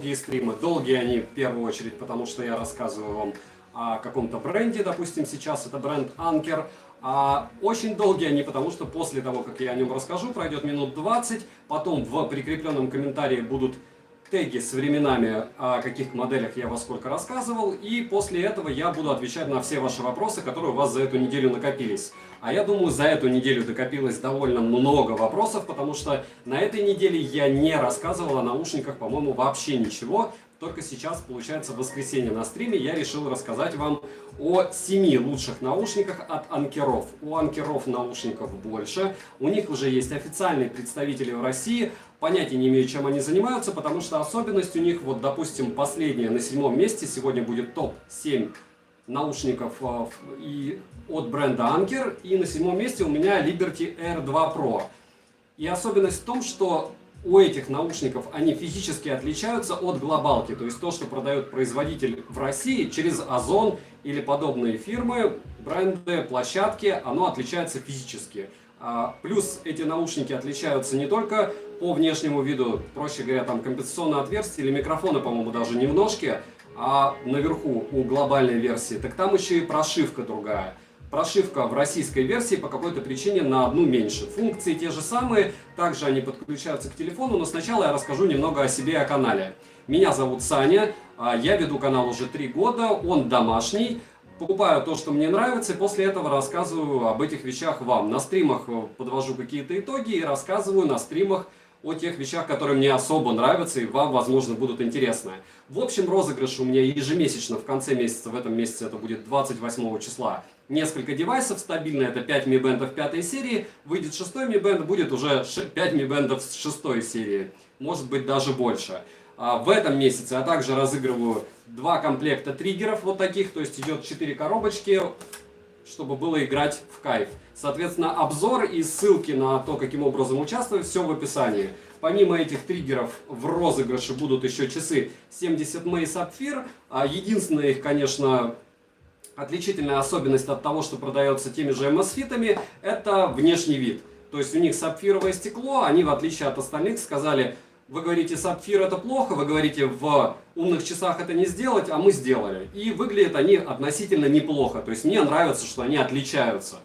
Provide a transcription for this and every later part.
Долгие стримы. Долгие они в первую очередь, потому что я рассказываю вам о каком-то бренде, допустим, сейчас это бренд Anker. А очень долгие они, потому что после того, как я о нем расскажу, пройдет минут 20, потом в прикрепленном комментарии будут теги с временами, о каких моделях я во сколько рассказывал, и после этого я буду отвечать на все ваши вопросы, которые у вас за эту неделю накопились. А я думаю, за эту неделю накопилось довольно много вопросов, потому что на этой неделе я не рассказывал о наушниках, по-моему, вообще ничего. Только сейчас, получается, в воскресенье на стриме я решил рассказать вам о 7 лучших наушниках от Анкеров. У Анкеров наушников больше, у них уже есть официальные представители в России. Понятия не имею, чем они занимаются, потому что особенность у них, вот, допустим, последняя на 7-м месте, сегодня будет топ-7 наушников от бренда Anker, и на 7-м месте у меня Liberty Air 2 Pro. И особенность в том, что у этих наушников они физически отличаются от глобалки, то есть то, что продает производитель в России через Озон или подобные фирмы, бренды, площадки, оно отличается физически. Плюс эти наушники отличаются не только по внешнему виду, проще говоря, там компенсационное отверстие или микрофоны, по-моему, даже не в ножке, а наверху у глобальной версии, так там еще и прошивка другая. Прошивка в российской версии по какой-то причине на одну меньше. Функции те же самые, также они подключаются к телефону, но сначала я расскажу немного о себе и о канале. Меня зовут Саня, я веду канал уже 3 года, он домашний. Покупаю то, что мне нравится, и после этого рассказываю об этих вещах вам. На стримах подвожу какие-то итоги и рассказываю на стримах о тех вещах, которые мне особо нравятся и вам, возможно, будут интересны. В общем, розыгрыш у меня ежемесячно в конце месяца, в этом месяце это будет 28 числа. Несколько девайсов стабильно, это 5 Mi Band 5 серии, выйдет 6 Mi Band, будет уже 5 Mi Band с 6 серии, может быть даже больше. В этом месяце я также разыгрываю 2 комплекта триггеров вот таких, то есть идет 4 коробочки, чтобы было играть в кайф. Соответственно, обзор и ссылки на то, каким образом участвовать, все в описании. Помимо этих триггеров в розыгрыше будут еще часы 70 May Sapphire. Единственная их, конечно, отличительная особенность от того, что продается теми же MS-фитами, это внешний вид. То есть у них сапфировое стекло, они, в отличие от остальных, сказали: вы говорите, сапфир это плохо, вы говорите, в умных часах это не сделать, а мы сделали. И выглядят они относительно неплохо. То есть мне нравится, что они отличаются.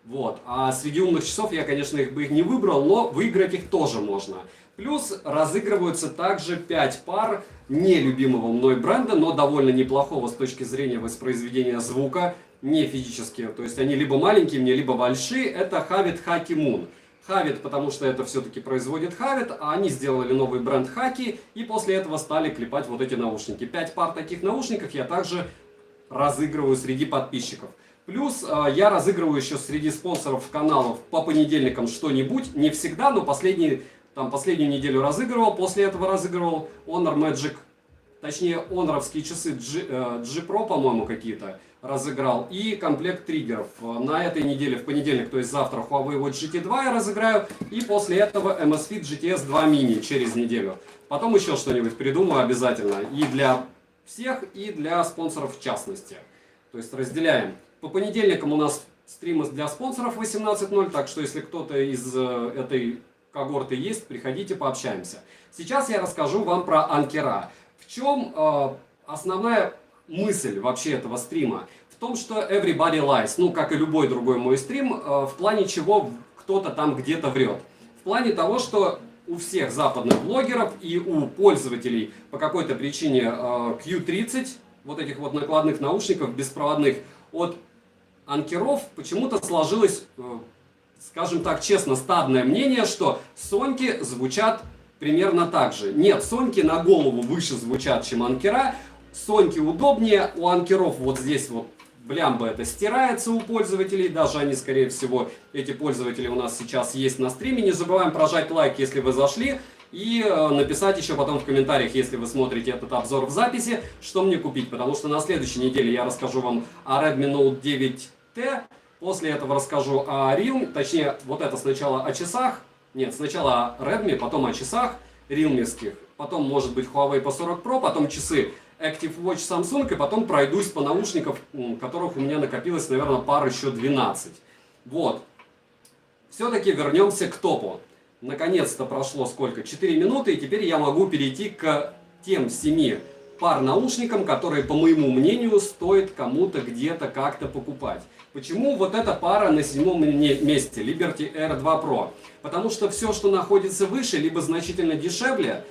Вот. А среди умных часов я, конечно, их бы не выбрал, но выиграть их тоже можно. Плюс разыгрываются также 5 пар нелюбимого мной бренда, но довольно неплохого с точки зрения воспроизведения звука, не физически. То есть они либо маленькие мне, либо большие. Это Havit Haki Moon. Havit, потому что это все-таки производит Havit, а они сделали новый бренд Haki и после этого стали клепать вот эти наушники. 5 пар таких наушников я также разыгрываю среди подписчиков. Плюс я разыгрываю еще среди спонсоров каналов по понедельникам что-нибудь. Не всегда, но последнюю неделю разыгрывал. После этого разыгрывал Honor Magic, точнее Honor'овские часы G Pro, по-моему, какие-то разыграл. И комплект триггеров. На этой неделе, в понедельник, то есть завтра, Huawei Watch GT2 я разыграю. И после этого Amazfit GTS 2 Mini через неделю. Потом еще что-нибудь придумаю обязательно. И для всех, и для спонсоров в частности. То есть разделяем. По понедельникам у нас стримы для спонсоров 18:00, так что если кто-то из этой когорты есть, приходите, пообщаемся. Сейчас я расскажу вам про Анкера. В чем основная мысль вообще этого стрима? В том, что everybody lies, ну как и любой другой мой стрим, в плане чего кто-то там где-то врет. В плане того, что у всех западных блогеров и у пользователей по какой-то причине Q30, вот этих вот накладных наушников беспроводных от Анкеров, почему-то сложилось, скажем так честно, стадное мнение, что соньки звучат примерно так же. Нет, соньки на голову выше звучат, чем Анкера. Соньки удобнее, у Анкеров вот здесь вот блямба это стирается у пользователей, даже они, скорее всего, эти пользователи у нас сейчас есть на стриме. Не забываем прожать лайк, если вы зашли, и написать еще потом в комментариях, если вы смотрите этот обзор в записи, что мне купить, потому что на следующей неделе я расскажу вам о Redmi Note 9T, после этого расскажу о Realme, точнее, вот это сначала о часах, нет, сначала о Redmi, потом о часах realme'ских, потом, может быть, Huawei P40 Pro, потом часы Active Watch Samsung, и потом пройдусь по наушникам, которых у меня накопилось, наверное, пар еще 12. Вот. Все-таки вернемся к топу. Наконец-то прошло сколько? 4 минуты, и теперь я могу перейти к тем 7 пар наушникам, которые, по моему мнению, стоит кому-то где-то как-то покупать. Почему вот эта пара на 7-м месте, Liberty Air 2 Pro? Потому что все, что находится выше, либо значительно дешевле,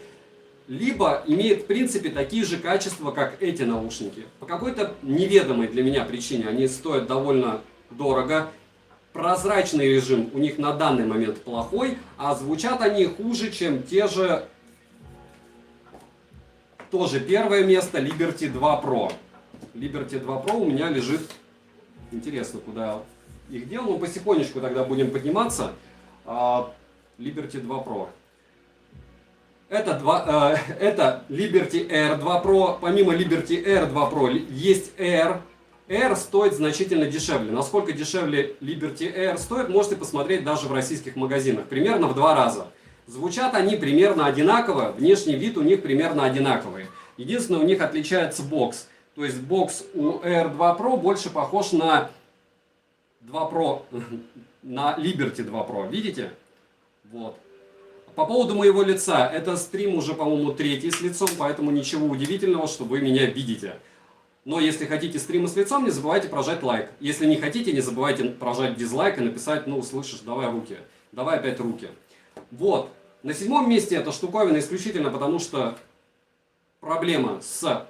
либо имеет в принципе такие же качества, как эти наушники. По какой-то неведомой для меня причине они стоят довольно дорого. Прозрачный режим у них на данный момент плохой, а звучат они хуже, чем те же, тоже первое место, Liberty 2 Pro. Liberty 2 Pro у меня лежит, интересно, куда их дел, но потихонечку тогда будем подниматься. Liberty 2 Pro. Это Liberty Air 2 Pro. Помимо Liberty Air 2 Pro есть Air. Air стоит значительно дешевле. Насколько дешевле Liberty Air стоит, можете посмотреть даже в российских магазинах. Примерно в 2 раза. Звучат они примерно одинаково. Внешний вид у них примерно одинаковый. Единственное, у них отличается бокс. То есть бокс у Air 2 Pro больше похож на 2 Pro, на Liberty 2 Pro. Видите? Вот. По поводу моего лица. Это стрим уже, по-моему, 3-й с лицом, поэтому ничего удивительного, что вы меня видите. Но если хотите стримы с лицом, не забывайте прожать лайк. Если не хотите, не забывайте прожать дизлайк и написать, ну, слышишь, давай руки. Давай опять руки. Вот. На 7-м месте эта штуковина исключительно потому, что проблема с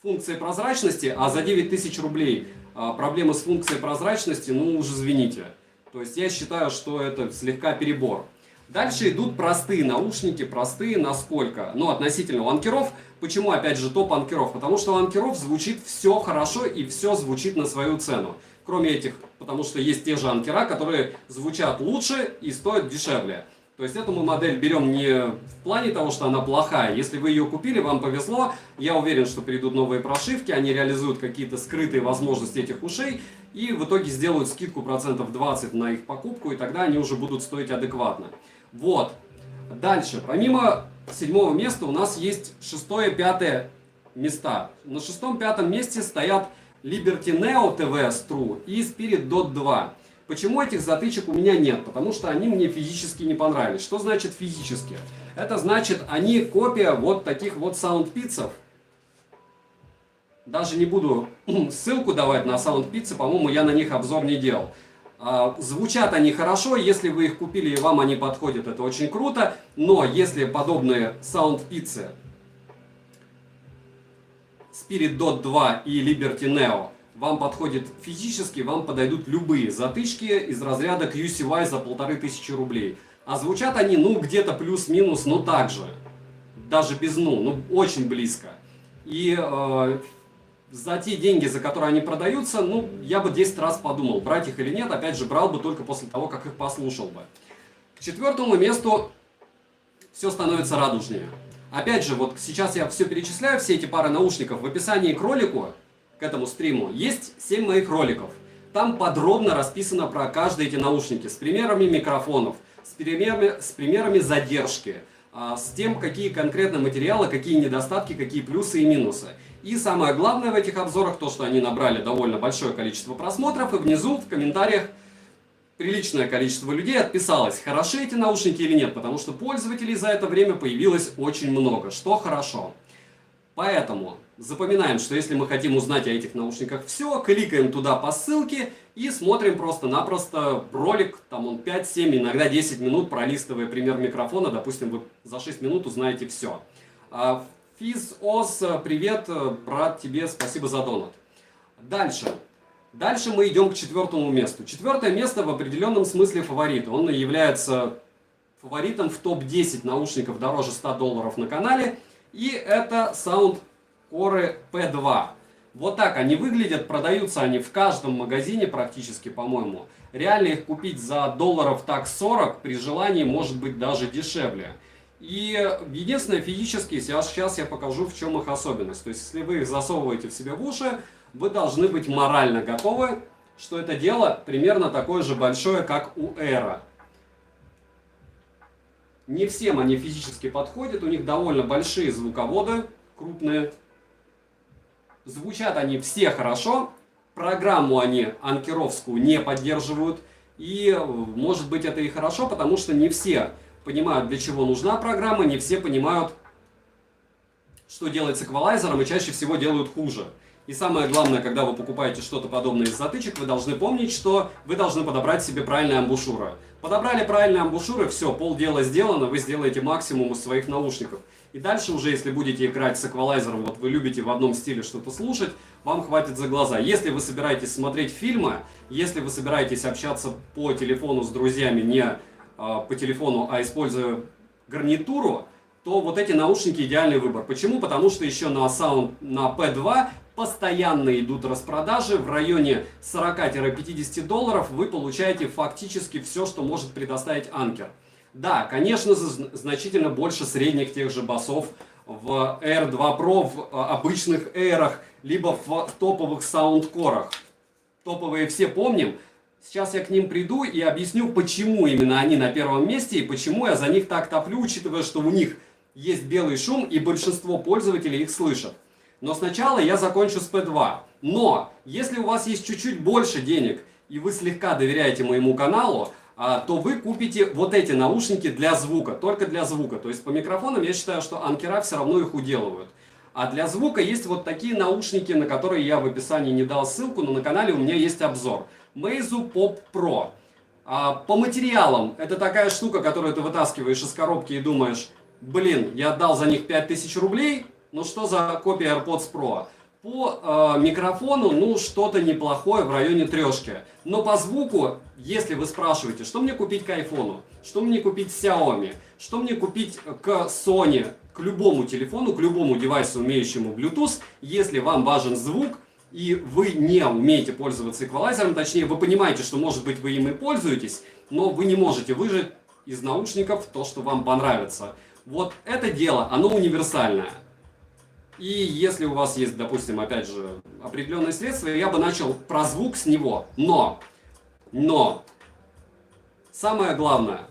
функцией прозрачности, а за 9000 рублей проблема с функцией прозрачности, ну, уже извините. То есть я считаю, что это слегка перебор. Дальше идут простые наушники, простые насколько? Ну, относительно у анкеров. Почему, опять же, топ анкеров? Потому что у анкеров звучит все хорошо и все звучит на свою цену. Кроме этих, потому что есть те же анкера, которые звучат лучше и стоят дешевле. То есть эту мы модель берем не в плане того, что она плохая. Если вы ее купили, вам повезло. Я уверен, что придут новые прошивки, они реализуют какие-то скрытые возможности этих ушей. И в итоге сделают скидку процентов 20 на их покупку, и тогда они уже будут стоить адекватно. Вот. Дальше. Помимо 7-го места у нас есть 6-е, 5-е места. На 6-м, 5-м месте стоят Liberty Neo TVS True и Spirit Dot 2. Почему этих затычек у меня нет? Потому что они мне физически не понравились. Что значит физически? Это значит, они копия вот таких вот саундпитсов. Даже не буду ссылку давать на саундпитсы, по-моему, я на них обзор не делал. Звучат они хорошо, если вы их купили и вам они подходят, это очень круто. Но если подобные саундпитсы Spirit Dot 2 и Liberty Neo вам подходят физически, вам подойдут любые затычки из разряда QCY за 1500 рублей. А звучат они, ну, где-то плюс-минус, ну, так же. Даже без ну, очень близко. И за те деньги, за которые они продаются, ну, я бы 10 раз подумал, брать их или нет. Опять же, брал бы только после того, как их послушал бы. К 4-му месту все становится радужнее. Опять же, вот сейчас я все перечисляю, все эти пары наушников. В описании к ролику, к этому стриму, есть 7 моих роликов. Там подробно расписано про каждые эти наушники, с примерами микрофонов, с примерами задержки, с тем, какие конкретно материалы, какие недостатки, какие плюсы и минусы. И самое главное в этих обзорах, то, что они набрали довольно большое количество просмотров, и внизу в комментариях приличное количество людей отписалось, хороши эти наушники или нет, потому что пользователей за это время появилось очень много, что хорошо. Поэтому запоминаем, что если мы хотим узнать о этих наушниках все, кликаем туда по ссылке и смотрим просто-напросто ролик, там он 5-7, иногда 10 минут, пролистывая пример микрофона, допустим, вы за 6 минут узнаете все. Физ-Ос, привет, брат, тебе спасибо за донат. Дальше мы идем к 4-му месту. 4-е место в определенном смысле фаворит. Он является фаворитом в топ-10 наушников дороже $100 на канале. И это Soundcore P2. Вот так они выглядят, продаются они в каждом магазине практически, по-моему. Реально их купить за долларов так 40, при желании может быть даже дешевле. И единственное, физически, сейчас я покажу, в чем их особенность. То есть, если вы их засовываете в себя в уши, вы должны быть морально готовы, что это дело примерно такое же большое, как у Air. Не всем они физически подходят, у них довольно большие звуководы, крупные. Звучат они все хорошо, программу они анкеровскую не поддерживают. И может быть это и хорошо, потому что не все понимают, для чего нужна программа, не все понимают, что делать с эквалайзером, и чаще всего делают хуже. И самое главное, когда вы покупаете что-то подобное из затычек, вы должны помнить, что вы должны подобрать себе правильные амбушюры. Подобрали правильные амбушюры, все, полдела сделано, вы сделаете максимум из своих наушников. И дальше уже, если будете играть с эквалайзером, вот вы любите в одном стиле что-то слушать, вам хватит за глаза. Если вы собираетесь смотреть фильмы, если вы собираетесь общаться по телефону с друзьями, не по телефону, а используя гарнитуру, то вот эти наушники идеальный выбор. Почему? Потому что еще на P2 постоянно идут распродажи. В районе 40-50 долларов вы получаете фактически все, что может предоставить Anker. Да, конечно, значительно больше средних тех же басов в Air 2 Pro, в обычных Air'ах, либо в топовых саундкорах. Топовые все помним. Сейчас я к ним приду и объясню, почему именно они на первом месте и почему я за них так топлю, учитывая, что у них есть белый шум и большинство пользователей их слышат. Но сначала я закончу с P2. Но если у вас есть чуть-чуть больше денег и вы слегка доверяете моему каналу, то вы купите вот эти наушники для звука, только для звука. То есть по микрофонам я считаю, что анкера все равно их уделывают. А для звука есть вот такие наушники, на которые я в описании не дал ссылку, но на канале у меня есть обзор. Meizu Pop Pro. По материалам это такая штука, которую ты вытаскиваешь из коробки и думаешь, блин, я отдал за них 5000 рублей, ну что за копия AirPods Pro? По микрофону, ну, что-то неплохое в районе трешки. Но по звуку, если вы спрашиваете, что мне купить к айфону, что мне купить Xiaomi, что мне купить к Sony, к любому телефону, к любому девайсу, умеющему Bluetooth, если вам важен звук, и вы не умеете пользоваться эквалайзером, точнее, вы понимаете, что, может быть, вы им и пользуетесь, но вы не можете выжать из наушников то, что вам понравится. Вот это дело, оно универсальное. И если у вас есть, допустим, опять же, определенные средства, я бы начал про звук с него. Но самое главное,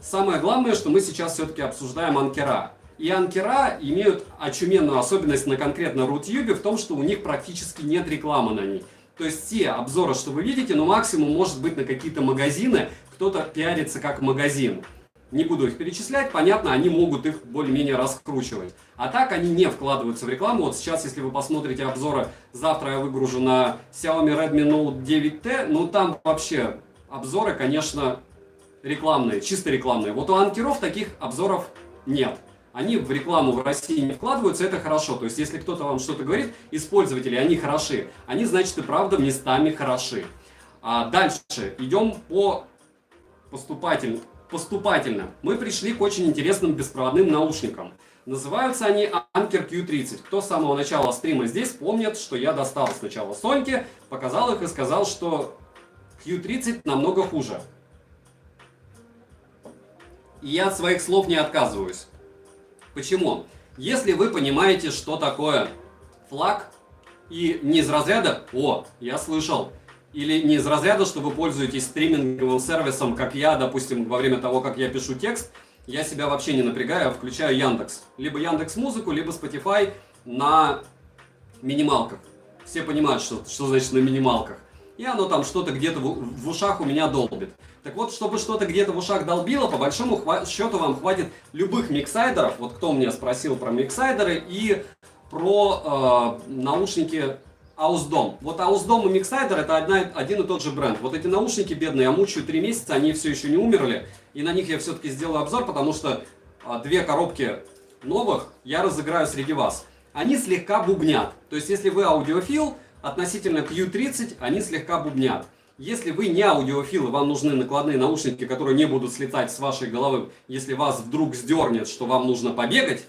что мы сейчас все-таки обсуждаем анкера. И анкера имеют очуменную особенность на конкретно Рутюбе в том, что у них практически нет рекламы на ней. То есть те обзоры, что вы видите, ну максимум может быть на какие-то магазины, кто-то пиарится как магазин. Не буду их перечислять, понятно, они могут их более-менее раскручивать. А так они не вкладываются в рекламу. Вот сейчас, если вы посмотрите обзоры, завтра я выгружу на Xiaomi Redmi Note 9T, ну там вообще обзоры, конечно, рекламные, чисто рекламные. Вот у анкеров таких обзоров нет. Они в рекламу в России не вкладываются, это хорошо. То есть, если кто-то вам что-то говорит, использователи, они хороши. Они, значит, и правда местами хороши. А дальше идем по поступательно. Мы пришли к очень интересным беспроводным наушникам. Называются они Anker Q30. Кто с самого начала стрима здесь помнит, что я достал сначала Соньки, показал их и сказал, что Q30 намного хуже. И я от своих слов не отказываюсь. Почему? Если вы понимаете, что такое флаг, и не из разряда «О, я слышал», или не из разряда, что вы пользуетесь стриминговым сервисом, как я, допустим, во время того, как я пишу текст, я себя вообще не напрягаю, а включаю Яндекс. Либо Яндекс.Музыку, либо Spotify на минималках. Все понимают, что значит на минималках. И оно там что-то где-то в ушах у меня долбит. Так вот, чтобы что-то где-то в ушах долбило, по большому счету вам хватит любых миксайдеров. Вот кто меня спросил про миксайдеры и про наушники Ausdom. Вот Ausdom и Mixsider это один и тот же бренд. Вот эти наушники бедные, я мучаю 3 месяца, они все еще не умерли. И на них я все-таки сделаю обзор, потому что 2 коробки новых я разыграю среди вас. Они слегка бубнят. То есть, если вы аудиофил, относительно Q30 они слегка бубнят. Если вы не аудиофил и вам нужны накладные наушники, которые не будут слетать с вашей головы, если вас вдруг сдернет, что вам нужно побегать,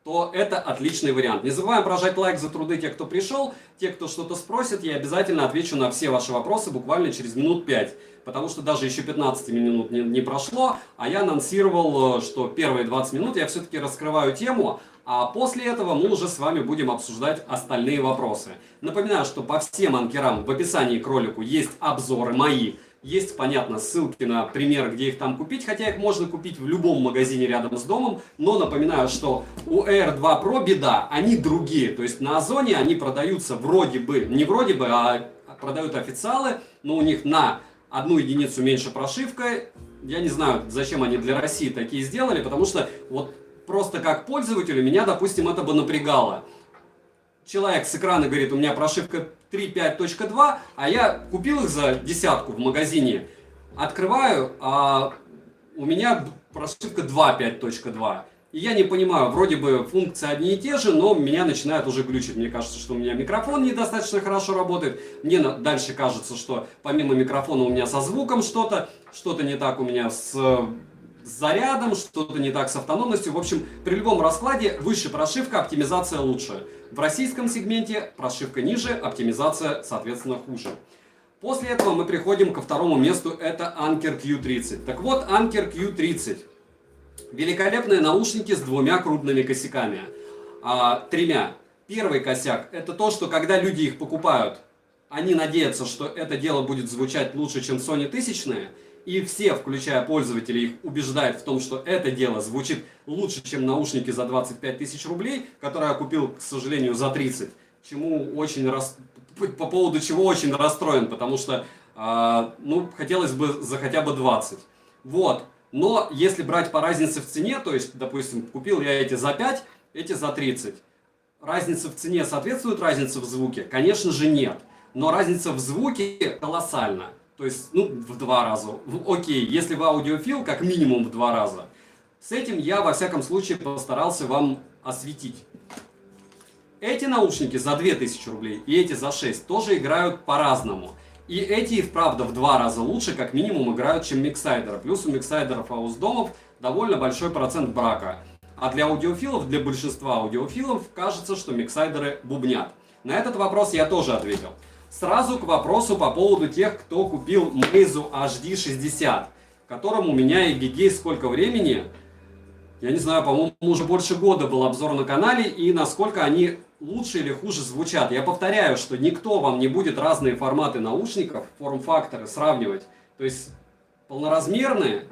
то это отличный вариант. Не забываем прожать лайк за труды тех, кто пришел, те, кто что-то спросит, я обязательно отвечу на все ваши вопросы буквально через минут 5. Потому что даже еще 15 минут не прошло, а я анонсировал, что первые 20 минут я все-таки раскрываю тему, а после этого мы уже с вами будем обсуждать остальные вопросы. Напоминаю, что по всем анкерам в описании к ролику есть обзоры мои. Есть, понятно, ссылки на примеры, где их там купить, хотя их можно купить в любом магазине рядом с домом. Но напоминаю, что у Air 2 Pro беда, они другие. То есть на Озоне они продаются вроде бы, не вроде бы, а продают официалы, но у них на 1 единицу меньше прошивка. Я не знаю, зачем они для России такие сделали, потому что вот просто как пользователю меня, допустим, это бы напрягало. человек с экрана говорит, у меня прошивка 3.5.2, а я купил их за десятку в магазине, открываю, а у меня прошивка 2.5.2. И я не понимаю, вроде бы функции одни и те же, но меня начинает уже глючить. Мне кажется, что у меня микрофон недостаточно хорошо работает. Мне дальше кажется, что помимо микрофона у меня со звуком что-то не так у меня с зарядом, что-то не так с автономностью. В общем, при любом раскладе выше прошивка, оптимизация лучше. В российском сегменте прошивка ниже, оптимизация, соответственно, хуже. После этого мы приходим ко второму месту, это Anker Q30. Так вот, Anker Q30. Великолепные наушники с двумя крупными косяками. Тремя. Первый косяк – это то, что когда люди их покупают, они надеются, что это дело будет звучать лучше, чем Sony 1000, и все, включая пользователей, их убеждают в том, что это дело звучит лучше, чем наушники за 25 тысяч рублей, которые я купил, к сожалению, за 30. По поводу чего очень расстроен, потому что хотелось бы за хотя бы 20. Вот. Но если брать по разнице в цене, то есть, допустим, купил я эти за 5, эти за 30. Разница в цене соответствует разнице в звуке? Конечно же нет. Но разница в звуке колоссальна. То есть, в 2 раза. Окей, если вы аудиофил, как минимум в 2 раза. С этим я, во всяком случае, постарался вам осветить. Эти наушники за 2000 рублей и эти за 6 тоже играют по-разному. И эти, правда, в 2 раза лучше, как минимум, играют, чем миксайдеры. Плюс у миксайдеров аудиодомов довольно большой процент брака. А для аудиофилов, для большинства аудиофилов, кажется, что миксайдеры бубнят. На этот вопрос я тоже ответил. Сразу к вопросу по поводу тех, кто купил Meizu HD60, которому у меня и Гигей сколько времени, я не знаю, по-моему, уже больше года был обзор на канале, и насколько они лучше или хуже звучат. Я повторяю, что никто вам не будет разные форматы наушников, форм-факторы сравнивать. То есть полноразмерные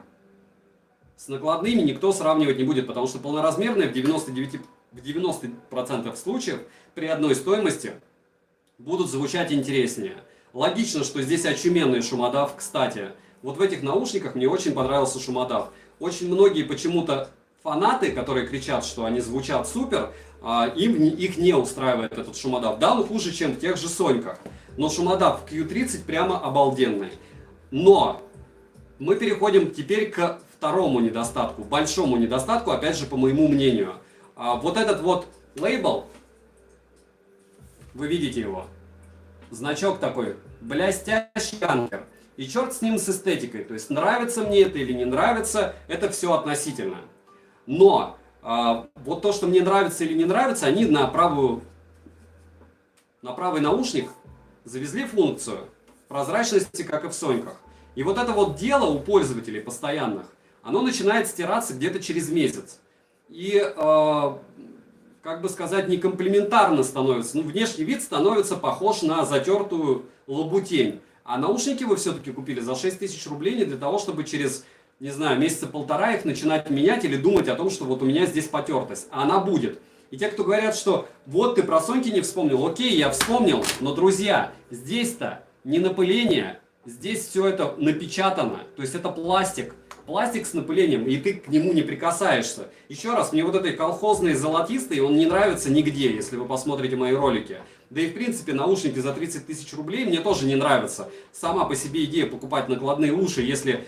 с накладными никто сравнивать не будет, потому что полноразмерные в 90% случаев при одной стоимости будут звучать интереснее. Логично, что здесь очуменный шумодав. Кстати, вот в этих наушниках мне очень понравился шумодав. Очень многие почему-то фанаты, которые кричат, что они звучат супер, их не устраивает этот шумодав. Да, он хуже, чем в тех же Соньках. Но шумодав Q30 прямо обалденный. Но мы переходим теперь к второму недостатку, большому недостатку, опять же, по моему мнению. Вот этот вот лейбл, вы видите его, значок такой, блестящий Anker. И черт с ним, с эстетикой. То есть нравится мне это или не нравится, это все относительно. Но вот то, что мне нравится или не нравится, они на правый наушник завезли функцию прозрачности, как и в Соньках. И вот это вот дело у пользователей постоянных, оно начинает стираться где-то через месяц. И, как бы сказать, не комплементарно становится. Внешний вид становится похож на затертую лабутень. А наушники вы все-таки купили за 6000 рублей не для того, чтобы через, не знаю, месяца полтора их начинать менять или думать о том, что вот у меня здесь потертость. А она будет. И те, кто говорят, что вот ты про Соньки не вспомнил. Окей, я вспомнил, но, друзья, здесь-то не напыление, здесь все это напечатано. То есть это пластик. Пластик с напылением, и ты к нему не прикасаешься. Еще раз, мне вот этой колхозный золотистый, он не нравится нигде, если вы посмотрите мои ролики. Да и в принципе наушники за 30 тысяч рублей мне тоже не нравятся. Сама по себе идея покупать накладные уши, если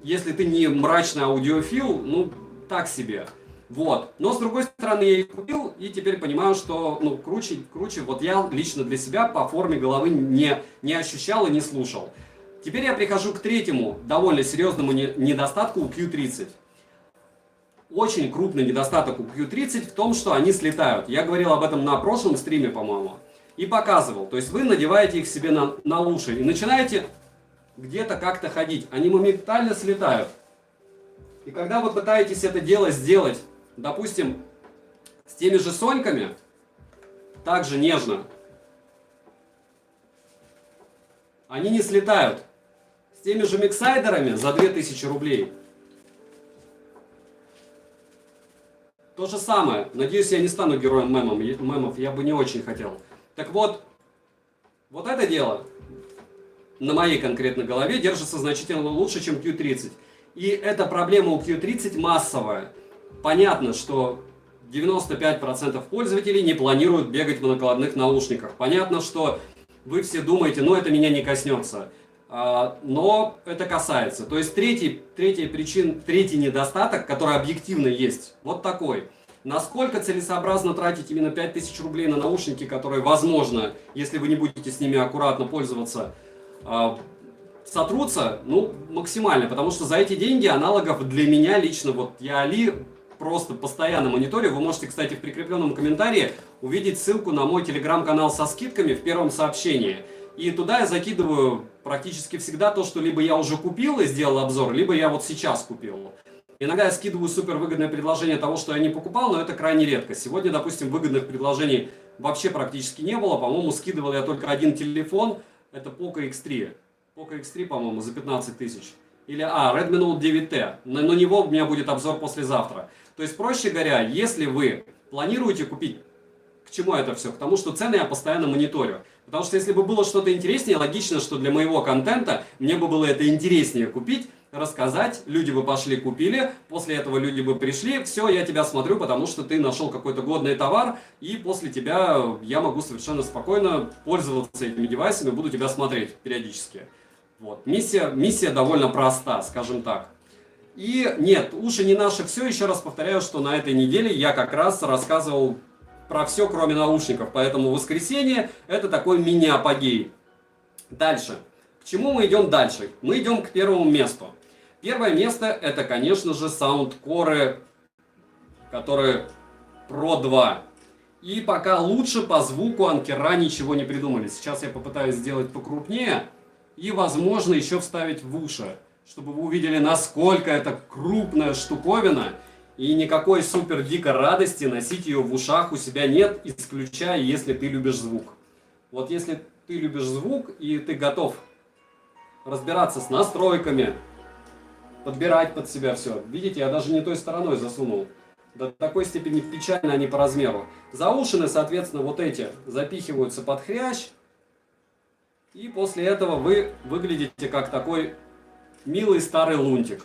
ты не мрачный аудиофил, так себе. Вот. Но с другой стороны я их купил и теперь понимаю, что круче. Вот я лично для себя по форме головы не ощущал и не слушал. Теперь я прихожу к третьему довольно серьезному недостатку у Q30. Очень крупный недостаток у Q30 в том, что они слетают. Я говорил об этом на прошлом стриме, по-моему, и показывал. То есть вы надеваете их себе на уши и начинаете где-то как-то ходить. Они моментально слетают. И когда вы пытаетесь это дело сделать, допустим, с теми же Соньками, также нежно, они не слетают. С теми же миксайдерами за 2000 рублей. То же самое. Надеюсь, я не стану героем мемов, я бы не очень хотел. Так вот это дело на моей конкретной голове держится значительно лучше, чем Q30. И эта проблема у Q30 массовая. Понятно, что 95% пользователей не планируют бегать в накладных наушниках. Понятно, что вы все думаете, ну это меня не коснется. Но это касается. То есть третий недостаток, который объективно есть, вот такой. Насколько целесообразно тратить именно 5000 рублей на наушники, которые, возможно, если вы не будете с ними аккуратно пользоваться, сотрутся, ну, максимально. Потому что за эти деньги аналогов для меня лично, вот я Али просто постоянно мониторю. Вы можете, кстати, в прикрепленном комментарии увидеть ссылку на мой телеграм-канал со скидками в первом сообщении. И туда я закидываю практически всегда то, что либо я уже купил и сделал обзор, либо я вот сейчас купил. Иногда я скидываю супер выгодное предложение того, что я не покупал, но это крайне редко. Сегодня, допустим, выгодных предложений вообще практически не было. По-моему, скидывал я только один телефон, это Poco X3. Poco X3, по-моему, за 15 тысяч. Или, Redmi Note 9T. На него у меня будет обзор послезавтра. То есть, проще говоря, если вы планируете купить, к чему это все? К тому, что цены я постоянно мониторю. Потому что если бы было что-то интереснее, логично, что для моего контента мне бы было это интереснее купить, рассказать, люди бы пошли купили, после этого люди бы пришли, все, я тебя смотрю, потому что ты нашел какой-то годный товар, и после тебя я могу совершенно спокойно пользоваться этими девайсами, буду тебя смотреть периодически. Вот. Миссия довольно проста, скажем так. И нет, уши не наши все, еще раз повторяю, что на этой неделе я как раз рассказывал про все, кроме наушников, поэтому воскресенье это такой мини-апогей. Дальше. К чему мы идем дальше? Мы идем к первому месту. Первое место это, конечно же, Soundcore, которые Pro 2. И пока лучше по звуку анкера ничего не придумали. Сейчас я попытаюсь сделать покрупнее и, возможно, еще вставить в уши, чтобы вы увидели, насколько это крупная штуковина. И никакой супер дикой радости носить ее в ушах у себя нет, исключая, если ты любишь звук. Вот если ты любишь звук и ты готов разбираться с настройками, подбирать под себя все. Видите, я даже не той стороной засунул. До такой степени печально они по размеру. Заушины, соответственно, вот эти запихиваются под хрящ. И после этого вы выглядите как такой милый старый лунтик.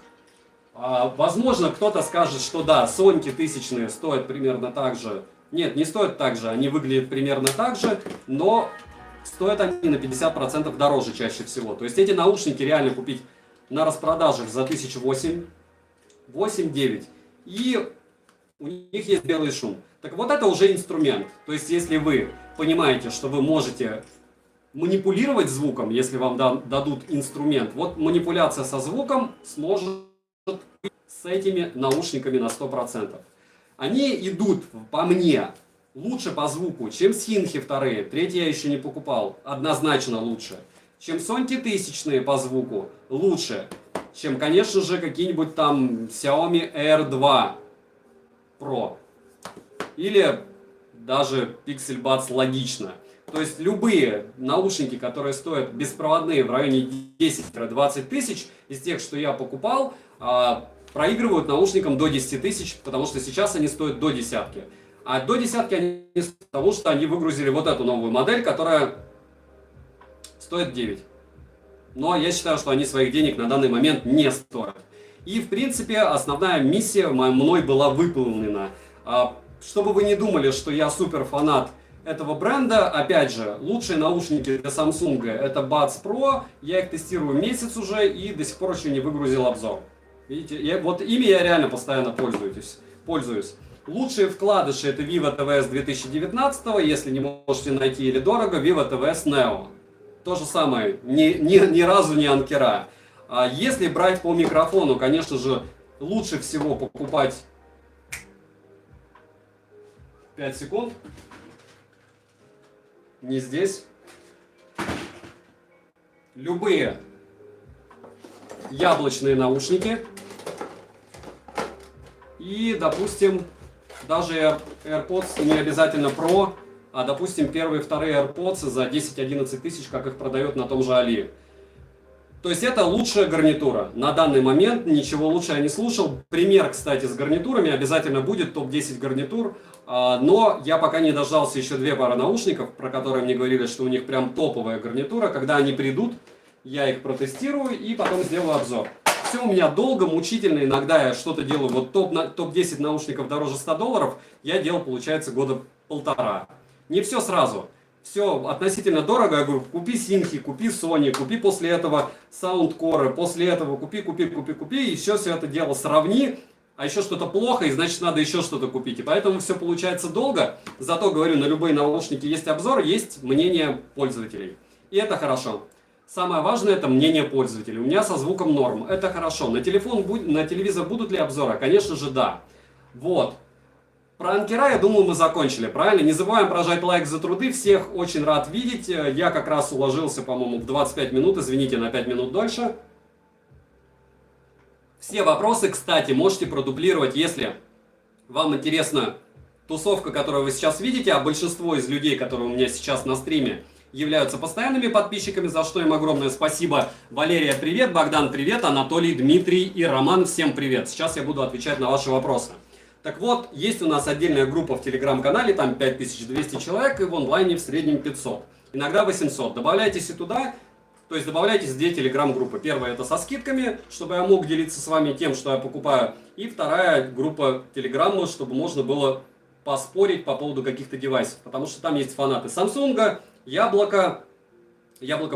Возможно, кто-то скажет, что да, Соньки тысячные стоят примерно так же. Нет, не стоят так же, они выглядят примерно так же, но стоят они на 50% дороже чаще всего. То есть эти наушники реально купить на распродажах за 1008, 8-9. И у них есть белый шум. Так вот это уже инструмент. То есть если вы понимаете, что вы можете манипулировать звуком, если вам дадут инструмент, вот манипуляция со звуком сможет с этими наушниками на 100%. Они идут, по мне, лучше по звуку, чем Синхи вторые. Третьи я еще не покупал. Однозначно лучше. Чем Соньки тысячные по звуку. Лучше. Чем, конечно же, какие-нибудь там Xiaomi Air 2 Pro. Или даже Pixel Buds логично. То есть любые наушники, которые стоят беспроводные в районе 10-20 тысяч, из тех, что я покупал, проигрывают наушникам до 10 тысяч, потому что сейчас они стоят до десятки. А до десятки они стоят, потому что они выгрузили вот эту новую модель, которая стоит 9. Но я считаю, что они своих денег на данный момент не стоят. И, в принципе, основная миссия мной была выполнена. Чтобы вы не думали, что я супер фанат этого бренда, опять же, лучшие наушники для Samsung это Buds Pro. Я их тестирую месяц уже и до сих пор еще не выгрузил обзор. Видите, вот ими я реально постоянно пользуюсь. Лучшие вкладыши это Vivo TVS 2019, если не можете найти или дорого, Vivo TVS Neo. То же самое, ни разу не анкера. Если брать по микрофону, конечно же, лучше всего покупать 5 секунд. Не здесь. Любые яблочные наушники. И, допустим, даже AirPods не обязательно Pro, а, допустим, первые и вторые AirPods за 10-11 тысяч, как их продают на том же Али. То есть это лучшая гарнитура. На данный момент ничего лучше я не слушал. Пример, кстати, с гарнитурами обязательно будет, топ-10 гарнитур. Но я пока не дождался еще 2 пары наушников, про которые мне говорили, что у них прям топовая гарнитура. Когда они придут, я их протестирую и потом сделаю обзор. все у меня долго, мучительно, иногда я что-то делаю, вот топ-10 наушников дороже $100, я делал, получается, года полтора. Не все сразу. Все относительно дорого, я говорю, купи Синхи, купи Sony, купи после этого Soundcore, после этого купи, и все это дело сравни, а еще что-то плохо, и значит надо еще что-то купить. И поэтому все получается долго, зато, говорю, на любые наушники есть обзор, есть мнение пользователей. И это хорошо. Самое важное это мнение пользователей. У меня со звуком норм, это хорошо. На телевизор будут ли обзоры? Конечно же да. Вот. Про анкера, я думаю, мы закончили, правильно? Не забываем прожать лайк за труды. Всех очень рад видеть. Я как раз уложился, по-моему, в 25 минут. Извините, на 5 минут дольше. Все вопросы, кстати, можете продублировать, если вам интересна тусовка, которую вы сейчас видите, а большинство из людей, которые у меня сейчас на стриме, являются постоянными подписчиками, за что им огромное спасибо. Валерия, привет, Богдан, привет, Анатолий, Дмитрий и Роман, всем привет. Сейчас я буду отвечать на ваши вопросы. Так вот, есть у нас отдельная группа в телеграм-канале, там 5200 человек, и в онлайне в среднем 500, иногда 800. Добавляйтесь и туда, то есть добавляйтесь в две телеграм-группы. Первая это со скидками, чтобы я мог делиться с вами тем, что я покупаю. И вторая группа телеграмма, чтобы можно было поспорить по поводу каких-то девайсов. Потому что там есть фанаты Samsung, Яблоко,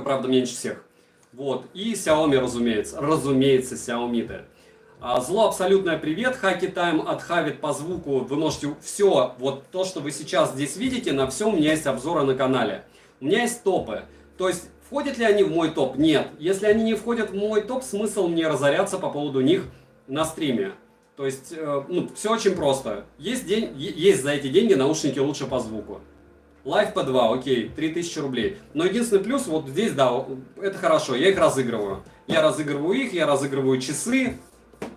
правда, меньше всех. Вот, и Xiaomi, разумеется, Xiaomi-то. Зло абсолютное привет, Хаки Тайм отхавит по звуку, вы можете все, вот то, что вы сейчас здесь видите, на все у меня есть обзоры на канале. У меня есть топы, то есть входят ли они в мой топ? Нет. Если они не входят в мой топ, смысл мне разоряться по поводу них на стриме. То есть, все очень просто. Есть за эти деньги наушники лучше по звуку. Live P2, окей, 3000 рублей. Но единственный плюс, вот здесь, да, это хорошо, я их разыгрываю. Я разыгрываю часы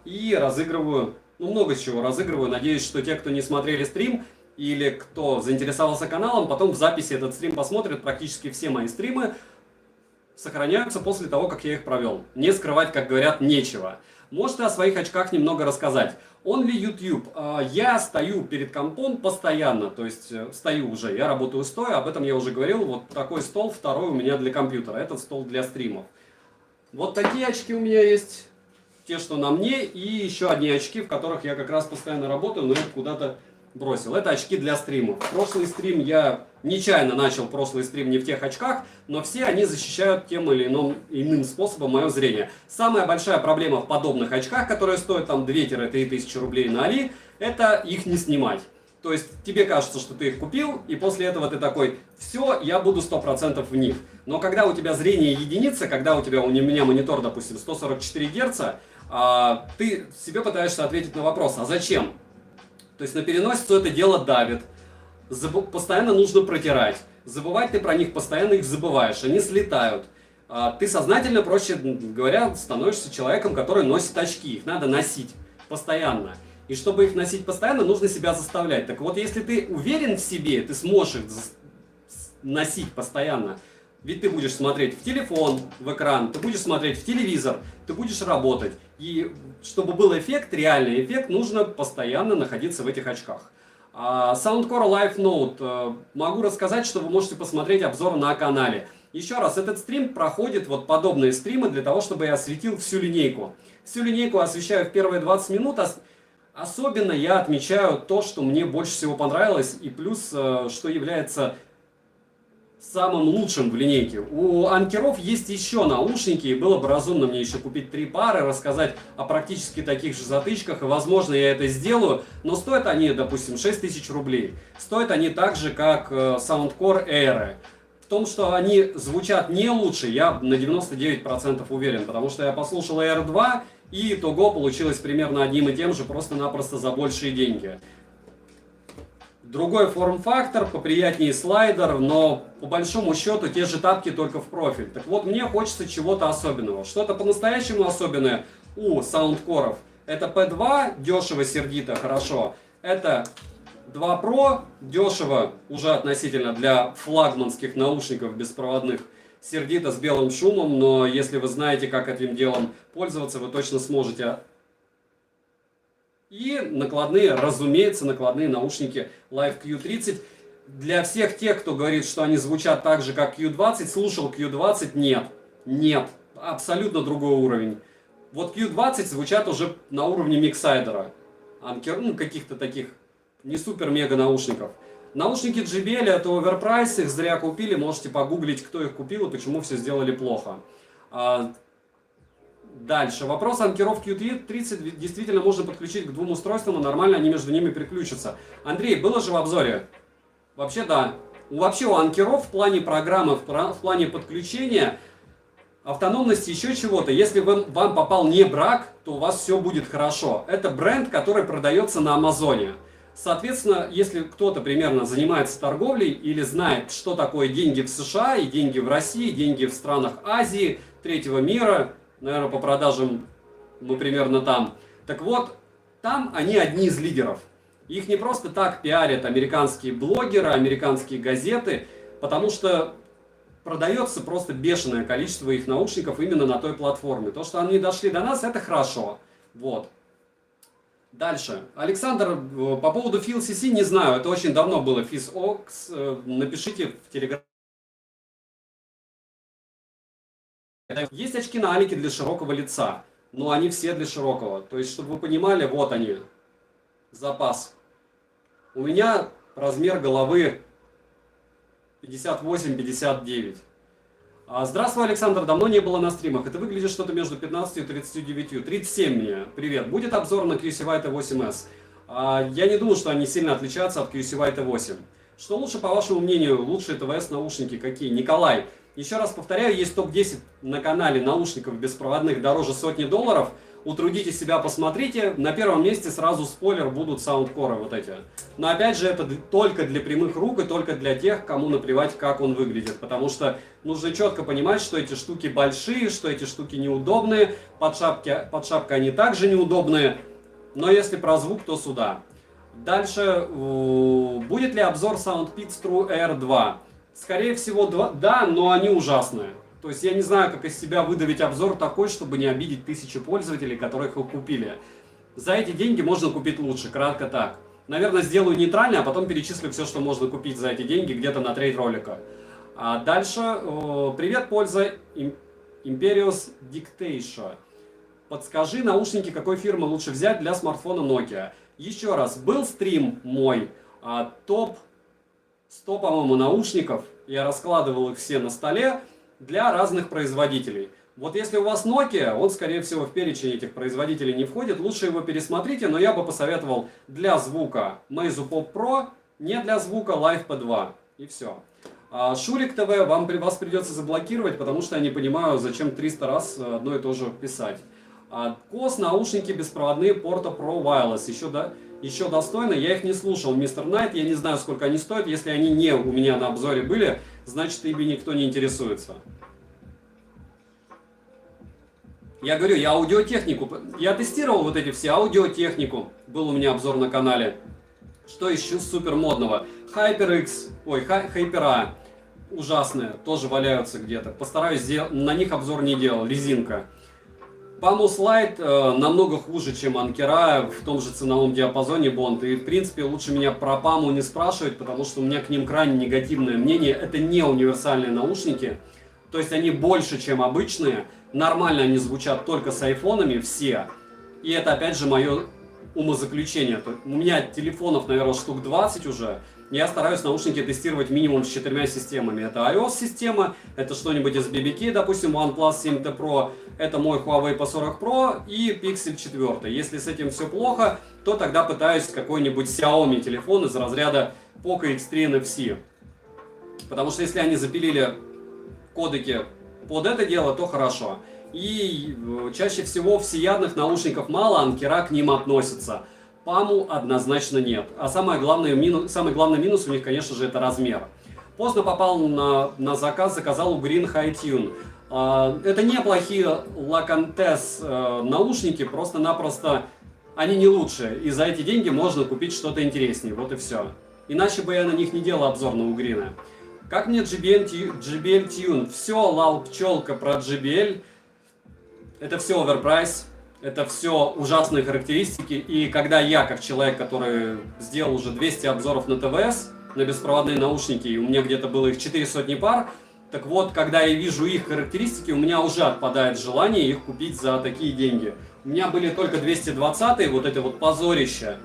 и разыгрываю, много чего разыгрываю. Надеюсь, что те, кто не смотрели стрим или кто заинтересовался каналом, потом в записи этот стрим посмотрят. Практически все мои стримы сохраняются после того, как я их провел. Не скрывать, как говорят, нечего. Можете о своих очках немного рассказать. Only YouTube. Я стою перед компом постоянно, то есть стою уже, я работаю стоя, об этом я уже говорил. Вот такой стол, второй у меня для компьютера, этот стол для стримов. Вот такие очки у меня есть, те, что на мне, и еще одни очки, в которых я как раз постоянно работаю, но их куда-то бросил. Это очки для стримов. Прошлый стрим я нечаянно начал не в тех очках, но все они защищают тем или иным способом мое зрение. Самая большая проблема в подобных очках, которые стоят там 2-3 тысячи рублей на Али, это их не снимать. То есть тебе кажется, что ты их купил, и после этого ты такой, все, я буду 100% в них. Но когда у тебя зрение единица, когда у меня монитор, допустим, 144 Гц, ты себе пытаешься ответить на вопрос, а зачем? То есть на переносицу это дело давит. Постоянно нужно протирать. Забывать ты про них постоянно их забываешь. Они слетают. Ты сознательно, проще говоря, становишься человеком, который носит очки. Их надо носить постоянно. И чтобы их носить постоянно, нужно себя заставлять. Так вот, если ты уверен в себе, ты сможешь их носить постоянно. Ведь ты будешь смотреть в телефон, в экран, ты будешь смотреть в телевизор, ты будешь работать. И чтобы был эффект, реальный эффект, нужно постоянно находиться в этих очках. Soundcore Live Note. Могу рассказать, что вы можете посмотреть обзор на канале. Еще раз, этот стрим проходит, вот подобные стримы, для того, чтобы я осветил всю линейку. Всю линейку освещаю в первые 20 минут. Особенно я отмечаю то, что мне больше всего понравилось, и плюс, что является самым лучшим в линейке. У анкеров есть еще наушники, и было бы разумно мне еще купить 3 пары, рассказать о практически таких же затычках, и возможно я это сделаю, но стоят они, допустим, 6000 рублей. Стоят они так же, как Soundcore Air. В том, что они звучат не лучше, я на 99% уверен, потому что я послушал Air 2, и итого получилось примерно одним и тем же, просто-напросто за большие деньги. Другой форм-фактор, поприятнее слайдер, но по большому счету те же тапки, только в профиль. Так вот, мне хочется чего-то особенного. Что-то по-настоящему особенное у саундкоров. Это P2, дешево, сердито, хорошо. Это 2 Pro, дешево, уже относительно для флагманских наушников беспроводных. Сердито, с белым шумом, но если вы знаете, как этим делом пользоваться, вы точно сможете. И накладные, разумеется, накладные наушники Live Q30. Для всех тех, кто говорит, что они звучат так же, как Q20, слушал Q20, нет. Нет. Абсолютно другой уровень. Вот Q20 звучат уже на уровне миксайдера. Анкер, ну, каких-то таких не супер-мега наушников. Наушники JBL это оверпрайс, их зря купили, можете погуглить, кто их купил и почему все сделали плохо. Дальше. Вопрос анкеров Q30 действительно можно подключить к двум устройствам, и нормально они между ними переключатся. Андрей, было же в обзоре? Вообще да. Вообще у анкеров в плане программы, в плане подключения, автономности, еще чего-то, если вам попал не брак, то у вас все будет хорошо. Это бренд, который продается на Амазоне. Соответственно, если кто-то примерно занимается торговлей или знает, что такое деньги в США и деньги в России, деньги в странах Азии, третьего мира, наверное, по продажам мы примерно там. Так вот, там они одни из лидеров. Их не просто так пиарят американские блогеры, американские газеты, потому что продается просто бешеное количество их наушников именно на той платформе. То, что они дошли до нас, это хорошо. Вот. Дальше. Александр, по поводу FeelCC не знаю, это очень давно было. FizOx, напишите в Telegram. Есть очки на Алике для широкого лица, но они все для широкого. То есть, чтобы вы понимали, вот они. Запас. У меня размер головы 58-59. Здравствуй, Александр, давно не было на стримах. Это выглядит что-то между 15 и 39. 37 мне. Привет. Будет обзор на QCY T8S. Я не думаю, что они сильно отличаются от QCY T8. Что лучше, по вашему мнению, лучшие ТВС наушники какие? Николай, еще раз повторяю, есть топ-10 на канале наушников беспроводных дороже $100. Утрудите себя, посмотрите. На первом месте сразу спойлер будут саундкоры вот эти. Но опять же, это только для прямых рук и только для тех, кому наплевать, как он выглядит. Потому что нужно четко понимать, что эти штуки большие, что эти штуки неудобные. Под шапкой они также неудобные. Но если про звук, то сюда. Дальше, будет ли обзор SoundPeats True Air 2? Скорее всего, да, но они ужасные. То есть я не знаю, как из себя выдавить обзор такой, чтобы не обидеть тысячи пользователей, которых их купили. За эти деньги можно купить лучше, кратко так. Наверное, сделаю нейтрально, а потом перечислю все, что можно купить за эти деньги где-то на трейд ролика. А дальше, привет, польза, Imperius Dictation. Подскажи, наушники какой фирмы лучше взять для смартфона Nokia? Еще раз, был стрим мой, топ 100, по-моему, наушников. Я раскладывал их все на столе для разных производителей. Вот если у вас Nokia, он, скорее всего, в перечень этих производителей не входит. Лучше его пересмотрите, но я бы посоветовал для звука Meizu Pop Pro, не для звука Live P2. И все. Шурик ТВ, вас придется заблокировать, потому что я не понимаю, зачем 300 раз одно и то же писать. Кос, наушники беспроводные Porta Pro Wireless. Еще достойно, я их не слушал, мистер Найт, я не знаю, сколько они стоят. Если они не у меня на обзоре были, значит, ими никто не интересуется. Я говорю, я аудиотехнику, я тестировал вот эти все аудиотехнику, был у меня обзор на канале. Что еще супер модного? HyperX, HyperA, ужасные, тоже валяются где-то. Постараюсь на них обзор не делал, резинка. Pamus Lite намного хуже, чем анкера в том же ценовом диапазоне Bond. И в принципе лучше меня про Pamu не спрашивать, потому что у меня к ним крайне негативное мнение. Это не универсальные наушники. То есть они больше, чем обычные. Нормально они звучат только с айфонами, все. И это опять же мое умозаключение. У меня телефонов, наверное, штук 20 уже. Я стараюсь наушники тестировать минимум с 4 системами. Это iOS-система, это что-нибудь из BBK, допустим, OnePlus 7T Pro, это мой Huawei P40 Pro и Pixel 4. Если с этим все плохо, то тогда пытаюсь какой-нибудь Xiaomi телефон из разряда Poco X3 NFC. Потому что если они запилили кодеки под это дело, то хорошо. И чаще всего всеядных наушников мало, анкера к ним относятся. Паму однозначно нет. А самый главный минус у них, конечно же, это размер. Поздно попал на заказ, заказал у Green High Tune. Это неплохие Lacantes наушники, просто-напросто они не лучшие. И за эти деньги можно купить что-то интереснее, вот и все. Иначе бы я на них не делал обзор на Угрина. Как мне JBL Tune? Все, лал пчелка про JBL. Это все оверпрайс. Это все ужасные характеристики, и когда я, как человек, который сделал уже 200 обзоров на ТВС, на беспроводные наушники, и у меня где-то было их 400 пар, Так вот, когда я вижу их характеристики, у меня уже отпадает желание их купить за такие деньги. У меня были только 220-е, вот это вот позорище,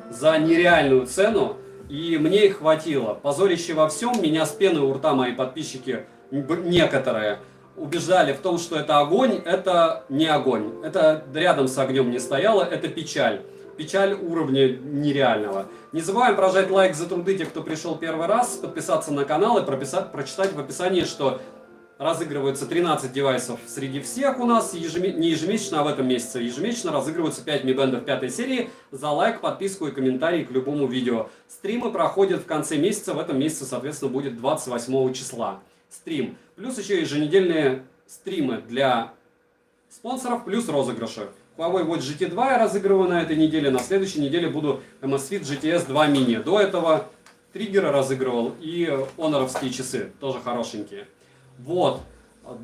за нереальную цену, и мне их хватило. Позорище во всем, меня с пеной у рта мои подписчики, некоторые, убеждали в том, что это огонь, это не огонь. Это рядом с огнем не стояло, это печаль. Печаль уровня нереального. Не забываем прожать лайк за труды тех, кто пришел первый раз, подписаться на канал и прочитать в описании, что разыгрываются 13 девайсов среди всех у нас, не ежемесячно, а в этом месяце. Ежемесячно разыгрываются 5 Mi Band 5 серии за лайк, подписку и комментарий к любому видео. Стримы проходят в конце месяца, в этом месяце, соответственно, будет 28 числа. Стрим. Плюс еще еженедельные стримы для спонсоров, плюс розыгрыши. Huawei Watch GT 2 я разыгрываю на этой неделе, на следующей неделе буду Amazfit GTS 2 Mini. До этого триггеры разыгрывал и Honor-овские часы, тоже хорошенькие. Вот.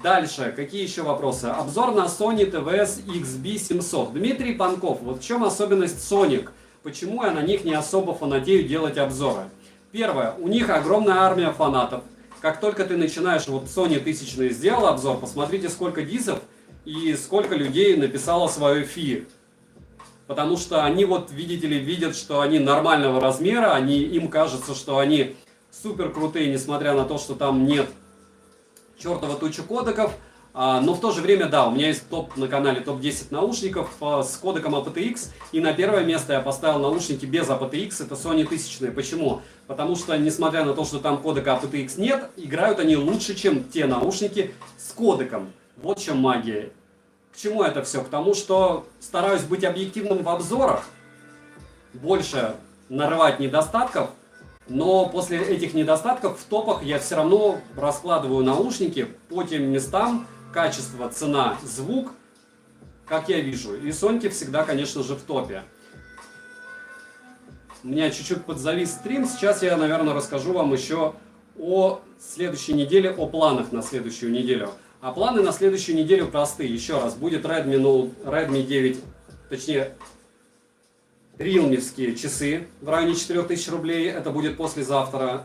Дальше, какие еще вопросы? Обзор на Sony TVS XB700. Дмитрий Панков, вот в чем особенность Sonic? Почему я на них не особо фанатею делать обзоры? Первое, у них огромная армия фанатов. Как только ты начинаешь, вот Sony тысячный сделал обзор, посмотрите, сколько дизов и сколько людей написало свое фи. Потому что они вот, видите ли, видят, что они нормального размера, им кажется, что они супер крутые, несмотря на то, что там нет чертова туча кодеков. Но в то же время, да, у меня есть топ на канале топ-10 наушников с кодеком aptX. И на первое место я поставил наушники без aptX, это Sony тысячные. Почему? Потому что, несмотря на то, что там кодека aptX нет, играют они лучше, чем те наушники с кодеком. Вот в чем магия. К чему это все? К тому, что стараюсь быть объективным в обзорах, больше нарывать недостатков, но после этих недостатков в топах я все равно раскладываю наушники по тем местам, качество, цена, звук, как я вижу. И Соньки всегда, конечно же, в топе. У меня чуть-чуть подзавис стрим. Сейчас я, наверное, расскажу вам еще о следующей неделе, о планах на следующую неделю. А планы на следующую неделю простые. Еще раз, будет Redmi 9, точнее, Realme-вские часы в районе 4000 рублей. Это будет послезавтра.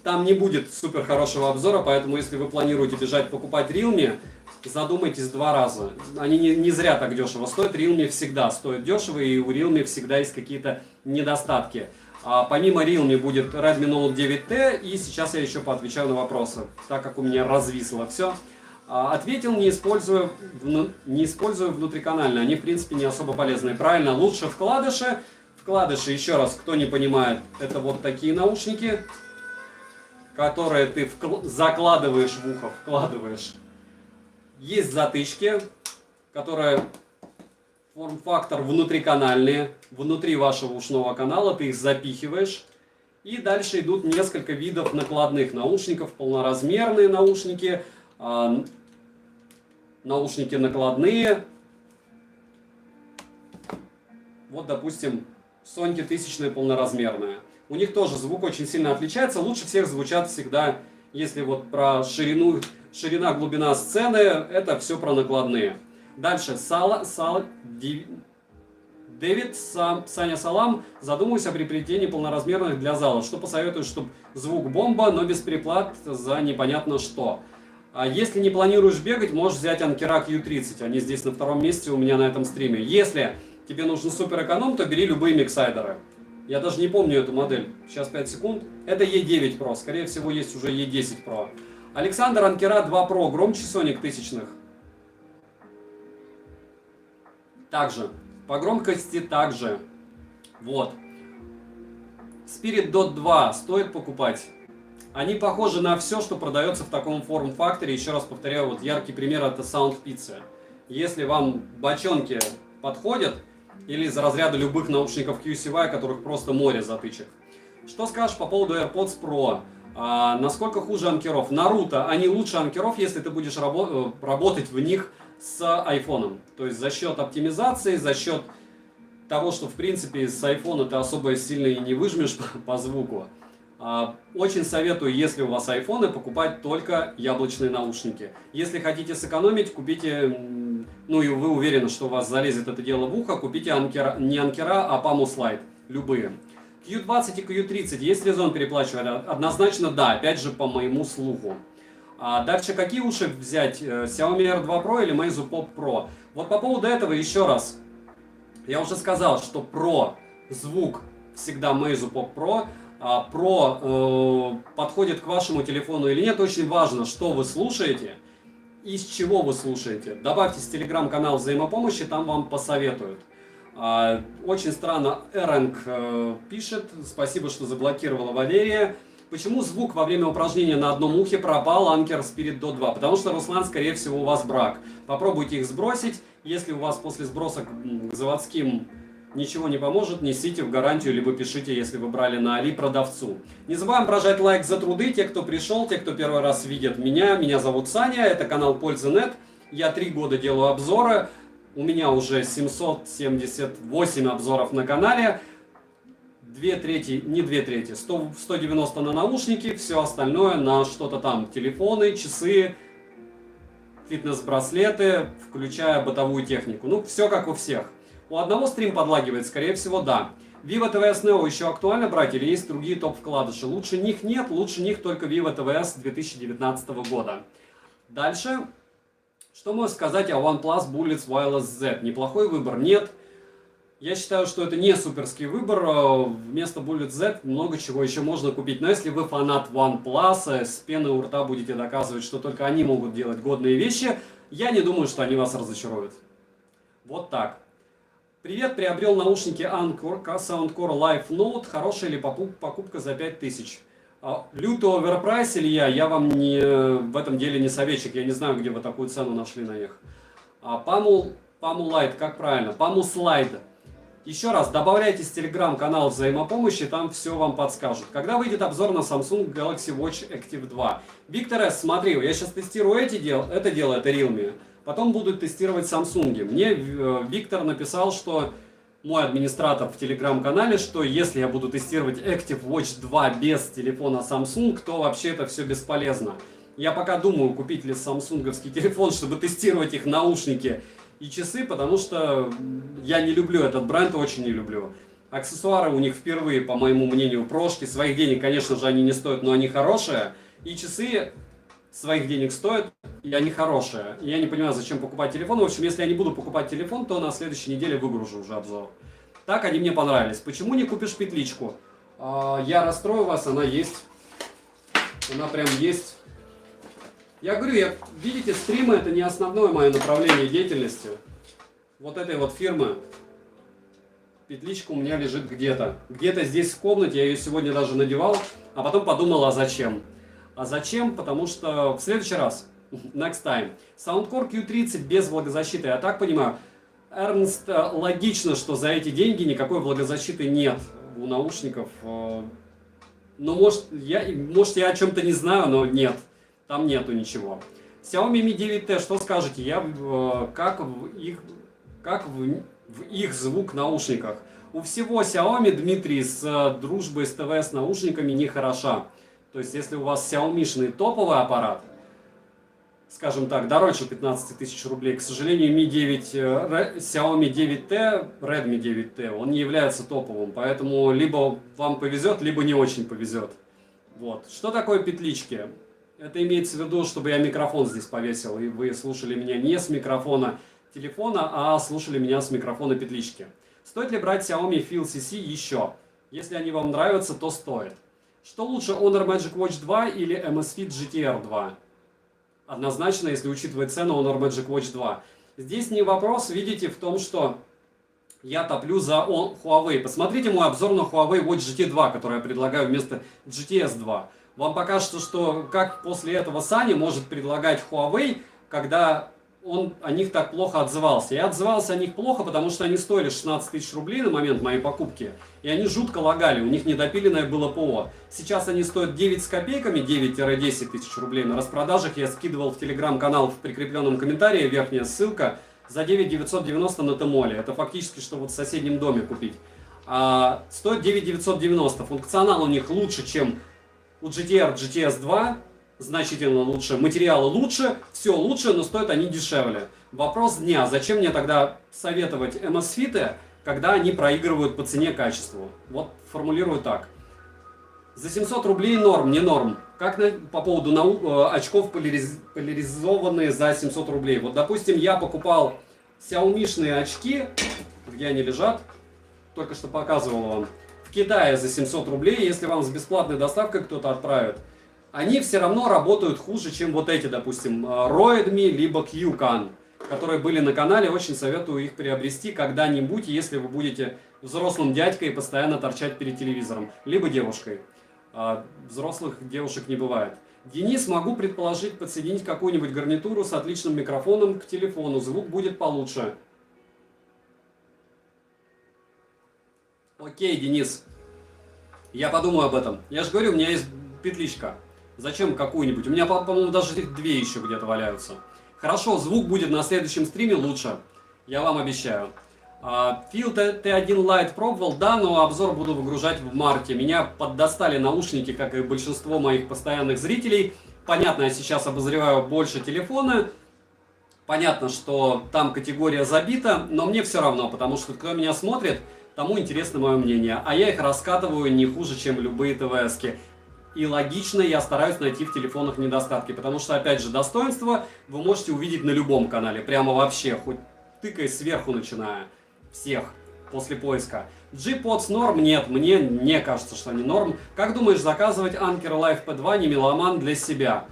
Там не будет супер хорошего обзора, поэтому если вы планируете бежать покупать Realme, задумайтесь два раза. Они не зря так дешево стоят. Realme всегда стоит дешево, и у Realme всегда есть какие-то недостатки. Помимо Realme будет Redmi Note 9T, и сейчас я еще поотвечаю на вопросы, так как у меня развисло все. Ответил, не используя внутриканально, они в принципе не особо полезны. Правильно, лучше вкладыши. Вкладыши, еще раз, кто не понимает, это вот такие наушники, которые ты закладываешь в ухо, вкладываешь. Есть затычки, которые форм-фактор внутриканальные, внутри вашего ушного канала, ты их запихиваешь. И дальше идут несколько видов накладных наушников, полноразмерные наушники, наушники накладные. Вот, допустим, Соньки тысячные полноразмерные. У них тоже звук очень сильно отличается. Лучше всех звучат всегда, если вот про ширина, глубина сцены, это все про накладные. Дальше, Дэвид, Саня Салам, задумываюсь о приобретении полноразмерных для зала. Что посоветую, чтобы звук бомба, но без переплат за непонятно что. А если не планируешь бегать, можешь взять Ankerak U30. Они здесь на втором месте у меня на этом стриме. Если тебе нужен супер эконом, то бери любые миксайдеры. Я даже не помню эту модель. Сейчас 5 секунд. Это E9 Pro. Скорее всего, есть уже E10 Pro. Александр, Ankerak 2 Pro. Громче Sonic тысячных. Также. По громкости также. Вот. Spirit Dot 2 стоит покупать. Они похожи на все, что продается в таком форм-факторе. Еще раз повторяю, вот яркий пример это Sound Pizza. Если вам бочонки подходят, или из разряда любых наушников QCY, которых просто море затычек. Что скажешь по поводу AirPods Pro? Насколько хуже анкеров? Наруто, они лучше анкеров, если ты будешь работать в них с айфоном. То есть за счет оптимизации, за счет того, что в принципе с айфона ты особо сильно и не выжмешь по звуку. Очень советую, если у вас айфоны, покупать только яблочные наушники. Если хотите сэкономить, купите, ну и вы уверены, что у вас залезет это дело в ухо, купите не анкера, а Pamus Lite, любые. Q20 и Q30, есть резон переплачивать? Однозначно да, опять же по моему слуху. Дальше какие уши взять? Xiaomi R2 Pro или Meizu Pop Pro? Вот по поводу этого еще раз. Я уже сказал, что Pro звук всегда Meizu Pop Pro. Pro подходит к вашему телефону или нет. Очень важно, что вы слушаете, из чего вы слушаете. Добавьтесь в телеграм-канал взаимопомощи, там вам посоветуют. Очень странно, Эренг пишет, спасибо, что заблокировала Валерия. Почему звук во время упражнения на одном ухе пропал Anker Spirit Dot 2? Потому что, Руслан, скорее всего, у вас брак. Попробуйте их сбросить. Если у вас после сброса к заводским ничего не поможет, несите в гарантию, либо пишите, если вы брали на Али продавцу. Не забываем прожать лайк за труды. Те, кто пришел, те, кто первый раз видит меня. Меня зовут Саня, это канал Польза.нет. Я 3 года делаю обзоры. У меня уже 778 обзоров на канале. 190 на наушники, все остальное на что-то там. Телефоны, часы, фитнес-браслеты, включая бытовую технику. Ну, все как у всех. У одного стрим подлагивает, скорее всего, да. Vivo TVS Neo еще актуально брать или есть другие топ-вкладыши? Лучше них нет, лучше них только Vivo TVS 2019 года. Дальше. Что можно сказать о OnePlus Bullets Wireless Z? Неплохой выбор? Нет. Я считаю, что это не суперский выбор. Вместо Bullet Z много чего еще можно купить. Но если вы фанат OnePlus, с пеной у рта будете доказывать, что только они могут делать годные вещи, я не думаю, что они вас разочаруют. Вот так. Привет, приобрел наушники Anker Soundcore Live Note. Хорошая ли покупка за 5000? Люто оверпрайс или я вам в этом деле не советчик. Я не знаю, где вы такую цену нашли на них. Pamul Light, как правильно? Pamul Slide. Еще раз, добавляйтесь в телеграм-канал взаимопомощи, там все вам подскажут. Когда выйдет обзор на Samsung Galaxy Watch Active 2? Виктор С, смотри, я сейчас тестирую это дело, это Realme. Потом буду тестировать Samsung. Мне Виктор написал, что мой администратор в телеграм-канале, что если я буду тестировать Active Watch 2 без телефона Samsung, то вообще это все бесполезно. Я пока думаю, купить ли самсунговский телефон, чтобы тестировать их наушники и часы, потому что я не люблю этот бренд, очень не люблю. Аксессуары у них впервые, по моему мнению, прошки. Своих денег, конечно же, они не стоят, но они хорошие. И часы своих денег стоят, и они хорошие. Я не понимаю, зачем покупать телефон. В общем, если я не буду покупать телефон, то на следующей неделе выгружу уже обзор. Так они мне понравились. Почему не купишь петличку? Я расстрою вас, она есть. Она прям есть. Я говорю, видите, стримы это не основное мое направление деятельности. Вот этой вот фирмы. Петличка у меня лежит где-то. Где-то здесь в комнате, я ее сегодня даже надевал. А потом подумал, а зачем? А зачем? Потому что в следующий раз, next time, Soundcore Q30 без влагозащиты. Я так понимаю, Эрнст, логично, что за эти деньги никакой влагозащиты нет у наушников. Но может я о чем-то не знаю, но нет. Там нету ничего. Xiaomi Mi 9T, что скажете? Как в их звук в наушниках? У всего Xiaomi, Дмитрий, с дружбой с ТВС наушниками не хороша. То есть, если у вас Xiaomi-шный топовый аппарат, скажем так, дороже 15 тысяч рублей, к сожалению, Xiaomi 9T, Redmi 9T, он не является топовым. Поэтому либо вам повезет, либо не очень повезет. Вот. Что такое петлички? Это имеется в виду, чтобы я микрофон здесь повесил, и вы слушали меня не с микрофона телефона, а слушали меня с микрофона петлички. Стоит ли брать Xiaomi Feel CC еще? Если они вам нравятся, то стоит. Что лучше, Honor Magic Watch 2 или Amazfit GTR 2? Однозначно, если учитывать цену, Honor Magic Watch 2. Здесь не вопрос, видите, в том, что я топлю за Huawei. Посмотрите мой обзор на Huawei Watch GT 2, который я предлагаю вместо GTS 2. Вам покажется, что как после этого Саня может предлагать Huawei, когда он о них так плохо отзывался. Я отзывался о них плохо, потому что они стоили 16 тысяч рублей на момент моей покупки. И они жутко лагали, у них недопиленное было ПО. Сейчас они стоят 9 с копейками, 9-10 тысяч рублей. На распродажах я скидывал в телеграм-канал в прикрепленном комментарии, верхняя ссылка, за 9 990 на Тмоле. Это фактически, что вот в соседнем доме купить. Стоит 9 990. Функционал у них лучше, чем у GTR GTS 2. Значительно лучше, материалы лучше, все лучше, но стоят они дешевле. Вопрос дня, зачем мне тогда советовать Amazfit, когда они проигрывают по цене качеству? Вот формулирую так. За 700 рублей норм, не норм. Как по поводу очков поляризованные за 700 рублей. Вот, допустим, я покупал Xiaomi-шные очки, где они лежат, только что показывал вам, в Китае за 700 рублей, если вам с бесплатной доставкой кто-то отправит. Они все равно работают хуже, чем вот эти, допустим, Roedmi, либо Qcan, которые были на канале. Очень советую их приобрести когда-нибудь, если вы будете взрослым дядькой и постоянно торчать перед телевизором, либо девушкой. Взрослых девушек не бывает. Денис, могу предположить подсоединить какую-нибудь гарнитуру с отличным микрофоном к телефону. Звук будет получше. Окей, Денис. Я подумаю об этом. Я же говорю, у меня есть петличка. Зачем какую-нибудь? У меня, по-моему, даже их две еще где-то валяются. Хорошо, звук будет на следующем стриме лучше. Я вам обещаю. Фил T1 Lite пробовал, да, но обзор буду выгружать в марте. Меня поддостали наушники, как и большинство моих постоянных зрителей. Понятно, я сейчас обозреваю больше телефона. Понятно, что там категория забита, но мне все равно, потому что кто меня смотрит, тому интересно мое мнение. А я их раскатываю не хуже, чем любые ТВСки. И логично, я стараюсь найти в телефонах недостатки, потому что, опять же, достоинства вы можете увидеть на любом канале, прямо вообще, хоть тыкай сверху начиная. Всех после поиска. G-Pods норм? Нет, мне не кажется, что они норм. Как думаешь, заказывать Anker Live P2 не меломан для себя?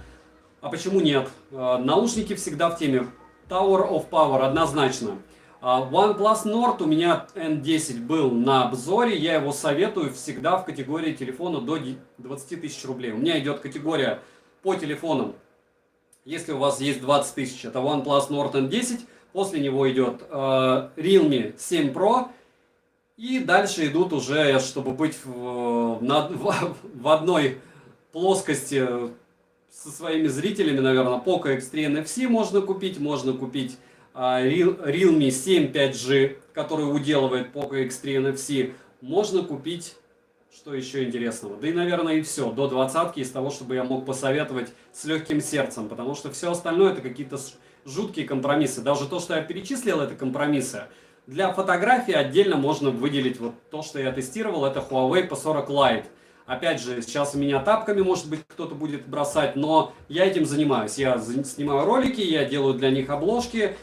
А почему нет? Наушники всегда в теме. Tower of Power однозначно. OnePlus Nord у меня N10 был на обзоре. Я его советую всегда в категории телефона до 20 тысяч рублей. У меня идет категория по телефонам. Если у вас есть 20 тысяч, это OnePlus Nord N10. После него идет Realme 7 Pro. И дальше идут уже, чтобы быть в одной плоскости со своими зрителями, наверное, Poco X3 NFC можно купить Realme 7 5G, который уделывает Poco X3 NFC. Можно купить, что еще интересного. Да и, наверное, и все. До 20-ки из того, чтобы я мог посоветовать с легким сердцем. Потому что все остальное это какие-то жуткие компромиссы. Даже то, что я перечислил, это компромиссы. Для фотографии отдельно можно выделить вот то, что я тестировал. Это Huawei P40 Lite. Опять же, сейчас у меня тапками, может быть, кто-то будет бросать, но я этим занимаюсь. Я снимаю ролики, я делаю для них обложки.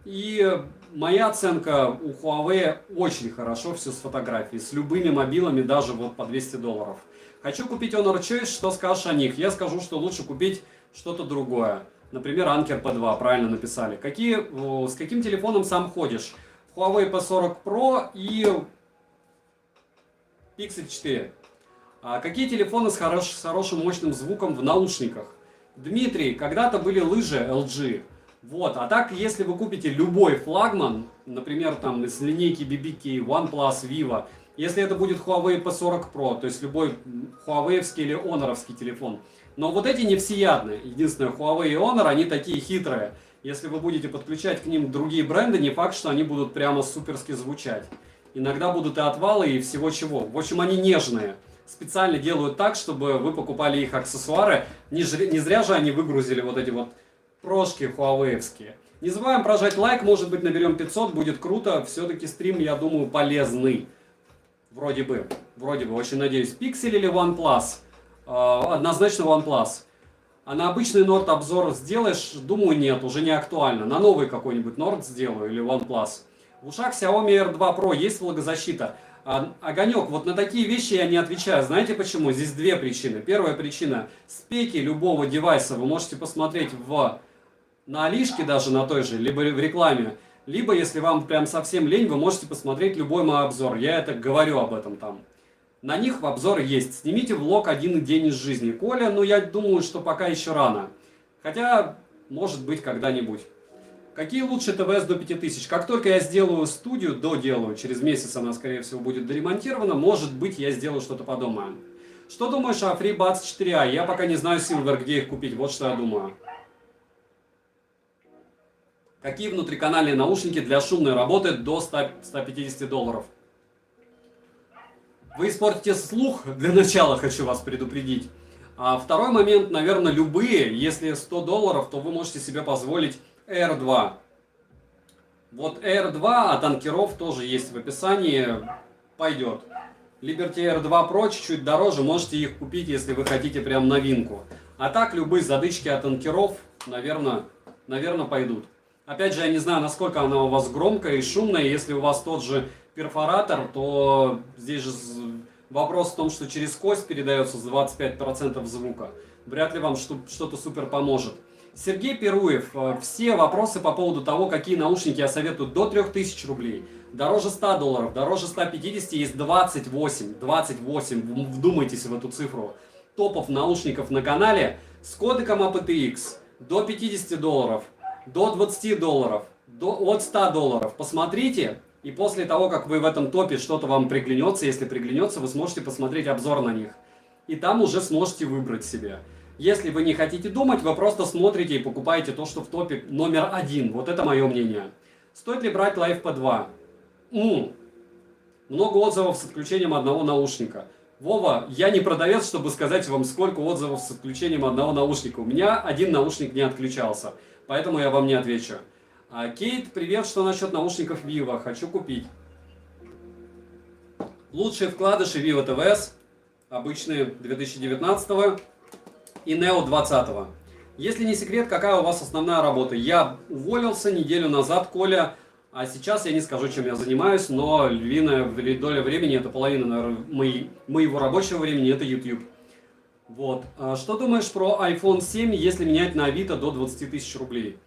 И моя оценка у Huawei очень хорошо все с фотографией. С любыми мобилами, даже вот по $200. Хочу купить Honor Choice, что скажешь о них? Я скажу, что лучше купить что-то другое. Например, Anker P2, правильно написали. С каким телефоном сам ходишь? Huawei P40 Pro и Pixel 4. Какие телефоны с хорошим мощным звуком в наушниках? Дмитрий, когда-то были лыжи LG. Вот, а так, если вы купите любой флагман, например, там из линейки BBK, OnePlus, Vivo, если это будет Huawei P40 Pro, то есть любой Huawei-овский или Honor-овский телефон. Но вот эти не всеядные. Единственное, Huawei и Honor, они такие хитрые. Если вы будете подключать к ним другие бренды, не факт, что они будут прямо суперски звучать. Иногда будут и отвалы, и всего чего. В общем, они нежные. Специально делают так, чтобы вы покупали их аксессуары. Не зря же они выгрузили вот эти вот прошки хуавеевские. Не забываем прожать лайк, может быть наберем 500, будет круто. Все-таки стрим, я думаю, полезный. Вроде бы, очень надеюсь. Pixel или OnePlus? Однозначно OnePlus. А на обычный Nord обзор сделаешь? Думаю, нет, уже не актуально. На новый какой-нибудь Nord сделаю или OnePlus. В ушах Xiaomi R2 Pro есть влагозащита? Огонек, вот на такие вещи я не отвечаю. Знаете почему? Здесь две причины. Первая причина. Спеки любого девайса вы можете посмотреть на Алишке даже на той же, либо в рекламе. Либо, если вам прям совсем лень, вы можете посмотреть любой мой обзор. Я это говорю об этом там. На них в обзоры есть. Снимите влог один день из жизни. Коля, ну я думаю, что пока еще рано. Хотя, может быть, когда-нибудь. Какие лучше ТВС до 5000? Как только я сделаю студию, доделаю, через месяц она, скорее всего, будет доремонтирована, может быть, я сделаю что-то подобное. Что думаешь о FreeBuds 4a? Я пока не знаю, Silver, где их купить. Вот что я думаю. Какие внутриканальные наушники для шумной работы до $150? Вы испортите слух, для начала хочу вас предупредить. А второй момент, наверное, любые. Если $100, то вы можете себе позволить Air 2. Вот Air 2 от Анкеров тоже есть в описании. Пойдет. Liberty Air 2 Pro чуть-чуть дороже, можете их купить, если вы хотите прям новинку. А так, любые задычки от анкеров, наверное, пойдут. Опять же, я не знаю, насколько она у вас громкая и шумная. Если у вас тот же перфоратор, то здесь же вопрос в том, что через кость передается 25% звука. Вряд ли вам что-то супер поможет. Сергей Перуев. Все вопросы по поводу того, какие наушники я советую до 3000 рублей. Дороже $100, дороже 150, есть 28. 28, вдумайтесь в эту цифру. Топов наушников на канале с кодеком APTX до $50, до $20, от $100. Посмотрите, и после того, как вы в этом топе что-то вам приглянется, если приглянется, вы сможете посмотреть обзор на них. И там уже сможете выбрать себе. Если вы не хотите думать, вы просто смотрите и покупаете то, что в топе номер 1. Вот это мое мнение. Стоит ли брать LiveP 2? Много отзывов с отключением одного наушника. Вова, я не продавец, чтобы сказать вам, сколько отзывов с отключением одного наушника. У меня один наушник не отключался, поэтому я вам не отвечу. Кейт, привет, что насчет наушников Vivo? Хочу купить. Лучшие вкладыши Vivo TVS, обычные 2019 и Neo 20. Если не секрет, какая у вас основная работа? Я уволился неделю назад, Коля, а сейчас я не скажу, чем я занимаюсь, но львиная доля времени, это половина, наверное, моего рабочего времени, это YouTube. Вот. Что думаешь про iPhone 7, если менять на Авито до 20 тысяч рублей?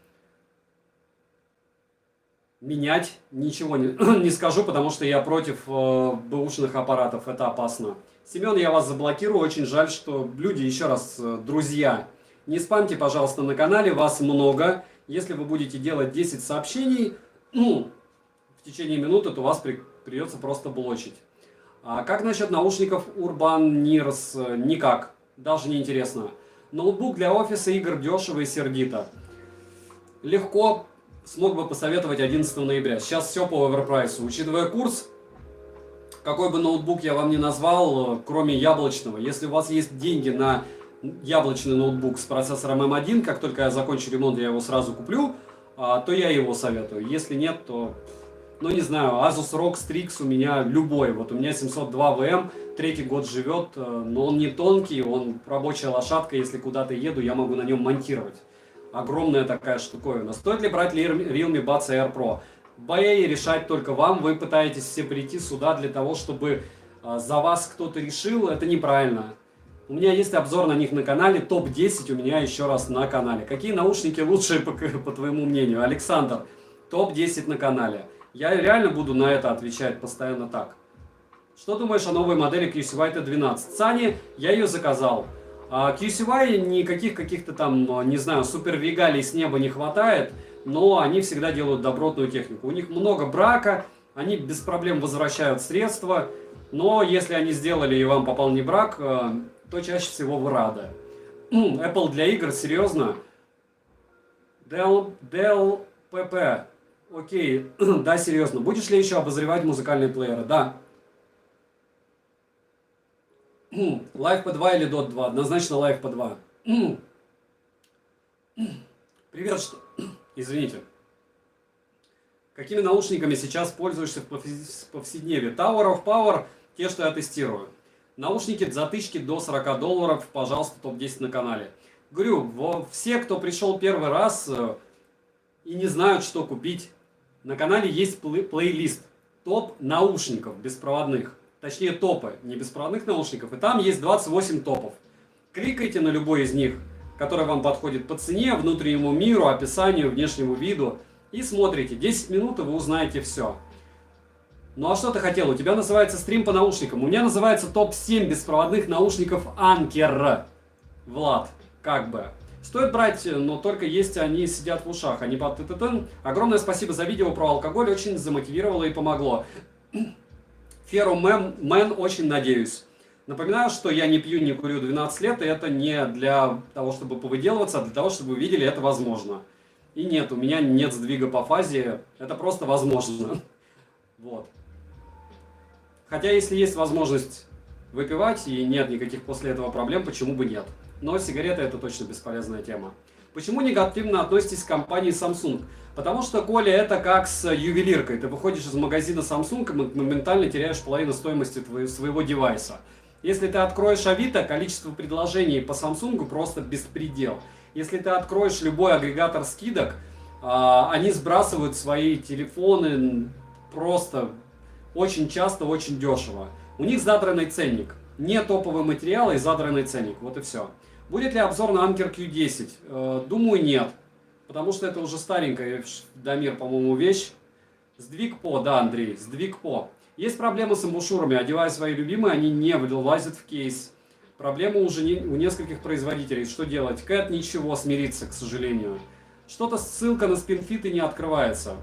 Менять ничего не скажу, потому что я против бэушных аппаратов, это опасно. Семен, я вас заблокирую, очень жаль, что люди, еще раз, друзья, не спамьте, пожалуйста, на канале, вас много. Если вы будете делать 10 сообщений, в течение минуты, то вас придется просто блочить. А как насчет наушников Urban Nears? Никак, даже не интересно. Ноутбук для офиса, игр дешево и сердито. Легко. Смог бы посоветовать 11 ноября. Сейчас все по оверпрайсу. Учитывая курс, какой бы ноутбук я вам ни назвал, кроме яблочного, если у вас есть деньги на яблочный ноутбук с процессором M1, как только я закончу ремонт, я его сразу куплю, то я его советую. Если нет, то, ну не знаю, Asus ROG Strix у меня любой. Вот у меня 702 VM, третий год живет, но он не тонкий, он рабочая лошадка, если куда-то еду, я могу на нем монтировать. Огромная такая штуковина. Стоит ли брать Realme Buds Air Pro? Бои решать только вам. Вы пытаетесь все прийти сюда для того, чтобы за вас кто-то решил. Это неправильно. У меня есть обзор на них на канале. Топ-10 у меня еще раз на канале. Какие наушники лучшие, по твоему мнению? Александр, топ-10 на канале. Я реально буду на это отвечать постоянно так. Что думаешь о новой модели QCY T12? Сани, я ее заказал. QCY никаких каких-то там, не знаю, супер регалий с неба не хватает, но они всегда делают добротную технику. У них много брака, они без проблем возвращают средства, но если они сделали и вам попал не брак, то чаще всего вы рады. Apple для игр, серьезно? Dell PP. Окей, да, серьезно. Будешь ли еще обозревать музыкальные плееры? Да. LiveP 2 или Dot 2? Однозначно LiveP 2. Привет, что... Извините. Какими наушниками сейчас пользуешься в повседневе? Tower of Power, те, что я тестирую. Наушники затычки до $40, пожалуйста, топ-10 на канале. Говорю, все, кто пришел первый раз и не знают, что купить, на канале есть плейлист топ наушников беспроводных. Точнее топы, не беспроводных наушников. И там есть 28 топов. Кликайте на любой из них, который вам подходит по цене, внутреннему миру, описанию, внешнему виду. И смотрите. 10 минут, и вы узнаете все. Ну а что ты хотел? У тебя называется стрим по наушникам. У меня называется топ-7 беспроводных наушников Anker. Влад, как бы. Стоит брать, но только если они сидят в ушах, а не под ТТТ. Огромное спасибо за видео про алкоголь. Очень замотивировало и помогло. Ферумен, очень надеюсь. Напоминаю, что я не пью, не курю 12 лет, и это не для того, чтобы повыделываться, а для того, чтобы вы видели, это возможно. И нет, у меня нет сдвига по фазе, это просто возможно. Вот. Хотя, если есть возможность выпивать, и нет никаких после этого проблем, почему бы нет? Но сигареты это точно бесполезная тема. Почему негативно относитесь к компании Samsung? Потому что, Коля, это как с ювелиркой. Ты выходишь из магазина Samsung и моментально теряешь половину стоимости своего девайса. Если ты откроешь Авито, количество предложений по Samsung просто беспредел. Если ты откроешь любой агрегатор скидок, они сбрасывают свои телефоны просто очень часто, очень дешево. У них задранный ценник. Не топовый материал и задранный ценник. Вот и все. Будет ли обзор на Anker Q10? Думаю, нет. Потому что это уже старенькая, Дамир, по-моему, вещь. Сдвиг по, да, Андрей, сдвиг по. Есть проблемы с амбушюрами. Одевая свои любимые, они не влазят в кейс. Проблема уже у нескольких производителей. Что делать? Кэт ничего, смириться, к сожалению. Что-то ссылка на спинфиты не открывается.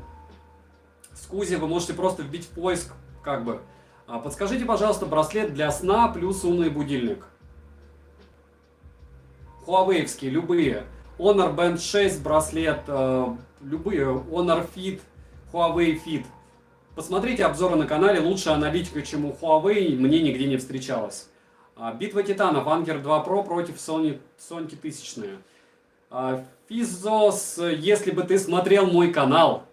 Скузи вы можете просто вбить в поиск, как бы. Подскажите, пожалуйста, браслет для сна плюс умный будильник. Huawei-вские, любые. Honor Band 6 браслет, любые. Honor Fit, Huawei Fit. Посмотрите обзоры на канале, лучше аналитика, чем у Huawei, мне нигде не встречалась. Битва титанов, Anker 2 Pro против Sony 1000. Физос, если бы ты смотрел мой канал,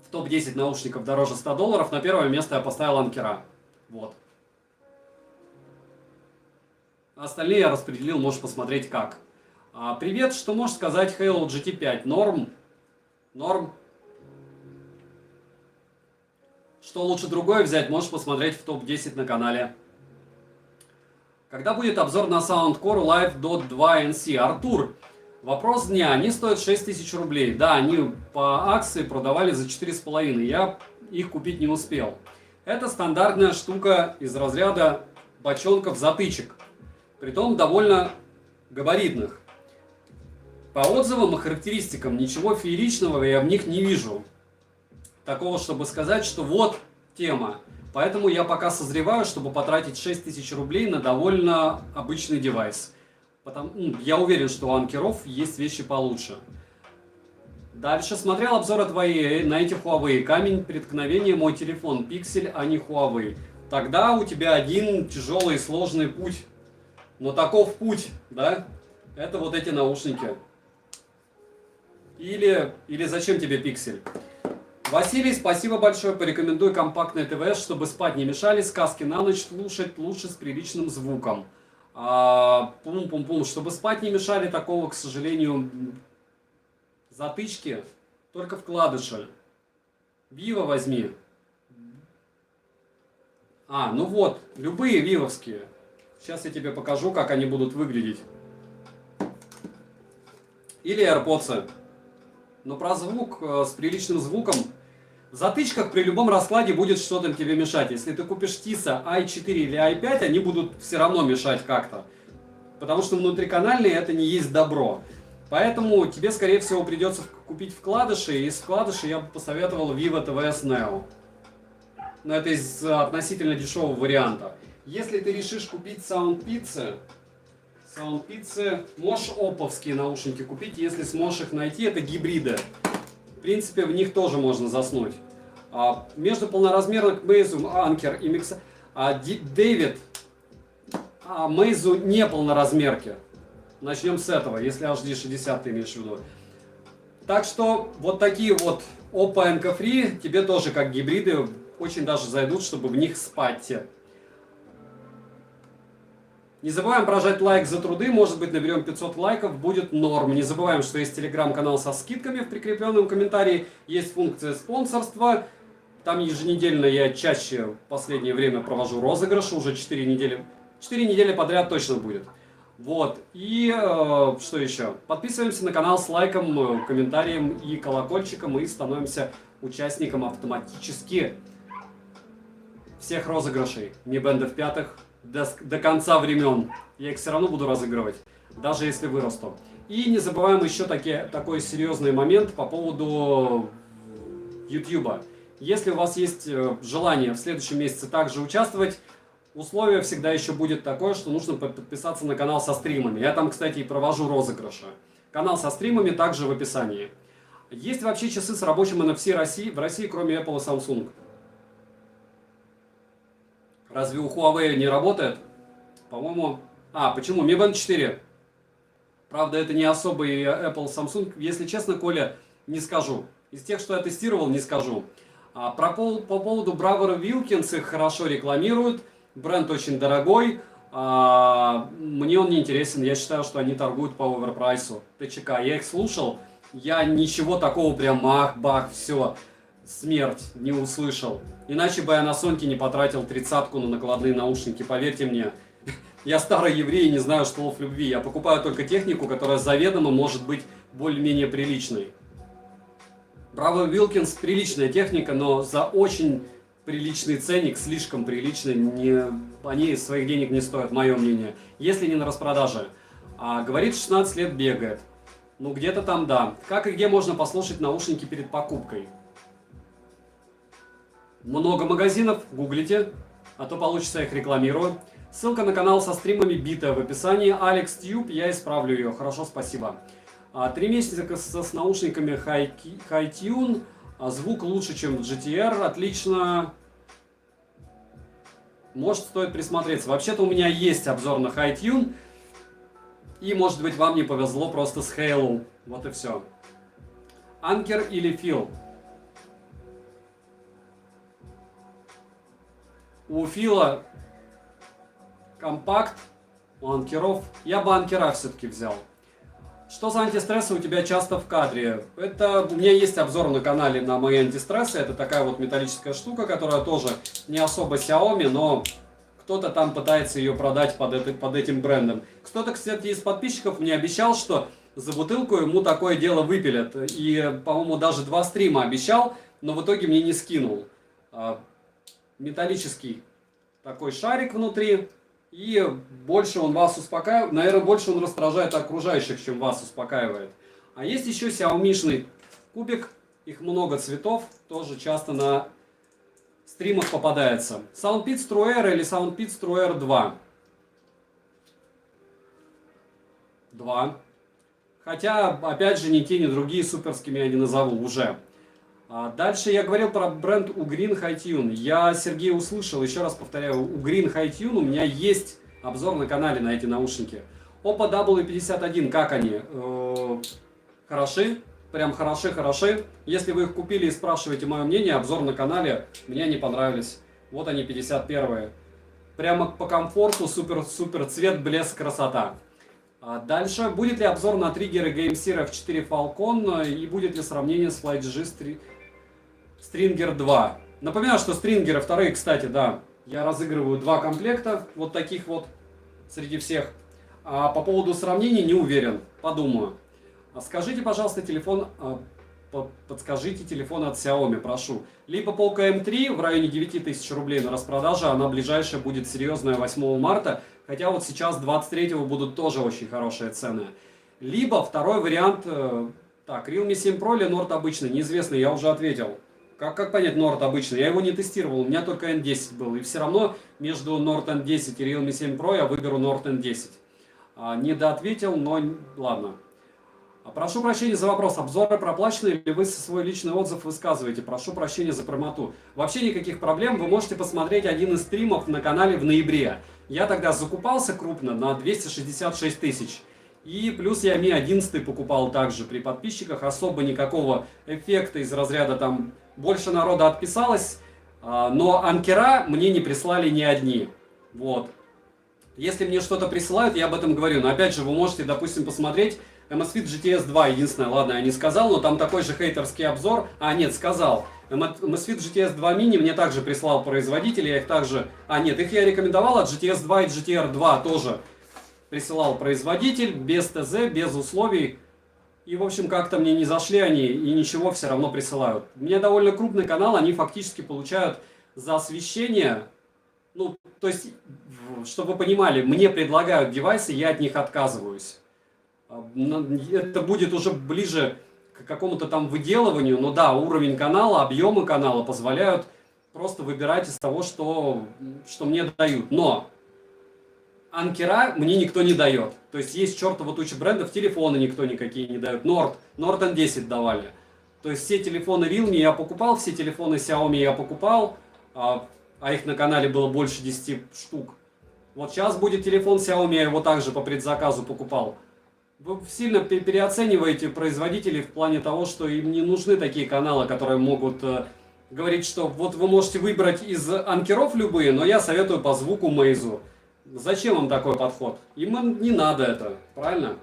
в топ-10 наушников дороже $100, на первое место я поставил Анкера. Вот. Остальные я распределил, можешь посмотреть как. Привет, что можешь сказать Halo GT5? Норм? Норм? Что лучше другое взять, можешь посмотреть в топ-10 на канале. Когда будет обзор на Soundcore Live Dot 2 NC? Артур, вопрос дня. Они стоят 6000 рублей. Да, они по акции продавали за 4,5. Я их купить не успел. Это стандартная штука из разряда бочонков затычек. Притом довольно габаритных. По отзывам и характеристикам ничего фееричного я в них не вижу. Такого, чтобы сказать, что вот тема. Поэтому я пока созреваю, чтобы потратить 6000 рублей на довольно обычный девайс. Я уверен, что у анкеров есть вещи получше. Дальше. Смотрел обзоры твои на эти Huawei. Камень преткновения мой телефон. Pixel, а не Huawei. Тогда у тебя один тяжелый и сложный путь. Но таков путь, да? Это вот эти наушники. Или зачем тебе Pixel? Василий, спасибо большое. Порекомендуй компактное ТВС, чтобы спать не мешали. Сказки на ночь слушать лучше с приличным звуком. Пум-пум-пум. Чтобы спать не мешали, такого, к сожалению, затычки. Только вкладыши. Вива возьми. Ну вот. Любые вивовские. Сейчас я тебе покажу, как они будут выглядеть. Или AirPods. Но про звук с приличным звуком. В затычках при любом раскладе будет что-то тебе мешать. Если ты купишь Tisa i4 или i5, они будут все равно мешать как-то. Потому что внутриканальные это не есть добро. Поэтому тебе, скорее всего, придется купить вкладыши. И из вкладышей я бы посоветовал Vivo TVS Neo. Но это из относительно дешевого варианта. Если ты решишь купить SoundPizza, можешь оповские наушники купить, если сможешь их найти, это гибриды. В принципе, в них тоже можно заснуть. Между полноразмерных Meizu, Anker и Mix... Дэвид, Meizu не полноразмерки. Начнем с этого, если HD 60 ты имеешь в виду. Так что вот такие вот Oppo NK Free тебе тоже как гибриды очень даже зайдут, чтобы в них спать. Не забываем прожать лайк за труды, может быть наберем 500 лайков, будет норм. Не забываем, что есть телеграм-канал со скидками в прикрепленном комментарии, есть функция спонсорства. Там еженедельно я чаще в последнее время провожу розыгрыши, уже 4 недели. 4 недели подряд точно будет. Вот, и что еще? Подписываемся на канал с лайком, комментарием и колокольчиком и становимся участником автоматически всех розыгрышей. Mi Band F5 до конца времен. Я их все равно буду разыгрывать, даже если вырасту. И не забываем еще такой серьезный момент по поводу YouTube. Если у вас есть желание в следующем месяце также участвовать, условие всегда еще будет такое, что нужно подписаться на канал со стримами. Я там, кстати, и провожу розыгрыши. Канал со стримами также в описании. Есть вообще часы с рабочим NFC в России, кроме Apple и Samsung? Разве у Huawei не работает? По-моему... почему? Mi Band 4. Правда, это не особый Apple, Samsung. Если честно, Коля, не скажу. Из тех, что я тестировал, не скажу. По поводу Бравера Вилкинс их хорошо рекламируют. Бренд очень дорогой. Мне он не интересен. Я считаю, что они торгуют по оверпрайсу. ТЧК. Я их слушал. Я ничего такого прям ах-бах, все, смерть не услышал. Иначе бы я на Соньке не потратил 30-ку на накладные наушники. Поверьте мне. Я старый еврей и не знаю слов любви. Я покупаю только технику, которая заведомо может быть более-менее приличной. Браво Вилкинс приличная техника, но за очень приличный ценник, слишком приличный. Они своих денег не стоят, мое мнение. Если не на распродаже. Говорит, 16 лет бегает. Ну, где-то там, да. Как и где можно послушать наушники перед покупкой? Много магазинов, гуглите, а то получится, я их рекламирую. Ссылка на канал со стримами бита в описании. Алекс Тьюб, я исправлю ее. Хорошо, спасибо. 3 месяца с наушниками HiTune. Звук лучше, чем GTR. Отлично. Может, стоит присмотреться. Вообще-то у меня есть обзор на HiTune. И, может быть, вам не повезло просто с Halo. Вот и все. Anker или Feel? У Фила компакт, у анкеров. Я бы анкера все-таки взял. Что за антистрессы у тебя часто в кадре? У меня есть обзор на канале на мои антистрессы. Это такая вот металлическая штука, которая тоже не особо Xiaomi, но кто-то там пытается ее продать под этим брендом. Кто-то, кстати, из подписчиков мне обещал, что за бутылку ему такое дело выпилят. И, по-моему, даже 2 стрима обещал, но в итоге мне не скинул. Металлический такой шарик внутри. И больше он вас успокаивает. Наверное, больше он раздражает окружающих, чем вас успокаивает. А есть еще Xiaomi-шный кубик. Их много цветов. Тоже часто на стримах попадается. SoundPeats True Air или SoundPeats True Air 2? 2. Хотя, опять же, ни те, ни другие суперскими я не назову уже. Дальше я говорил про бренд Ugreen HiTune. Я Сергея услышал, еще раз повторяю, Ugreen HiTune, у меня есть обзор на канале на эти наушники. Oppo W51, как они? Хороши, прям хороши. Если вы их купили и спрашиваете мое мнение, обзор на канале, мне не понравились. Вот они, 51-е. Прямо по комфорту, супер цвет, блеск, красота. Дальше, будет ли обзор на триггеры GameSear F4 Falcon и будет ли сравнение с FlyGG Stringer 2? Напоминаю, что стрингеры вторые, кстати, да, я разыгрываю 2 комплекта, вот таких вот, среди всех. А по поводу сравнений не уверен, подумаю. Скажите, пожалуйста, подскажите телефон от Xiaomi, прошу. Либо Poco M3 в районе 9000 рублей на распродаже, она ближайшая будет серьезная 8 марта. Хотя вот сейчас 23-го будут тоже очень хорошие цены. Либо второй вариант, так, Realme 7 Pro или Nord обычный, неизвестно, я уже ответил. Как понять Nord обычный? Я его не тестировал, у меня только N10 был. И все равно между Nord N10 и Realme 7 Pro я выберу Nord N10. Недоответил, но ладно. Прошу прощения за вопрос. Обзоры проплачены или вы свой личный отзыв высказываете? Прошу прощения за прямоту. Вообще никаких проблем. Вы можете посмотреть один из стримов на канале в ноябре. Я тогда закупался крупно на 266 тысяч. И плюс я Mi 11 покупал также при подписчиках. Особо никакого эффекта из разряда там больше народа отписалось. Но анкера мне не прислали ни одни. Вот. Если мне что-то присылают, я об этом говорю. Но опять же, вы можете, допустим, посмотреть Amazfit GTS 2. Единственное, ладно, я не сказал, но там такой же хейтерский обзор. Нет, сказал. Amazfit GTS 2 Mini мне также прислал производитель. Я их также... нет, их я рекомендовал. От GTS 2 и GTR 2 тоже присылал производитель. Без ТЗ, без условий. И, в общем, как-то мне не зашли они. И ничего все равно присылают. У меня довольно крупный канал. Они фактически получают за освещение... Ну, то есть, чтобы вы понимали, мне предлагают девайсы, я от них отказываюсь. Это будет уже ближе к какому-то там выделыванию, но да, уровень канала, объемы канала позволяют просто выбирать из того, что мне дают. Но анкера мне никто не дает. То есть есть чертова туча брендов, телефоны никто никакие не дает. Nord N10 давали. То есть все телефоны Realme я покупал, все телефоны Xiaomi я покупал, а их на канале было больше 10 штук. Вот сейчас будет телефон Xiaomi, я его также по предзаказу покупал. Вы сильно переоцениваете производителей в плане того, что им не нужны такие каналы, которые могут говорить, что вот вы можете выбрать из анкеров любые, но я советую по звуку Meizu. Зачем вам такой подход? Им не надо это, правильно?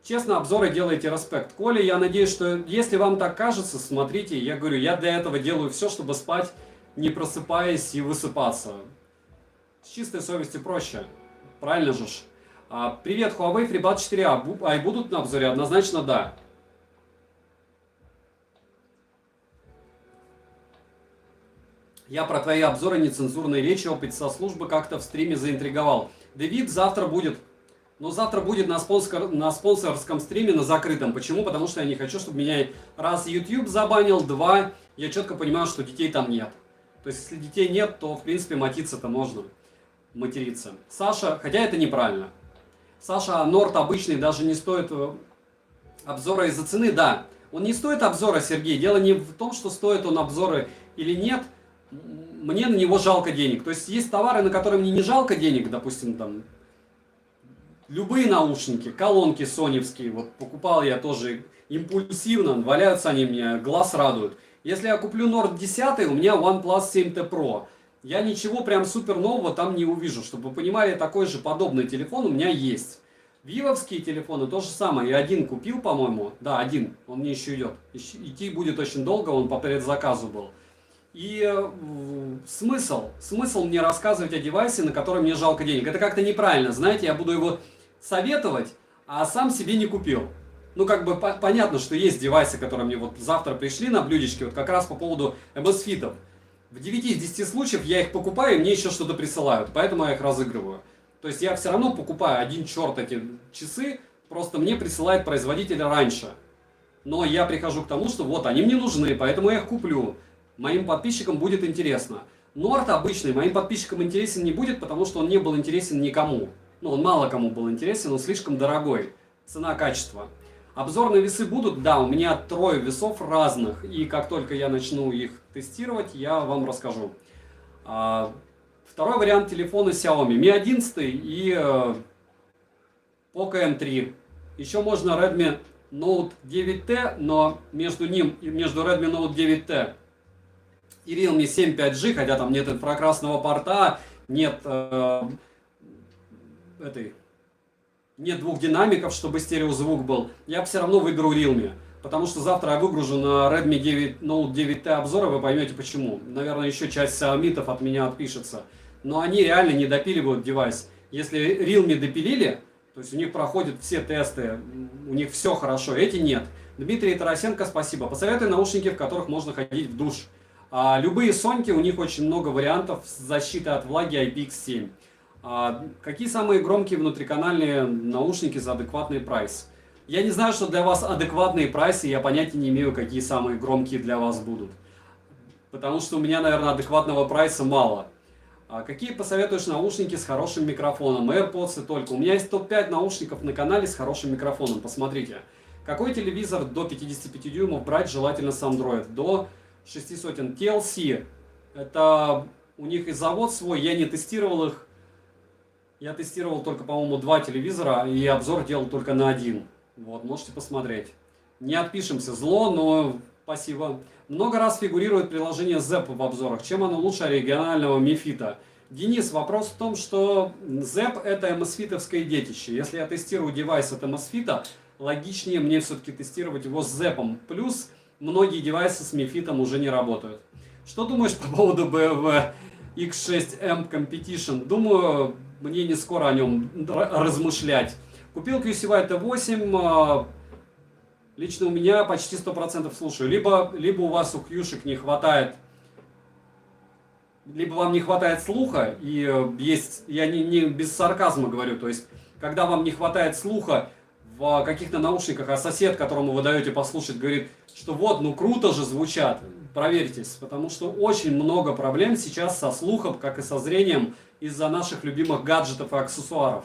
Честно, обзоры делаете респект. Коля, я надеюсь, что если вам так кажется, смотрите, я говорю, я для этого делаю все, чтобы спать, не просыпаясь и высыпаться. С чистой совестью проще. Правильно же? Привет, Huawei FreeBuds 4a. Будут на обзоре? Однозначно да. Я про твои обзоры нецензурной речи, опыт со службы как-то в стриме заинтриговал. Дэвид, завтра будет. Но завтра будет на спонсорском стриме, на закрытом. Почему? Потому что я не хочу, чтобы меня раз YouTube забанил, два, я четко понимаю, что детей там нет. То есть, если детей нет, то, в принципе, матиться-то можно. Материться. Саша, хотя это неправильно. Саша, Норд обычный даже не стоит обзора из-за цены. Да, он не стоит обзора, Сергей. Дело не в том, что стоит он обзоры или нет. Мне на него жалко денег. То есть, есть товары, на которые мне не жалко денег, допустим, там... Любые наушники, колонки соневские, вот покупал я тоже импульсивно, валяются они мне, глаз радуют. Если я куплю Nord 10, у меня OnePlus 7T Pro. Я ничего прям супер нового там не увижу. Чтобы вы понимали, такой же подобный телефон у меня есть. Вивовские телефоны то же самое. Я один купил, по-моему. Да, один. Он мне еще идет. Идти будет очень долго, он по предзаказу был. И смысл мне рассказывать о девайсе, на который мне жалко денег. Это как-то неправильно. Знаете, я буду его советовать, а сам себе не купил. Ну, как бы понятно, что есть девайсы, которые мне вот завтра пришли на блюдечке, вот как раз по поводу MS-фитов. В 9 из 10 случаев я их покупаю, и мне еще что-то присылают, поэтому я их разыгрываю. То есть я все равно покупаю один черт эти часы, просто мне присылает производитель раньше. Но я прихожу к тому, что вот они мне нужны, поэтому я их куплю. Моим подписчикам будет интересно. Норд обычный моим подписчикам интересен не будет, потому что он не был интересен никому. Ну, он мало кому был интересен, он слишком дорогой. Цена-качество. Обзорные весы будут? Да, у меня 3 весов разных. И как только я начну их тестировать, я вам расскажу. Второй вариант телефона Xiaomi. Mi 11 и Poco M3. Еще можно Redmi Note 9T, но между ним и между Redmi Note 9T и Realme 7 5G, хотя там нет инфракрасного порта, нет нет двух динамиков, чтобы стереозвук был, я все равно выберу Realme. Потому что завтра я выгружу на Redmi Note 9T обзоры, вы поймете почему. Наверное, еще часть Xiaomi от меня отпишется. Но они реально не допиливают девайс. Если Realme допилили, то есть у них проходят все тесты, у них все хорошо, эти нет. Дмитрий Тарасенко, спасибо. Посоветуй наушники, в которых можно ходить в душ. Любые Соньки, у них очень много вариантов защиты от влаги IPX7. Какие самые громкие внутриканальные наушники за адекватный прайс? Я не знаю, что для вас адекватные прайсы, я понятия не имею, какие самые громкие для вас будут. Потому что у меня, наверное, адекватного прайса мало. Какие посоветуешь наушники с хорошим микрофоном? AirPods и только. У меня есть топ-5 наушников на канале с хорошим микрофоном. Посмотрите. Какой телевизор до 55 дюймов брать, желательно с Android? До 600. TLC. Это у них и завод свой, я не тестировал их. Я тестировал только, по-моему, 2 телевизора и обзор делал только на один. Вот, можете посмотреть. Не отпишемся, зло, но спасибо. Много раз фигурирует приложение ZEP в обзорах. Чем оно лучше оригинального Mi Fit? Денис, вопрос в том, что ZEP это MS-фитовское детище. Если я тестирую девайс от MS-фита, логичнее мне все-таки тестировать его с ZEP. Плюс многие девайсы с Mi Fit уже не работают. Что думаешь по поводу BMW X6M Competition? Думаю, мне не скоро о нем размышлять. Купил QCY T8, лично у меня почти 100% слушаю. Либо у вас у кьюшек не хватает, либо вам не хватает слуха, и есть, я не без сарказма говорю, то есть, когда вам не хватает слуха в каких-то наушниках, а сосед, которому вы даете послушать, говорит, что вот, ну круто же звучат, проверьтесь, потому что очень много проблем сейчас со слухом, как и со зрением, из-за наших любимых гаджетов и аксессуаров.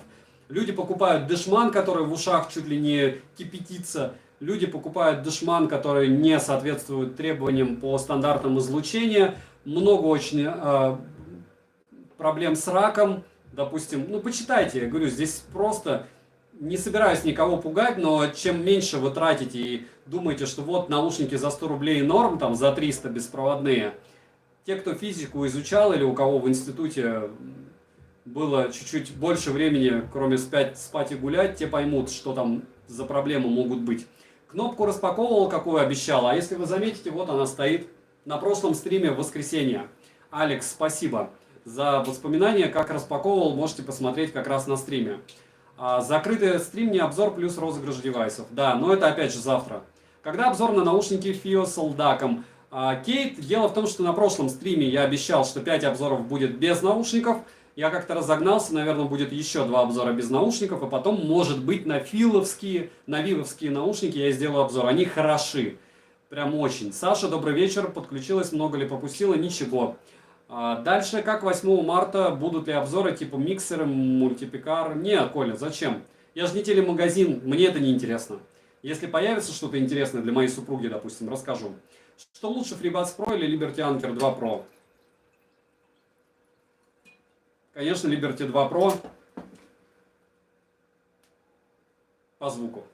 Люди покупают дешман, который в ушах чуть ли не кипятится. Люди покупают дешман, который не соответствует требованиям по стандартам излучения. Много очень проблем с раком. Допустим, ну почитайте, я говорю, здесь просто не собираюсь никого пугать, но чем меньше вы тратите и думаете, что вот наушники за 100 рублей норм, там за 300 беспроводные, те, кто физику изучал или у кого в институте было чуть-чуть больше времени, кроме спать и гулять, те поймут, что там за проблемы могут быть. Кнопку распаковывал, какую обещал, а если вы заметите, вот она стоит на прошлом стриме в воскресенье. Алекс, спасибо за воспоминания, как распаковывал, можете посмотреть как раз на стриме. Закрытый стрим, не обзор, плюс розыгрыш девайсов. Да, но это опять же завтра. Когда обзор на наушники FIO с LDAC? Кейт, дело в том, что на прошлом стриме я обещал, что 5 обзоров будет без наушников. Я как-то разогнался, наверное, будет еще 2 обзора без наушников, и потом, может быть, на вивовские наушники я сделаю обзор. Они хороши, прям очень. Саша, добрый вечер, подключилась, много ли попустила? Ничего. Дальше, как 8 марта, будут ли обзоры типа миксеры, мультипикар? Нет, Коля, зачем? Я же не телемагазин, мне это не интересно. Если появится что-то интересное для моей супруги, допустим, расскажу. Что лучше, FreeBuds Pro или Liberty Anker 2 Pro? Конечно, Liberty 2 Pro по звуку.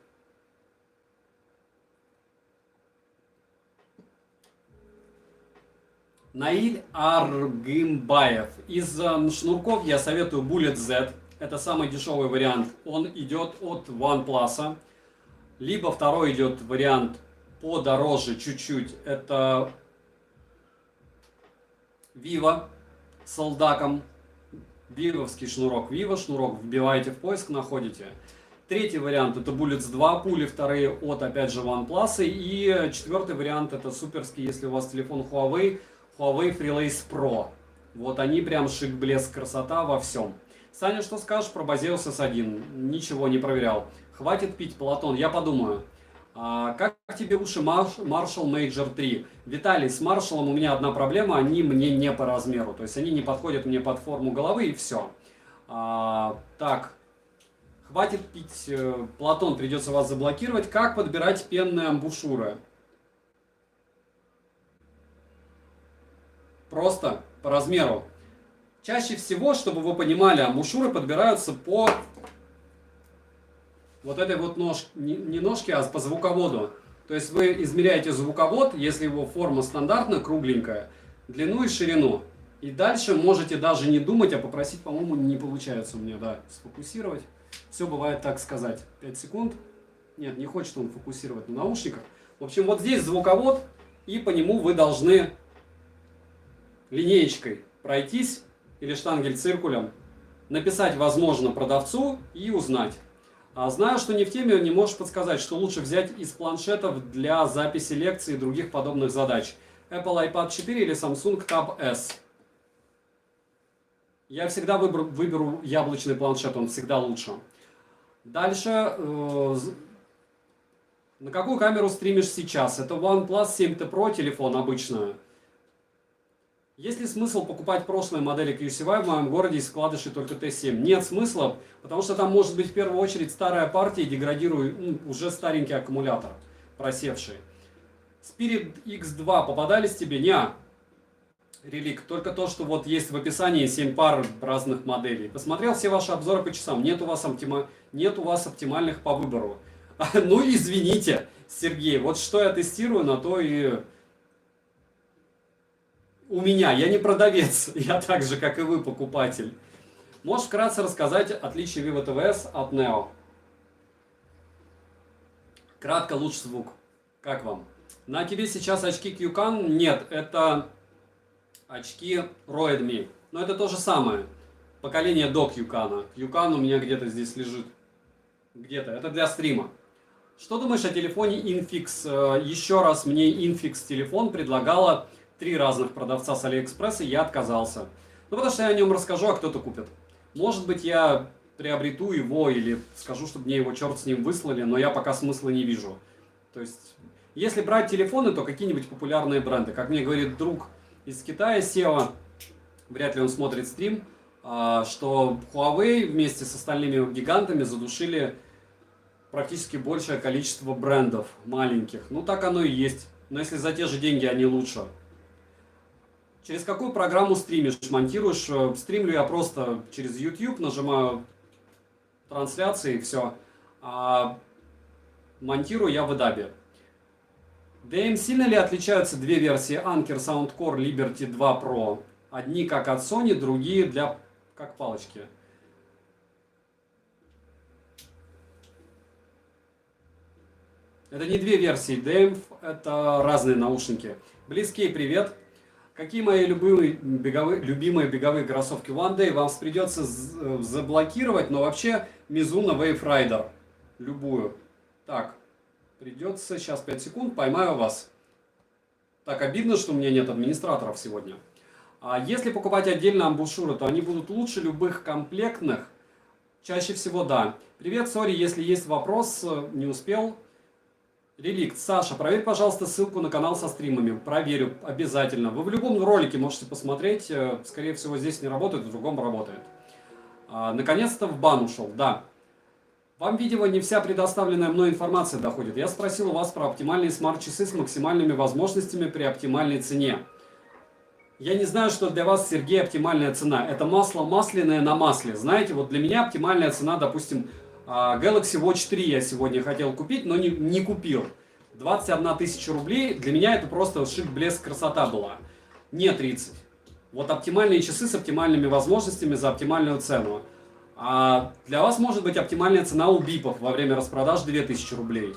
Наиль Аргымбаев. Из шнурков я советую Bullet Z. Это самый дешевый вариант. Он идет от OnePlus. Либо второй идет вариант подороже чуть-чуть. Это Vivo с LDAC. Вивовский шнурок. Vivo шнурок. Вбиваете в поиск, находите. Третий вариант это Bullets 2, пули вторые от, опять же, OnePlus. И четвертый вариант это суперский, если у вас телефон Huawei Freelace Pro. Вот они прям шик, блеск, красота во всем. Саня, что скажешь про Baseus S1? Ничего не проверял. Хватит пить, Платон, я подумаю. Как тебе уши Marshall Major 3? Виталий, с Marshall у меня одна проблема, они мне не по размеру. То есть они не подходят мне под форму головы и все. Так, хватит пить, Платон, придется вас заблокировать. Как подбирать пенные амбушюры? Просто по размеру. Чаще всего, чтобы вы понимали, амбушюры подбираются по вот этой вот ножке, не ножке, а по звуководу. То есть вы измеряете звуковод, если его форма стандартная, кругленькая, длину и ширину. И дальше можете даже не думать, а попросить, по-моему, не получается у меня, да, сфокусировать. Все бывает, так сказать. 5 секунд. Нет, не хочет он фокусировать на наушниках. В общем, вот здесь звуковод, и по нему вы должны линеечкой пройтись или штангель-циркулем, написать, возможно, продавцу и узнать. Знаю, что не в теме, не можешь подсказать, что лучше взять из планшетов для записи лекций и других подобных задач. Apple iPad 4 или Samsung Tab S. Я всегда выберу яблочный планшет, он всегда лучше. Дальше, на какую камеру стримишь сейчас? Это OnePlus 7T Pro телефон обычно. Есть ли смысл покупать прошлые модели QCY в моем городе из вкладышей только T7? Нет смысла, потому что там может быть в первую очередь старая партия и уже старенький аккумулятор, просевший. Spirit X2 попадались тебе? Неа. Релик. Только то, что вот есть в описании 7 пар разных моделей. Посмотрел все ваши обзоры по часам. Нет у вас оптимальных по выбору. Ну извините, Сергей. Вот что я тестирую, на то и... У меня, я не продавец, я так же, как и вы, покупатель. Можешь вкратце рассказать отличие Vivo TVS от Neo? Кратко, лучше звук. Как вам? На тебе сейчас очки QCAN? Нет, это очки Roedme. Но это то же самое. Поколение до QCAN. QCAN у меня где-то здесь лежит. Где-то. Это для стрима. Что думаешь о телефоне Infix? Еще раз, мне Infix телефон предлагала 3 разных продавца с Алиэкспресса, и я отказался. Ну, потому что я о нем расскажу, а кто-то купит. Может быть, я приобрету его или скажу, чтобы мне его черт с ним выслали, но я пока смысла не вижу. То есть, если брать телефоны, то какие-нибудь популярные бренды. Как мне говорит друг из Китая, Сева, вряд ли он смотрит стрим, что Huawei вместе с остальными гигантами задушили практически большее количество брендов маленьких. Ну, так оно и есть. Но если за те же деньги они лучше. Через какую программу стримишь, монтируешь? Стримлю я просто через YouTube, нажимаю трансляции и все. а монтирую я в Adobe. DM сильно ли отличаются две версии Anker Soundcore Liberty 2 Pro? Одни как от Sony, другие для как палочки. Это не две версии DM, это разные наушники. Близкие, привет! Какие мои любимые беговые кроссовки One Day? Вам придется заблокировать, но вообще Mizuno Wave Rider. Любую. Так, придется, сейчас 5 секунд, поймаю вас. Так, обидно, что у меня нет администраторов сегодня. А если покупать отдельно амбушюры, то они будут лучше любых комплектных? Чаще всего да. Привет, сори, если есть вопрос, не успел. Реликт. Саша, проверь, пожалуйста, ссылку на канал со стримами. Проверю обязательно. Вы в любом ролике можете посмотреть. Скорее всего, здесь не работает, в другом работает. Наконец-то в бан ушел, да. Вам, видимо, не вся предоставленная мной информация доходит. Я спросил у вас про оптимальные смарт-часы с максимальными возможностями при оптимальной цене. Я не знаю, что для вас, Сергей, оптимальная цена. Это масло масляное на масле. Знаете, вот для меня оптимальная цена, допустим, Galaxy Watch 3 я сегодня хотел купить, но не купил. 21 тысяча рублей. Для меня это просто шик, блеск, красота была. Не 30. Вот оптимальные часы с оптимальными возможностями за оптимальную цену. А для вас может быть оптимальная цена у бипов во время распродаж 2000 рублей.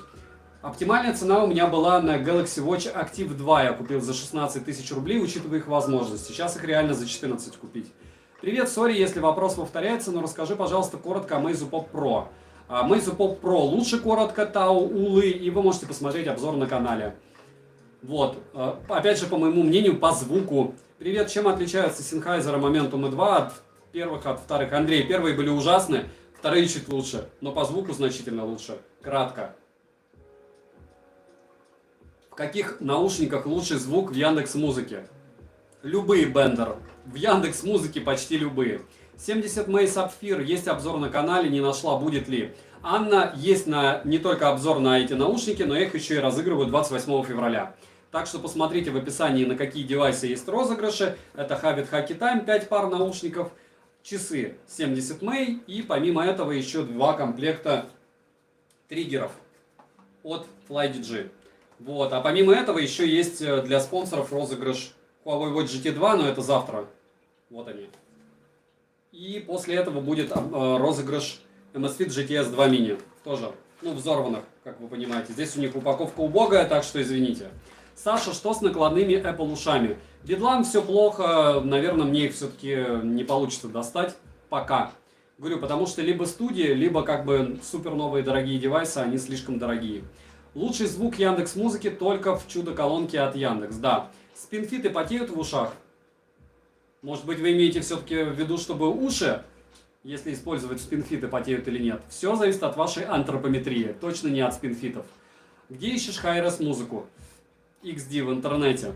Оптимальная цена у меня была на Galaxy Watch Active 2. Я купил за 16 тысяч рублей, учитывая их возможности. Сейчас их реально за 14 купить. Привет, сори, если вопрос повторяется, но расскажи, пожалуйста, коротко о Meizu Pop Pro. Meizu Pop Pro лучше коротко Tao, Улы, и вы можете посмотреть обзор на канале. Вот, опять же, по моему мнению, по звуку. Привет, чем отличаются Sennheiser Momentum 2 от первых, от вторых? Андрей, первые были ужасны, вторые чуть лучше, но по звуку значительно лучше. Кратко. В каких наушниках лучший звук в Яндекс.Музыке? Любые, Бендер. В Яндекс.Музыке почти любые. 70 May Sapphire, есть обзор на канале, не нашла, будет ли. Анна, есть не только обзор на эти наушники, но я их еще и разыгрываю 28 февраля. Так что посмотрите в описании, на какие девайсы есть розыгрыши. Это Habit Hacky Time, 5 пар наушников, часы 70 May и помимо этого еще 2 комплекта триггеров от FlyDJ. Вот. А помимо этого еще есть для спонсоров розыгрыш Huawei Watch GT2, но это завтра. Вот они. И после этого будет розыгрыш Amazfit GTS 2 Mini. Тоже, взорванных, как вы понимаете. Здесь у них упаковка убогая, так что извините. Саша, что с накладными Apple ушами? Бедлам, все плохо. Наверное, мне их все-таки не получится достать. Пока. Говорю, потому что либо студии, либо как бы супер новые дорогие девайсы, они слишком дорогие. Лучший звук Яндекс.Музыки только в чудо-колонке от Яндекс. Да. Спинфиты потеют в ушах? Может быть, вы имеете все-таки в виду, чтобы уши, если использовать спинфиты, потеют или нет? Все зависит от вашей антропометрии, точно не от спинфитов. Где ищешь Hi-Res музыку? XD в интернете.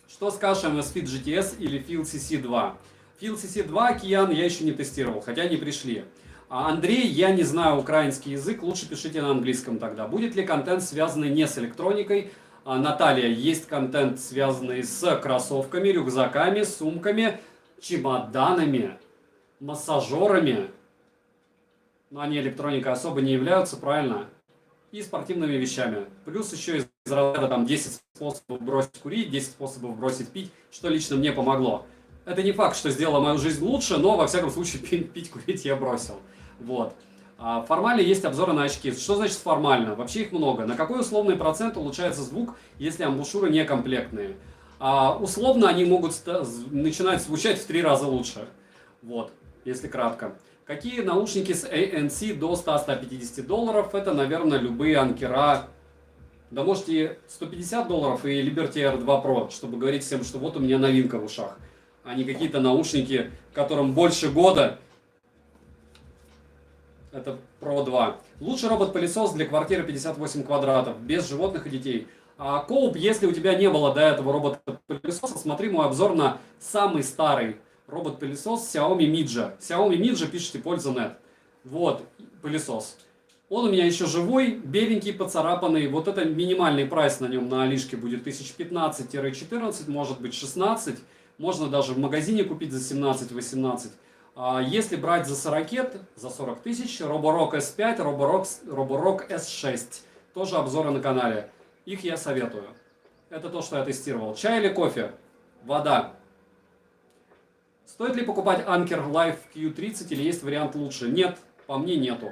Что скажешь Amazfit GTS или Field CC2? Field CC2, Киян, я еще не тестировал, хотя не пришли. А Андрей, я не знаю украинский язык, лучше пишите на английском тогда. Будет ли контент, связанный не с электроникой? Наталья, есть контент, связанный с кроссовками, рюкзаками, сумками, чемоданами, массажерами. Но они электроникой особо не являются, правильно? И спортивными вещами. Плюс еще из разряда там 10 способов бросить курить, 10 способов бросить пить, что лично мне помогло. Это не факт, что сделало мою жизнь лучше, но во всяком случае пить, курить я бросил. Вот. Формально есть обзоры на очки. Что значит формально? Вообще их много. На какой условный процент улучшается звук, если амбушюры некомплектные? Условно они могут начинать звучать в 3 раза лучше. Вот, если кратко. Какие наушники с ANC до 100-150 долларов? Это, наверное, любые анкера. Да можете $150 и Liberty Air 2 Pro, чтобы говорить всем, что вот у меня новинка в ушах. А не какие-то наушники, которым больше года. Это Pro 2. Лучший робот-пылесос для квартиры 58 квадратов, без животных и детей. Коуп, если у тебя не было до этого робота-пылесоса, смотри мой обзор на самый старый робот-пылесос Xiaomi Midge. Xiaomi Midge, пишите польза.нет. Вот, пылесос. Он у меня еще живой, беленький, поцарапанный. Вот это минимальный прайс на нем на Алишке будет 1015-14, может быть 16. Можно даже в магазине купить за 17-18. Если брать за 40 тысяч, Roborock S5, Roborock S6. Тоже обзоры на канале. Их я советую. Это то, что я тестировал. Чай или кофе? Вода. Стоит ли покупать Anker Life Q30 или есть вариант лучше? Нет, по мне нету.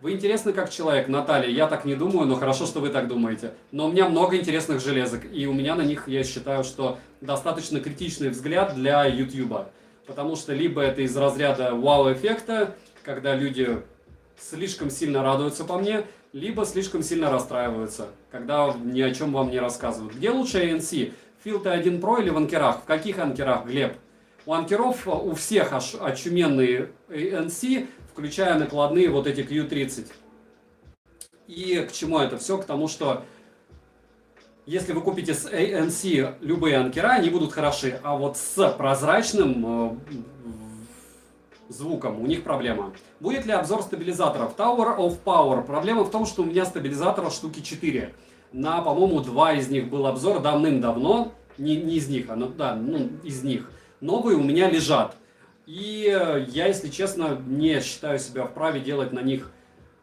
Вы интересны как человек, Наталья. Я так не думаю, но хорошо, что вы так думаете. Но у меня много интересных железок. И у меня на них, я считаю, что достаточно критичный взгляд для YouTube. Потому что либо это из разряда вау-эффекта, когда люди слишком сильно радуются по мне, либо слишком сильно расстраиваются, когда ни о чем вам не рассказывают. Где лучше ANC? Field T1 Pro или в анкерах? В каких анкерах, Глеб? У анкеров у всех очуменные ANC, включая накладные вот эти Q30. И к чему это все? К тому, что если вы купите с ANC любые анкера, они будут хороши, а вот с прозрачным звуком у них проблема. Будет ли обзор стабилизаторов? Tower of Power. Проблема в том, что у меня стабилизаторов штуки 4. На, по-моему, 2 из них был обзор давным-давно. Не из них, из них. Новые у меня лежат. И я, если честно, не считаю себя вправе делать на них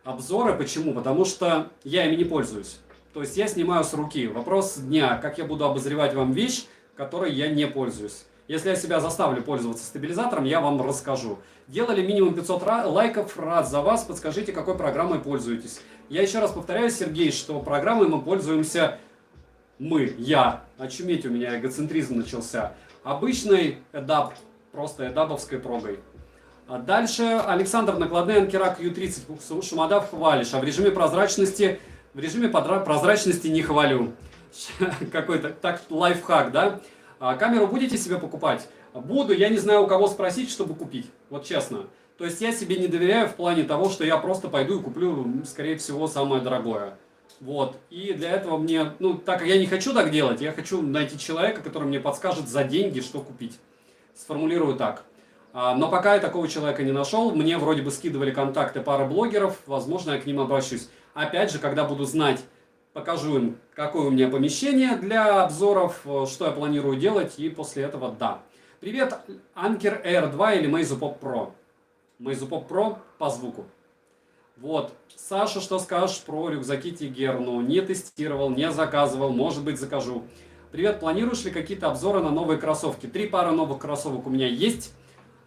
обзоры. Почему? Потому что я ими не пользуюсь. То есть я снимаю с руки. Вопрос дня, как я буду обозревать вам вещь, которой я не пользуюсь. Если я себя заставлю пользоваться стабилизатором, я вам расскажу. Делали минимум 500 лайков, рад за вас, подскажите, какой программой пользуетесь. Я еще раз повторяю, Сергей, что программой мы пользуемся я. Очуметь, у меня эгоцентризм начался. Обычный EDAP, просто эдабовской прогой. А дальше Александр, накладные анкера Q30, шумодав хвалишь, а в режиме прозрачности не хвалю. Какой-то так лайфхак, да? Камеру будете себе покупать? Буду, я не знаю у кого спросить, чтобы купить, вот честно. То есть я себе не доверяю в плане того, что я просто пойду и куплю, скорее всего, самое дорогое. Вот, и для этого мне, так как я не хочу так делать, я хочу найти человека, который мне подскажет за деньги, что купить. Сформулирую так. Но пока я такого человека не нашел, мне вроде бы скидывали контакты пары блогеров, возможно, я к ним обращусь. Опять же, когда буду знать, покажу им, какое у меня помещение для обзоров, что я планирую делать, и после этого да. Привет, Anker Air 2 или Meizu Pop Pro? Meizu Pop Pro по звуку. Вот. Саша, что скажешь про рюкзаки Тигерну? Не тестировал, не заказывал, может быть закажу. Привет, планируешь ли какие-то обзоры на новые кроссовки? 3 пары новых кроссовок у меня есть.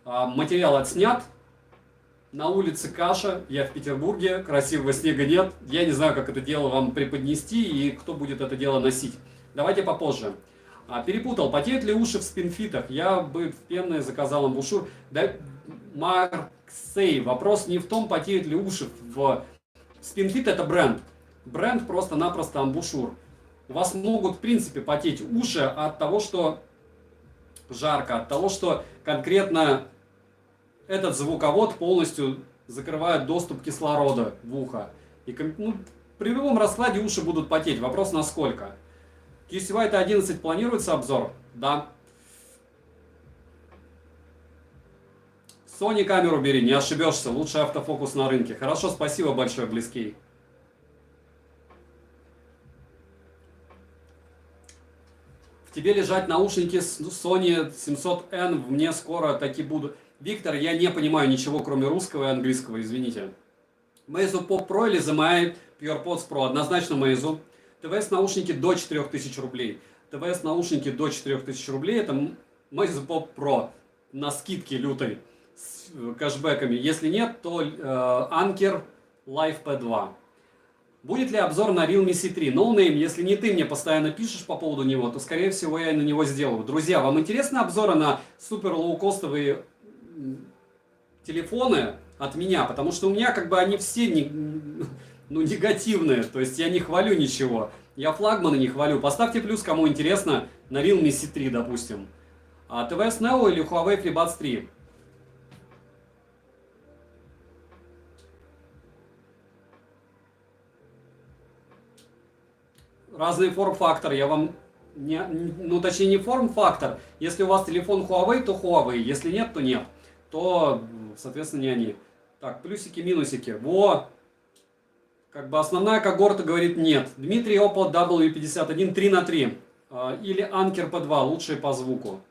Материал отснят. На улице каша, я в Петербурге, красивого снега нет. Я не знаю, как это дело вам преподнести и кто будет это дело носить. Давайте попозже. Перепутал, потеют ли уши в спинфитах? Я бы в пенные заказал амбушюр. Да, Марксей, вопрос не в том, потеют ли уши в... Спинфит это бренд. Бренд просто-напросто амбушюр. У вас могут, в принципе, потеть уши от того, что жарко, от того, что конкретно этот звуковод полностью закрывает доступ кислорода в ухо. И при любом раскладе уши будут потеть. Вопрос насколько. QC T11 планируется обзор? Да. Sony камеру бери, не ошибешься. Лучший автофокус на рынке. Хорошо, спасибо большое, близкий. В тебе лежать наушники Sony 700N, мне скоро таки будут. Виктор, я не понимаю ничего, кроме русского и английского, извините. Meizu Pop Pro или ZMI PurePods Pro? Однозначно Meizu. ТВС наушники до 4000 рублей. ТВС наушники до 4000 рублей это Meizu Pop Pro на скидке лютой с кэшбэками. Если нет, то Anker Life P2. Будет ли обзор на Realme C3? No Name, если не ты мне постоянно пишешь по поводу него, то скорее всего я на него сделаю. Друзья, вам интересны обзоры на супер лоукостовые телефоны от меня? Потому что у меня они все негативные. То есть я не хвалю ничего. Я флагманы не хвалю. Поставьте плюс, кому интересно, на Realme C3, допустим. TVS Neo или Huawei FreeBuds 3? Разный форм-фактор. Я вам... точнее не форм-фактор. Если у вас телефон Huawei, то Huawei. Если нет, то нет. То, соответственно, не они. Так, плюсики, минусики. Основная когорта говорит нет. Дмитрий, Oppo W51 3 на 3. Или Anker P2, лучшие по звуку.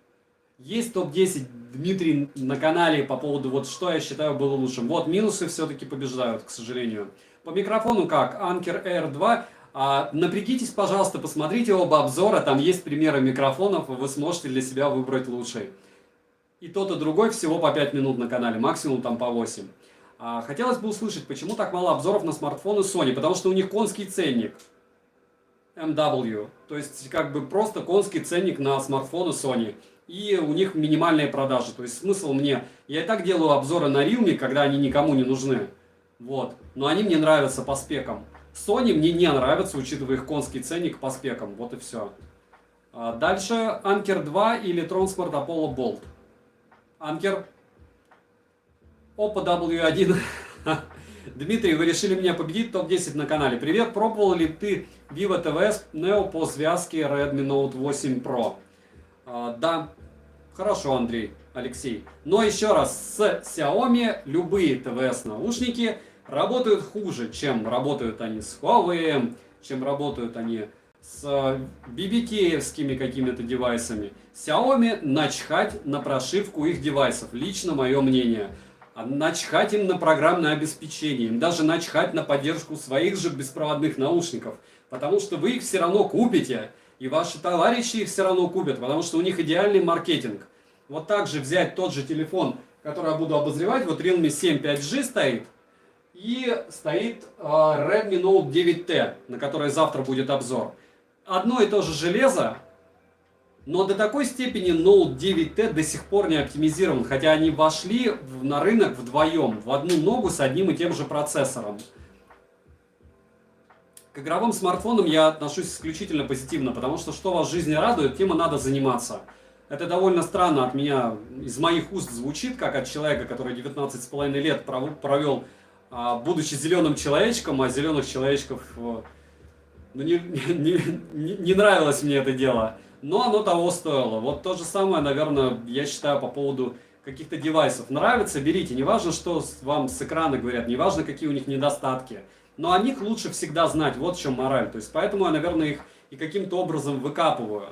Есть топ-10, Дмитрий, на канале по поводу, вот что я считаю было лучшим. Вот, минусы все-таки побеждают, к сожалению. По микрофону как? Anker R2. Напрягитесь, пожалуйста, посмотрите оба обзора, там есть примеры микрофонов, и вы сможете для себя выбрать лучший. И тот, и другой всего по 5 минут на канале, максимум там по 8. Хотелось бы услышать, почему так мало обзоров на смартфоны Sony, потому что у них конский ценник. MW, то есть как бы просто конский ценник на смартфоны Sony. И у них минимальные продажи, то есть смысл мне, я и так делаю обзоры на Realme, когда они никому не нужны, вот, но они мне нравятся по спекам. Sony мне не нравится, учитывая их конский ценник по спекам, вот и все. Дальше Anker 2 или Transmart Apollo Bolt. Anker, Oppo W1. Дмитрий, вы решили меня победить, топ-10 на канале. Привет, пробовал ли ты Vivo TVS Neo по связке Redmi Note 8 Pro? Да, хорошо, Андрей, Алексей. Но еще раз, с Xiaomi любые TVS наушники работают хуже, чем работают они с Huawei, чем работают они с BBK-евскими какими-то девайсами. Xiaomi начхать на прошивку их девайсов, лично мое мнение. Начхать им на программное обеспечение, им даже начхать на поддержку своих же беспроводных наушников, потому что вы их все равно купите, и ваши товарищи их все равно купят, потому что у них идеальный маркетинг. Вот так же взять тот же телефон, который я буду обозревать, вот Realme 7 5G стоит, и стоит Redmi Note 9T, на который завтра будет обзор. Одно и то же железо, но до такой степени Note 9T до сих пор не оптимизирован, хотя они вошли на рынок вдвоем, в одну ногу с одним и тем же процессором. К игровым смартфонам я отношусь исключительно позитивно, потому что вас в жизни радует, тем и надо заниматься. Это довольно странно от меня, из моих уст звучит, как от человека, который 19,5 лет провел, будучи зеленым человечком, а зеленых человечков, ну, не нравилось мне это дело. Но оно того стоило. Вот то же самое, наверное, я считаю по поводу каких-то девайсов. Нравится, берите. Не важно, что вам с экрана говорят, не важно, какие у них недостатки. Но о них лучше всегда знать. Вот в чем мораль. То есть, поэтому я, наверное, их и каким-то образом выкапываю.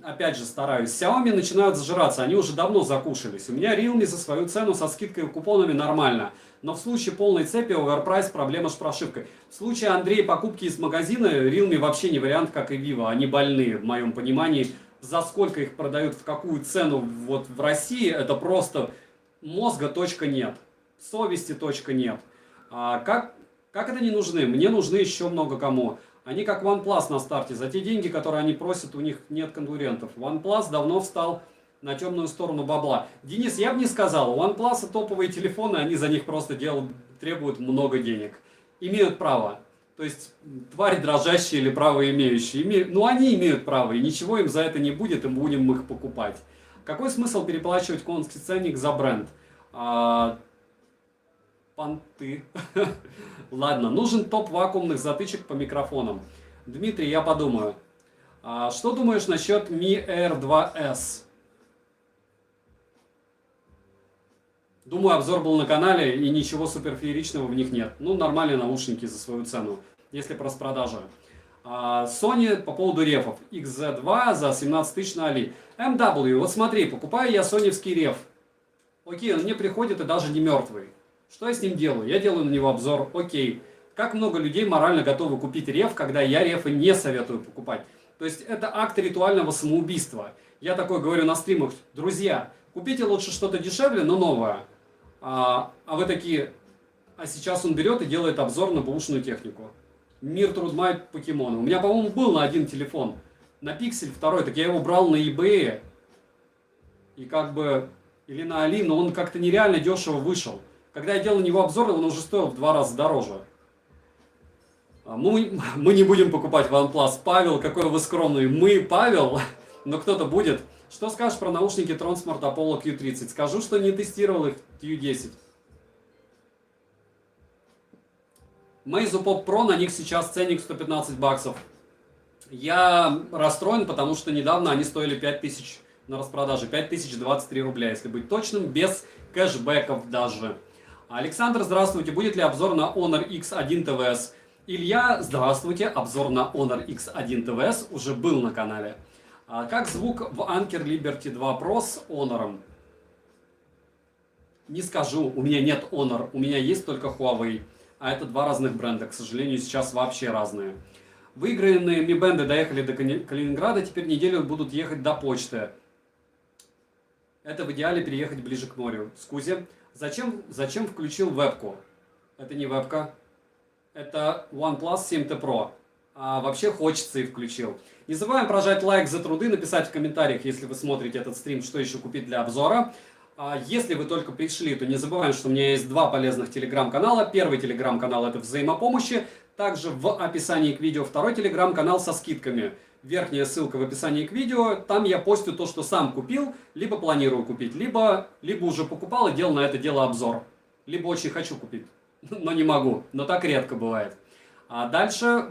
Опять же, стараюсь. Xiaomi начинают зажираться. Они уже давно закушались. У меня Realme за свою цену со скидкой и купонами нормально. Но в случае полной цепи оверпрайс, проблема с прошивкой. В случае, Андрей, покупки из магазина, Realme вообще не вариант, как и Vivo. Они больные, в моем понимании. За сколько их продают, в какую цену вот в России, это просто мозга точка нет. Совести точка нет. Как это не нужны? Мне нужны еще много кому. Они как OnePlus на старте. За те деньги, которые они просят, у них нет конкурентов. OnePlus давно встал на темную сторону бабла. Денис, я бы не сказал, у OnePlus топовые телефоны, они за них просто требуют много денег. Имеют право. То есть, твари дрожащие или право имеющие. Ну, они имеют право, и ничего им за это не будет, и будем их покупать. Какой смысл переплачивать конский ценник за бренд? Понты. Ладно, нужен топ вакуумных затычек по микрофонам. Дмитрий, я подумаю. Что думаешь насчет Mi Air 2S? Думаю, обзор был на канале, и ничего суперфееричного в них нет. Ну, нормальные наушники за свою цену, если про распродажа. Sony по поводу рефов. XZ2 за 17 тысяч на Али. MW, вот смотри, покупаю я соневский реф. Окей, он мне приходит и даже не мертвый. Что я с ним делаю? Я делаю на него обзор. Окей. Как много людей морально готовы купить реф, когда я рефы не советую покупать? То есть это акт ритуального самоубийства. Я такой говорю на стримах: друзья, купите лучше что-то дешевле, но новое. А вы такие: а сейчас он берет и делает обзор на бэушную технику. Мир Трудмай покемоны. У меня, по-моему, был на один телефон. На Pixel 2, так я его брал на eBay. И как бы... Или на Али, но он как-то нереально дешево вышел. Когда я делал на него обзор, он уже стоил в 2 раза дороже. Мы не будем покупать OnePlus. Павел, какой вы скромный. Мы, Павел, но кто-то будет. Что скажешь про наушники Transmart Apollo Q30? Скажу, что не тестировал их Q10. Meizu Pop Pro, на них сейчас ценник 115 баксов. Я расстроен, потому что недавно они стоили 5000 на распродаже. 5023 рубля, если быть точным, без кэшбэков даже. Александр, здравствуйте. Будет ли обзор на Honor X1 TVS? Илья, здравствуйте. Обзор на Honor X1 TVS уже был на канале. Как звук в Anker Liberty 2 Pro с Honor? Не скажу, у меня нет Honor, у меня есть только Huawei. А это два разных бренда, к сожалению, сейчас вообще разные. Выигранные Mi Band доехали до Калининграда, теперь неделю будут ехать до почты. Это в идеале переехать ближе к морю. Скузи, зачем включил вебку? Это не вебка, это OnePlus 7T Pro. А вообще хочется и включил. Не забываем прожать лайк за труды, написать в комментариях, если вы смотрите этот стрим, что еще купить для обзора. Если вы только пришли, то не забываем, что у меня есть два полезных телеграм-канала. Первый телеграм-канал — это взаимопомощи. Также в описании к видео второй телеграм-канал со скидками. Верхняя ссылка в описании к видео. Там я постю то, что сам купил, либо планирую купить, либо уже покупал и делал на это дело обзор. Либо очень хочу купить, но не могу. Но так редко бывает. А дальше,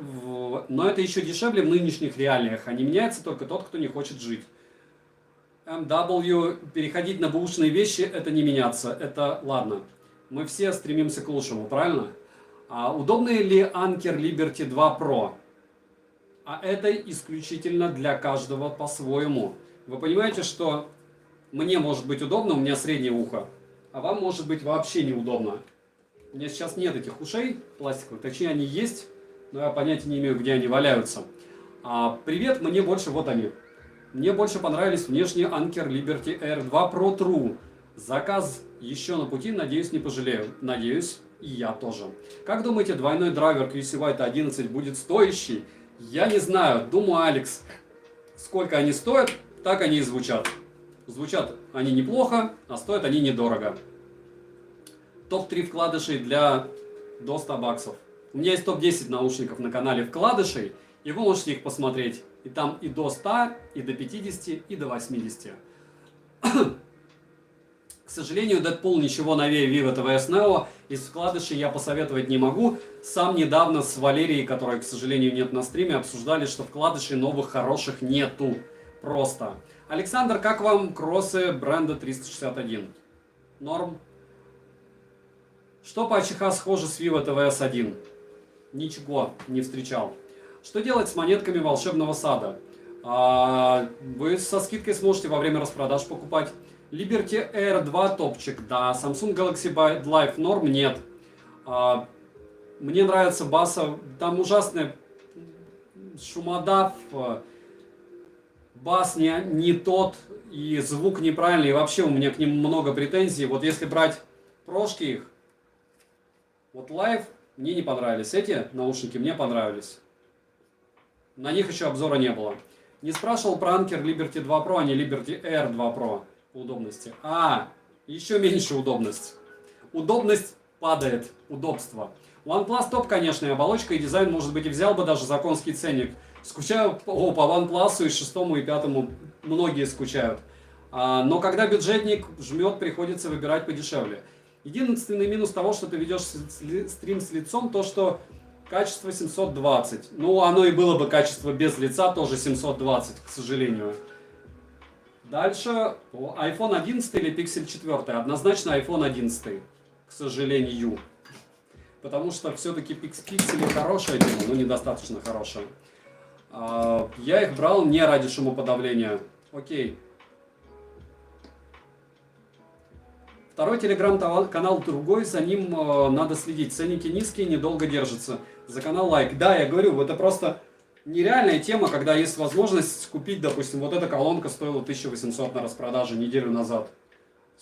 но это еще дешевле в нынешних реалиях. А не меняется только тот, кто не хочет жить. MW, переходить на бэушные вещи — это не меняться. Это ладно. Мы все стремимся к лучшему, правильно? Удобный ли Anker Liberty 2 Pro? А это исключительно для каждого по-своему. Вы понимаете, что мне может быть удобно, у меня среднее ухо, а вам может быть вообще неудобно. У меня сейчас нет этих ушей пластиковых, точнее они есть, но я понятия не имею, где они валяются. Привет, мне больше вот они. Мне больше понравились внешние Anker Liberty Air 2 Pro True. Заказ еще на пути, надеюсь, не пожалею. Надеюсь, и я тоже. Как думаете, двойной драйвер QC White 11 будет стоящий? Я не знаю. Думаю, Алекс, сколько они стоят, так они и звучат. Звучат они неплохо, а стоят они недорого. Топ-3 вкладышей до 100 баксов. У меня есть топ-10 наушников на канале вкладышей, и вы можете их посмотреть. И там и до 100, и до 50, и до 80. К сожалению, Deadpool ничего новее Vivo TVS Neo из вкладышей я посоветовать не могу. Сам недавно с Валерией, которой, к сожалению, нет на стриме, обсуждали, что вкладышей новых хороших нету. Просто. Александр, как вам кроссы бренда 361? Норм? Что по АЧХ схоже с Vivo TVS 1? Ничего не встречал. Что делать с монетками волшебного сада? Вы со скидкой сможете во время распродаж покупать. Liberty Air 2 топчик, да. Samsung Galaxy Buds Live норм, нет. Мне нравится баса, там ужасный шумодав, бас не тот, и звук неправильный, и вообще у меня к ним много претензий. Вот если брать прошки их, вот Live мне не понравились, эти наушники мне понравились. На них еще обзора не было. Не спрашивал про Anker Liberty 2 Pro, а не Liberty Air 2 Pro по удобности. Еще меньше удобность. Удобность падает, удобство. OnePlus топ, конечно, и оболочка, и дизайн, может быть, и взял бы даже за конский ценник. Скучаю по OnePlus и 6 и 5, многие скучают. Но когда бюджетник жмет, приходится выбирать подешевле. Единственный минус того, что ты ведешь стрим с лицом, то что качество 720. Ну, оно и было бы качество без лица, тоже 720, к сожалению. Дальше, iPhone 11 или Pixel 4? Однозначно iPhone 11, к сожалению. Потому что все-таки пиксели хорошее дело, но недостаточно хорошее. Я их брал не ради шумоподавления. Окей. Второй телеграм-канал другой, за ним надо следить. Ценники низкие, недолго держатся. За канал лайк. Да, я говорю, это просто нереальная тема, когда есть возможность купить, допустим, вот эта колонка стоила 1800 на распродаже неделю назад.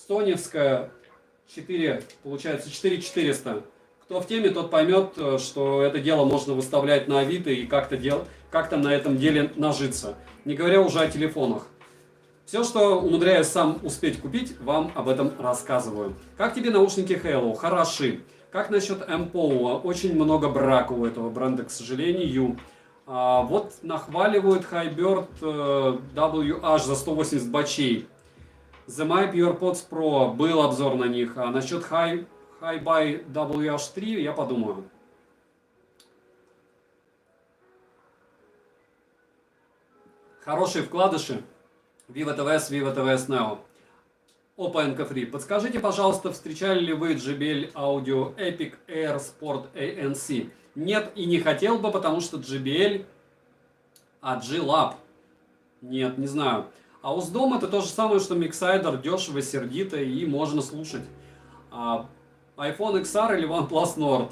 Соневская 4, получается 4400. Кто в теме, тот поймет, что это дело можно выставлять на Авито и как-то на этом деле нажиться. Не говоря уже о телефонах. Все, что умудряюсь сам успеть купить, вам об этом рассказываю. Как тебе наушники Halo? Хороши. Как насчет MPO? Очень много брака у этого бренда, к сожалению. Вот нахваливают Hi-Bird WH за 180 бачей. The My PurePods Pro, был обзор на них. А насчет Hi-Buy WH3 я подумаю. Хорошие вкладыши. Vivo TVS Neo. Oppo NK3. Подскажите, пожалуйста, встречали ли вы JBL Audio Epic Air Sport ANC? Нет и не хотел бы, потому что JBL, G-Lab Нет, не знаю. А Уздом это то же самое, что Mixsider, дешево, сердито и можно слушать. А iPhone XR или OnePlus Nord.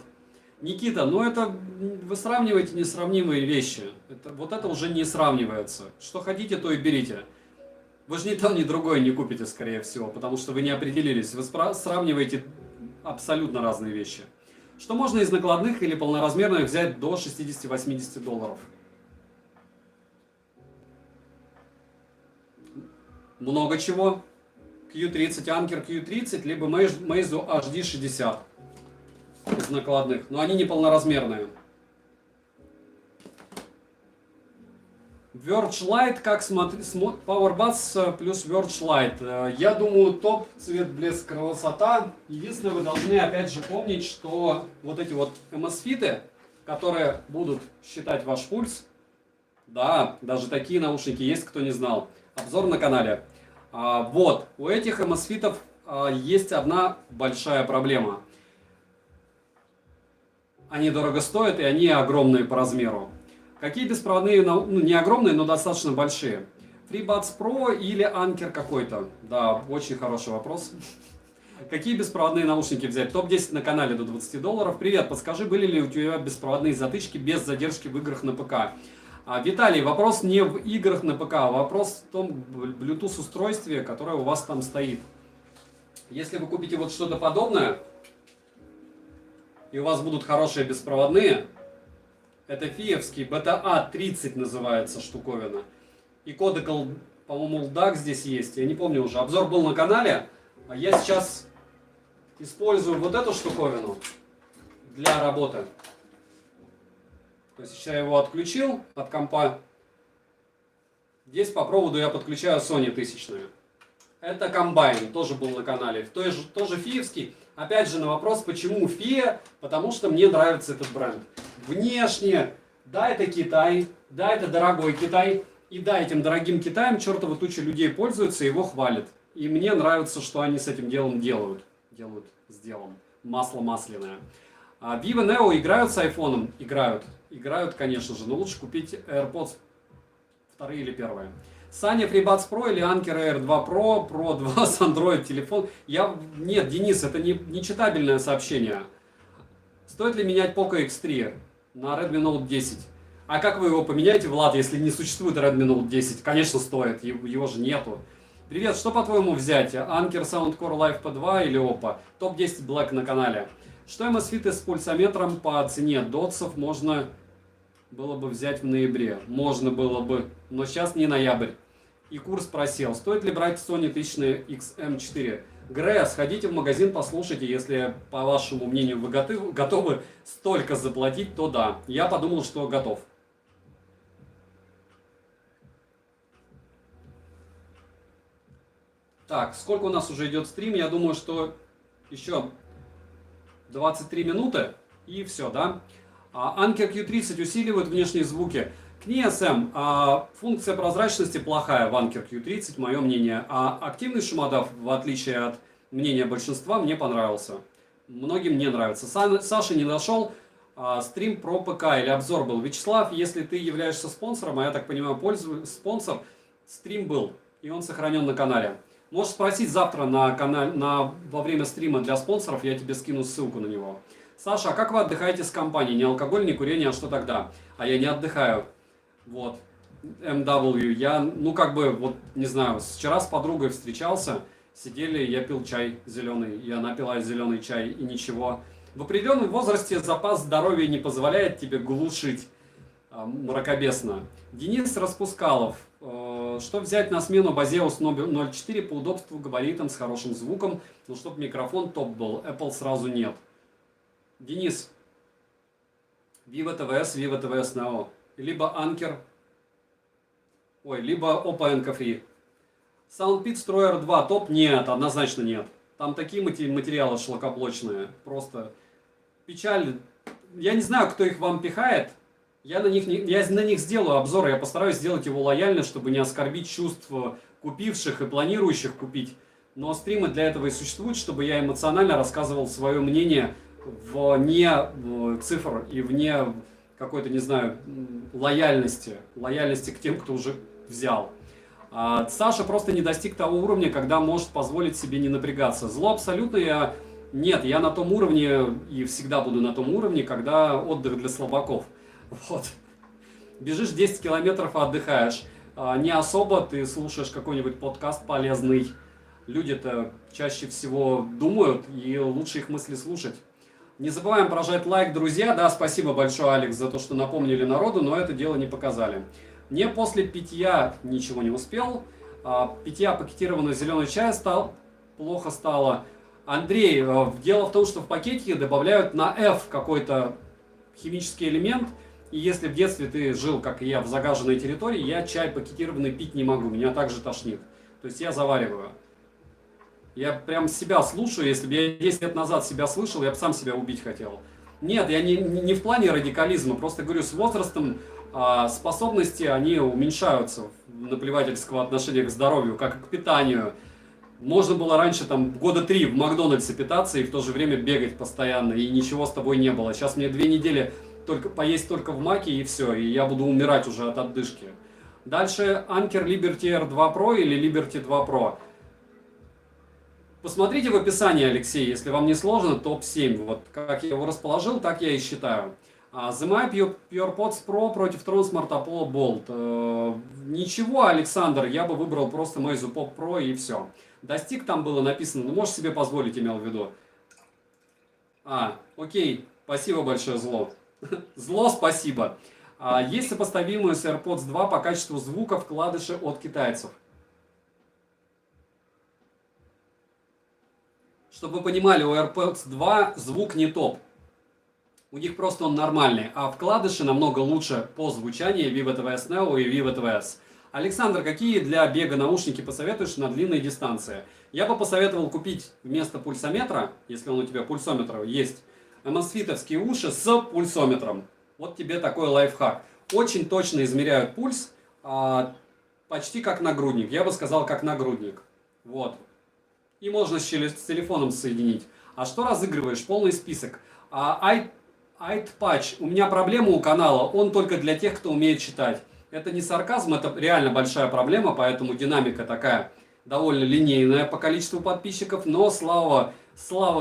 Никита, ну это вы сравниваете несравнимые вещи. Вот это уже не сравнивается. Что хотите, то и берите. Вы же ни то, ни другое не купите, скорее всего, потому что вы не определились. Вы сравниваете абсолютно разные вещи. Что можно из накладных или полноразмерных взять до 60-80 долларов? Много чего. Q30, Anker Q30, либо Meizu HD 60 из накладных. Но они не полноразмерные. Verge Light, как смотреть? PowerBuds плюс Verge Light. Я думаю, топ, цвет, блеск, красота. Единственное, вы должны опять же помнить, что вот эти вот MS-фиты, которые будут считать ваш пульс, да, даже такие наушники есть, кто не знал. Обзор на канале. Вот, у этих MS-фитов есть одна большая проблема. Они дорого стоят и они огромные по размеру. Какие беспроводные, ну не огромные, но достаточно большие? FreeBuds Pro или Anker какой-то? Да, очень хороший вопрос. Какие беспроводные наушники взять? Топ-10 на канале до 20 долларов. Привет, подскажи, были ли у тебя беспроводные затычки без задержки в играх на ПК? Виталий, вопрос не в играх на ПК, а вопрос в том Bluetooth устройстве, которое у вас там стоит. Если вы купите вот что-то подобное, и у вас будут хорошие беспроводные, это фиевский BTA-30 называется штуковина. И кодек, по-моему, LDAC здесь есть, я не помню уже. Обзор был на канале, а я сейчас использую вот эту штуковину для работы. То есть я его отключил от компа. Здесь по проводу я подключаю Sony 1000. Это комбайн, тоже был на канале. Тоже фиевский. Опять же на вопрос, почему фия? Потому что мне нравится этот бренд. Внешне, да, это Китай, да, это дорогой Китай. И да, этим дорогим Китаем чертова туча людей пользуются и его хвалят. И мне нравится, что они с этим делом делают. Делают с делом. Масло масляное. Vivo Neo играют с айфоном? Играют. Играют, конечно же, но лучше купить AirPods 2 или 1. Саня, FreeBuds Pro или Anker Air 2 Pro, Pro 2 с Android телефон? Нет, Денис, это не читабельное сообщение. Стоит ли менять Poco X3 на Redmi Note 10? А как вы его поменяете, Влад, если не существует Redmi Note 10? Конечно, стоит, его же нету. Привет, что по-твоему взять? Anker Soundcore Live P2 или Oppo? Топ-10 Black на канале. Что MS-фиты с пульсометром по цене дотсов можно было бы взять в ноябре? Можно было бы, но сейчас не ноябрь. И курс просел. Стоит ли брать Sony 1000 XM4? Грея, сходите в магазин, послушайте, если, по вашему мнению, вы готовы столько заплатить, то да. Я подумал, что готов. Так, сколько у нас уже идет стрим? Я думаю, что еще 23 минуты и все, да? Anker Q30 усиливает внешние звуки. KNSM, функция прозрачности плохая в Anker Q30, мое мнение. А активный шумодав, в отличие от мнения большинства, мне понравился. Многим не нравится. Саша не нашел стрим про ПК или обзор был. Вячеслав, если ты являешься спонсором, а я так понимаю, спонсор, стрим был, и он сохранен на канале. Можешь спросить завтра во время стрима для спонсоров, я тебе скину ссылку на него. Саша, а как вы отдыхаете с компанией? Не алкоголь, не курение, а что тогда? А я не отдыхаю. Вот. MW. Я, вот, не знаю, вчера с подругой встречался, сидели, я пил чай зеленый, и она пила зеленый чай, и ничего. В определенном возрасте запас здоровья не позволяет тебе глушить мракобесно. Денис Распускалов. Что взять на смену Baseus 0.4 по удобству, габаритам, с хорошим звуком, но чтобы микрофон топ был, Apple сразу нет. Денис, Vivo TVS Neo, либо Anker, либо Oppo Enco. SoundPit Stroyer 2 топ? Нет, однозначно нет. Там такие материалы шлакоблочные, просто печаль. Я не знаю, кто их вам пихает. Я на них сделаю обзор, я постараюсь сделать его лояльно, чтобы не оскорбить чувства купивших и планирующих купить. Но стримы для этого и существуют, чтобы я эмоционально рассказывал свое мнение вне цифр и вне какой-то, не знаю, лояльности к тем, кто уже взял. Саша просто не достиг того уровня, когда может позволить себе не напрягаться. Зло абсолютно я... Нет, я на том уровне и всегда буду на том уровне, когда отдых для слабаков. Вот. Бежишь 10 километров, отдыхаешь. Не особо ты слушаешь какой-нибудь подкаст полезный. Люди-то чаще всего думают, и лучше их мысли слушать. Не забываем прожать лайк, друзья. Да, спасибо большое, Алекс, за то, что напомнили народу, но это дело не показали. Мне после питья ничего не успел. Питья пакетированный зеленый чай плохо стало. Андрей, дело в том, что в пакетике добавляют на F какой-то химический элемент. И если в детстве ты жил, как и я, в загаженной территории, я чай пакетированный пить не могу. Меня также тошнит. То есть я завариваю. Я прям себя слушаю. Если бы я 10 лет назад себя слышал, я бы сам себя убить хотел. Нет, я не в плане радикализма. Просто говорю, с возрастом способности, они уменьшаются наплевательского отношения к здоровью, как и к питанию. Можно было раньше там года 3 в Макдональдсе питаться и в то же время бегать постоянно, и ничего с тобой не было. Сейчас мне 2 недели поесть только в Маке, и все, и я буду умирать уже от отдышки. Дальше Anker Liberty R2 Pro или Liberty 2 Pro. Посмотрите в описании, Алексей, если вам не сложно, топ-7. Вот как я его расположил, так я и считаю. ZMI PurePods Pro против Tron Smart Apollo Bolt. Ничего, Александр, я бы выбрал просто Meizu Pop Pro и все. Достиг там было написано, ну можешь себе позволить, имел в виду. Окей, спасибо большое, Зло. Зло, спасибо. Есть сопоставимые с AirPods 2 по качеству звука вкладыши от китайцев. Чтобы вы понимали, у AirPods 2 звук не топ. У них просто он нормальный, а вкладыши намного лучше по звучанию Vivo TVS Neo и Vivo TVS. Александр, какие для бега наушники посоветуешь на длинные дистанции? Я бы посоветовал купить вместо пульсометра, если он у тебя пульсометр есть, Amazfit'овские уши с пульсометром. Вот тебе такой лайфхак. Очень точно измеряют пульс, почти как нагрудник. Я бы сказал, как нагрудник. Вот. И можно с телефоном соединить. А что разыгрываешь? Полный список. iPatch. У меня проблема у канала. Он только для тех, кто умеет читать. Это не сарказм, это реально большая проблема, поэтому динамика такая довольно линейная по количеству подписчиков, но слава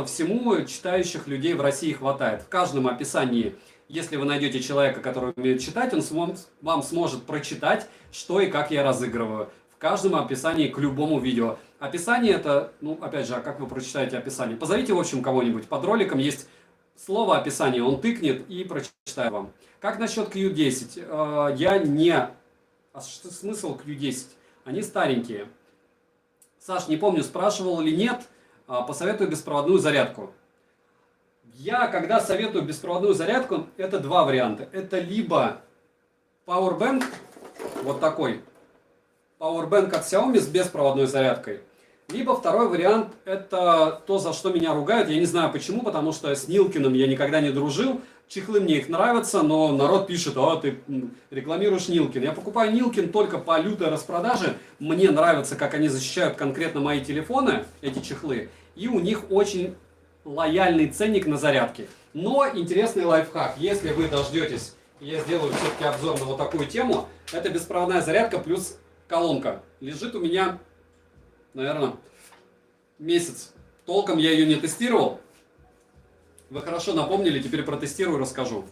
всему, читающих людей в России хватает. В каждом описании, если вы найдете человека, который умеет читать, он вам сможет прочитать, что и как я разыгрываю. В каждом описании к любому видео. Описание это, опять же, как вы прочитаете описание? Позовите, в общем, кого-нибудь. Под роликом есть слово описание, он тыкнет и прочитает вам. Как насчет Q10? Я не... А что смысл Q10? Они старенькие. Саш, не помню, спрашивал или нет, посоветую беспроводную зарядку. Я, когда советую беспроводную зарядку, это два варианта. Это либо Powerbank, вот такой, Powerbank от Xiaomi с беспроводной зарядкой. Либо второй вариант, это то, за что меня ругают. Я не знаю почему, потому что с Нилкиным я никогда не дружил. Чехлы мне их нравятся, но народ пишет, ты рекламируешь Нилкин. Я покупаю Нилкин только по лютой распродаже. Мне нравится, как они защищают конкретно мои телефоны, эти чехлы. И у них очень лояльный ценник на зарядки. Но интересный лайфхак. Если вы дождетесь, я сделаю все-таки обзор на вот такую тему. Это беспроводная зарядка плюс колонка. Лежит у меня, наверное, месяц. Толком я ее не тестировал. Вы хорошо напомнили, теперь протестирую и расскажу.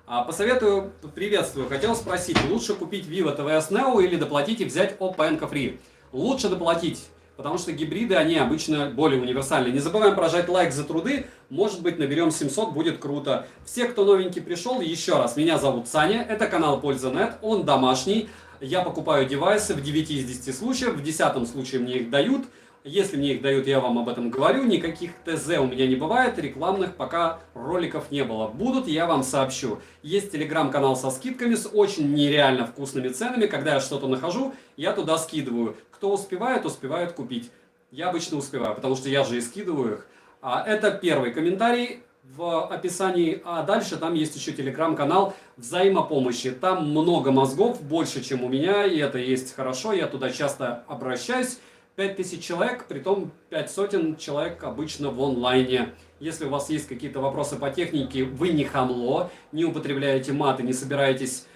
Посоветую, приветствую. Хотел спросить, лучше купить Vivo TVS Neo или доплатить и взять Oppo Enco Free? Лучше доплатить, потому что гибриды, они обычно более универсальны. Не забываем прожать лайк за труды. Может быть, наберем 700, будет круто. Все, кто новенький пришел, еще раз. Меня зовут Саня, это канал Польза.нет, он домашний. Я покупаю девайсы в 9 из 10 случаев, в 10 случае мне их дают. Если мне их дают, я вам об этом говорю. Никаких ТЗ у меня не бывает, рекламных пока роликов не было. Будут, я вам сообщу. Есть телеграм-канал со скидками, с очень нереально вкусными ценами. Когда я что-то нахожу, я туда скидываю. Кто успевает, успевает купить. Я обычно успеваю, потому что я же и скидываю их. Это первый комментарий в описании. А дальше там есть еще телеграм-канал взаимопомощи. Там много мозгов, больше, чем у меня, и это есть хорошо. Я туда часто обращаюсь. 5000 человек, притом 500 человек обычно в онлайне. Если у вас есть какие-то вопросы по технике, вы не хамло, не употребляете маты, не собираетесь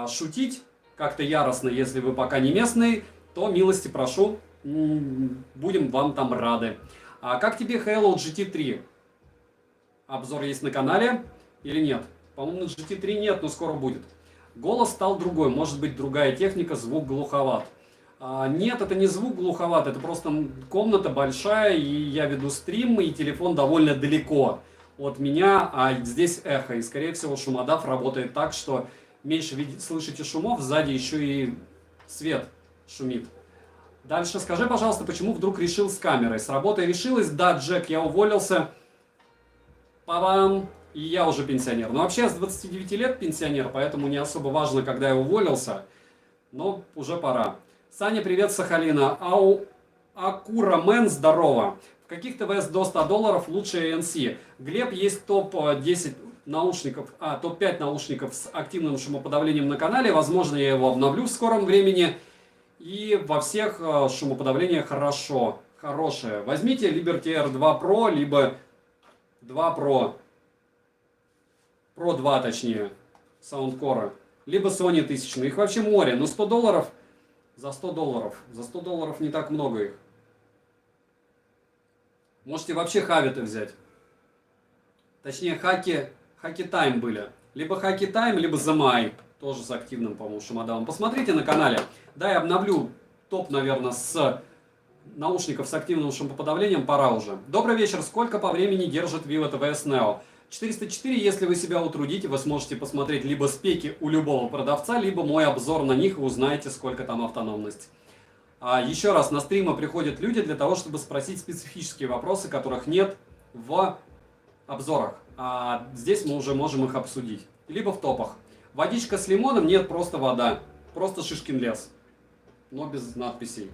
шутить как-то яростно, если вы пока не местный, то милости прошу, будем вам там рады. А как тебе Halo GT3? Обзор есть на канале или нет? По-моему, на GT3 нет, но скоро будет. Голос стал другой, может быть другая техника, звук глуховат. Нет, это не звук глуховат, это просто комната большая, и я веду стрим, и телефон довольно далеко от меня, а здесь эхо. И, скорее всего, шумодав работает так, что меньше слышите шумов, сзади еще и свет шумит. Дальше скажи, пожалуйста, почему вдруг решил с камерой? С работой решилась? Да, Джек, я уволился. Па-бам! И я уже пенсионер. Но вообще я с 29 лет пенсионер, поэтому не особо важно, когда я уволился. Но уже пора. Саня, привет, Сахалина. Акура Мэн, здорово. В каких ТВС до $100 лучше ANC? Глеб, есть топ-10 наушников, топ-5 наушников с активным шумоподавлением на канале. Возможно, я его обновлю в скором времени. И во всех шумоподавление хорошее. Возьмите Liberty Air 2 Pro, либо 2 Pro. Pro 2 точнее. Soundcore. Либо Sony 1000. Их вообще море. Но $100 за $100. За $100 не так много их. Можете вообще хавиты взять. Точнее, хаки Time были. Либо хаки Time, либо The My. Тоже с активным, по-моему, шумодавом. Посмотрите на канале. Да, я обновлю топ, наверное, с наушников с активным шумоподавлением. Пора уже. Добрый вечер. Сколько по времени держит Vivo TVS Neo? 404. Если вы себя утрудите, вы сможете посмотреть либо спеки у любого продавца, либо мой обзор на них, и узнаете, сколько там автономность. Еще раз, на стримы приходят люди для того, чтобы спросить специфические вопросы, которых нет в обзорах. А здесь мы уже можем их обсудить. Либо в топах. Водичка с лимоном, нет, просто вода. Просто Шишкин лес. Но без надписей.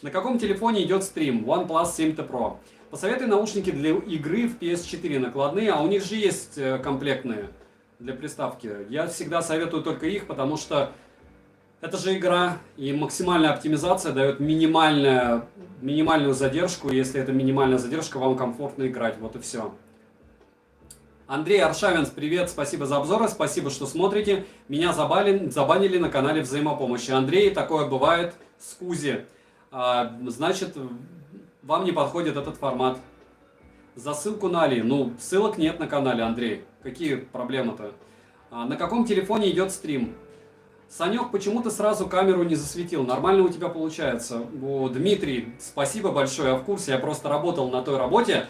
На каком телефоне идет стрим? OnePlus 7T Pro. Посоветуй наушники для игры в PS4 накладные, а у них же есть комплектные для приставки. Я всегда советую только их, потому что это же игра, и максимальная оптимизация дает минимальную задержку. Если это минимальная задержка, вам комфортно играть. Вот и все. Андрей Аршавинс, привет, спасибо за обзоры, спасибо, что смотрите. Меня забанили на канале Взаимопомощи. Андрей, такое бывает с Кузи. Значит, вам не подходит этот формат. За ссылку на Али. Ну, ссылок нет на канале, Андрей. Какие проблемы-то? На каком телефоне идет стрим? Санек, почему ты сразу камеру не засветил? Нормально у тебя получается. Дмитрий, спасибо большое, я в курсе. Я просто работал на той работе,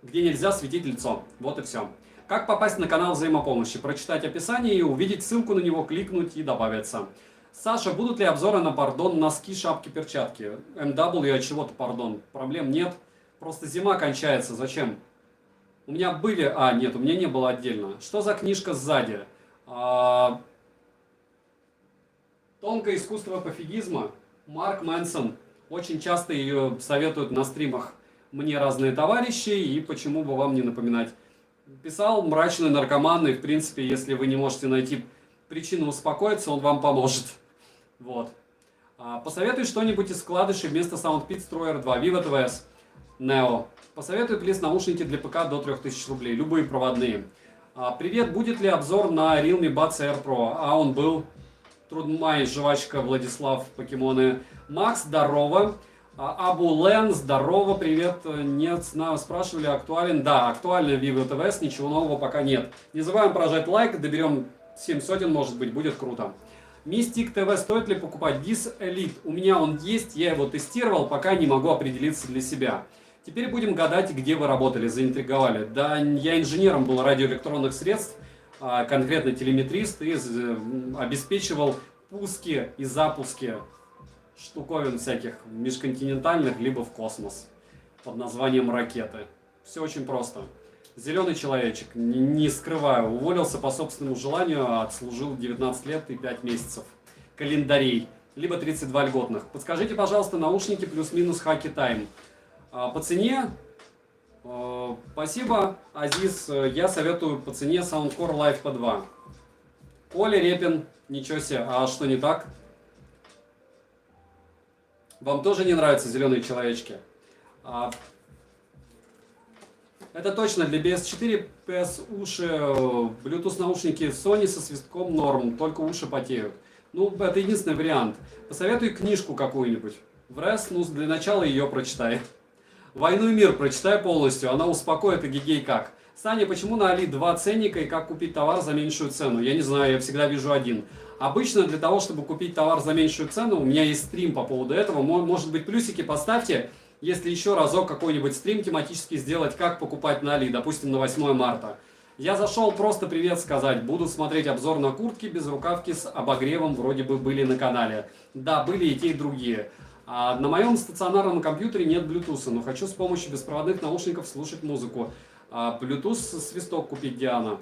где нельзя светить лицо. Вот и все. Как попасть на канал Взаимопомощи? Прочитать описание и увидеть ссылку на него, кликнуть и добавиться. Саша, будут ли обзоры на, носки, шапки, перчатки? MW от чего-то, проблем нет. Просто зима кончается, зачем? У меня были... нет, у меня не было отдельно. Что за книжка сзади? Тонкое искусство пофигизма. Марк Мэнсон. Очень часто ее советуют на стримах мне разные товарищи, и почему бы вам не напоминать. Писал мрачный наркоман, и в принципе, если вы не можете найти причину успокоиться, он вам поможет. Вот. Посоветуй что-нибудь из вкладышей вместо SoundPit Stroyer 2, Vivo TVS Neo. Посоветуй, плиз, наушники для ПК до 3000 рублей, любые проводные. Привет, будет ли обзор на Realme Buds Air Pro? Он был. Трудмай, жвачка, Владислав, покемоны. Макс, здорово. Абу Лен, здорово, привет. Нет, спрашивали, актуален. Да, актуальный Vivo TVS, ничего нового пока нет. Не забываем прожать лайк, доберем 7 сотен, может быть, будет круто. Мистик ТВ, стоит ли покупать Dis Elite? У меня он есть, я его тестировал, пока не могу определиться для себя. Теперь будем гадать, где вы работали, заинтриговали. Да, я инженером был радиоэлектронных средств, конкретно телеметрист, и обеспечивал пуски и запуски штуковин всяких межконтинентальных, либо в космос под названием ракеты. Все очень просто. Зеленый человечек, не скрываю, уволился по собственному желанию, отслужил 19 лет и 5 месяцев календарей, либо 32 льготных. Подскажите, пожалуйста, наушники плюс-минус Хаки Time. По цене, спасибо, Азиз, я советую по цене Soundcore Live по 2. Коля Репин, ничего себе, а что не так? Вам тоже не нравятся зеленые человечки? Это точно для BS4, PS уши, Bluetooth наушники Sony со свистком норм, только уши потеют. Ну, это единственный вариант. Посоветуй книжку какую-нибудь. В РЭС, ну, для начала ее прочитай. «Войну и мир» прочитай полностью, она успокоит и гигей как. Саня, почему на Али два ценника и как купить товар за меньшую цену? Я не знаю, я всегда вижу один. Обычно для того, чтобы купить товар за меньшую цену, у меня есть стрим по поводу этого. Может быть, плюсики поставьте, если еще разок какой-нибудь стрим тематический сделать, как покупать на Али, допустим, на 8 марта. Я зашел просто привет сказать, буду смотреть обзор на куртки без рукавки с обогревом, вроде бы были на канале. Да, были и те, и другие. А на моем стационарном компьютере нет Bluetooth, но хочу с помощью беспроводных наушников слушать музыку. Bluetooth свисток купить, Диана.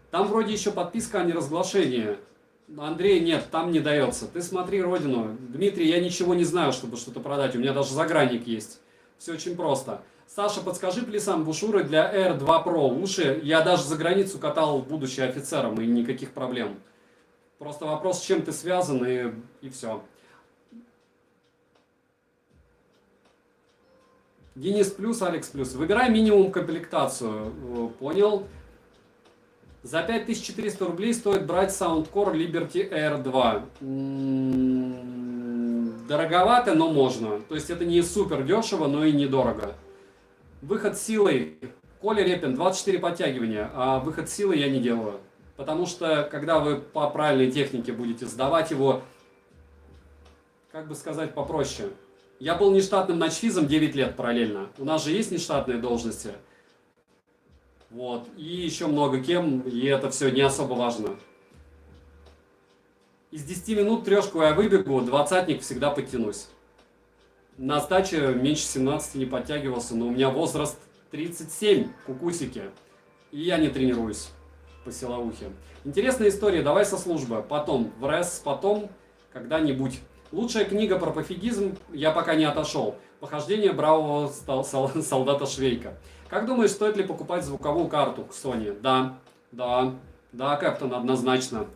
Там вроде еще подписка о неразглашении. Андрей, нет, там не дается. Ты смотри родину. Дмитрий, я ничего не знаю, чтобы что-то продать. У меня даже загранник есть. Все очень просто. Саша, подскажи плесам ушуры для Air 2 Pro. Уши я даже за границу катал, будучи офицером, и никаких проблем. Просто вопрос, с чем ты связан, и все. Денис плюс, Алекс плюс. Выбирай минимум комплектацию. Понял? За 5400 рублей стоит брать Soundcore Liberty Air 2. Дороговато, но можно. То есть это не супер дешево, но и недорого. Выход силой. Коля Репин, 24 подтягивания. А выход силы я не делаю. Потому что, когда вы по правильной технике будете сдавать его, как бы сказать попроще. Я был нештатным ночфизом 9 лет параллельно. У нас же есть нештатные должности. Вот. И еще много кем, и это все не особо важно. Из 10 минут трешку я выбегу, двадцатник всегда подтянусь. На сдаче меньше 17 не подтягивался, но у меня возраст 37, кукусики. И я не тренируюсь по силовухе. Интересная история, давай со службы. Потом, в РЭС, потом, когда-нибудь. Лучшая книга про пофигизм, я пока не отошел. Похождение бравого солдата Швейка. Как думаешь, стоит ли покупать звуковую карту к Sony? Да, Кэптон, однозначно.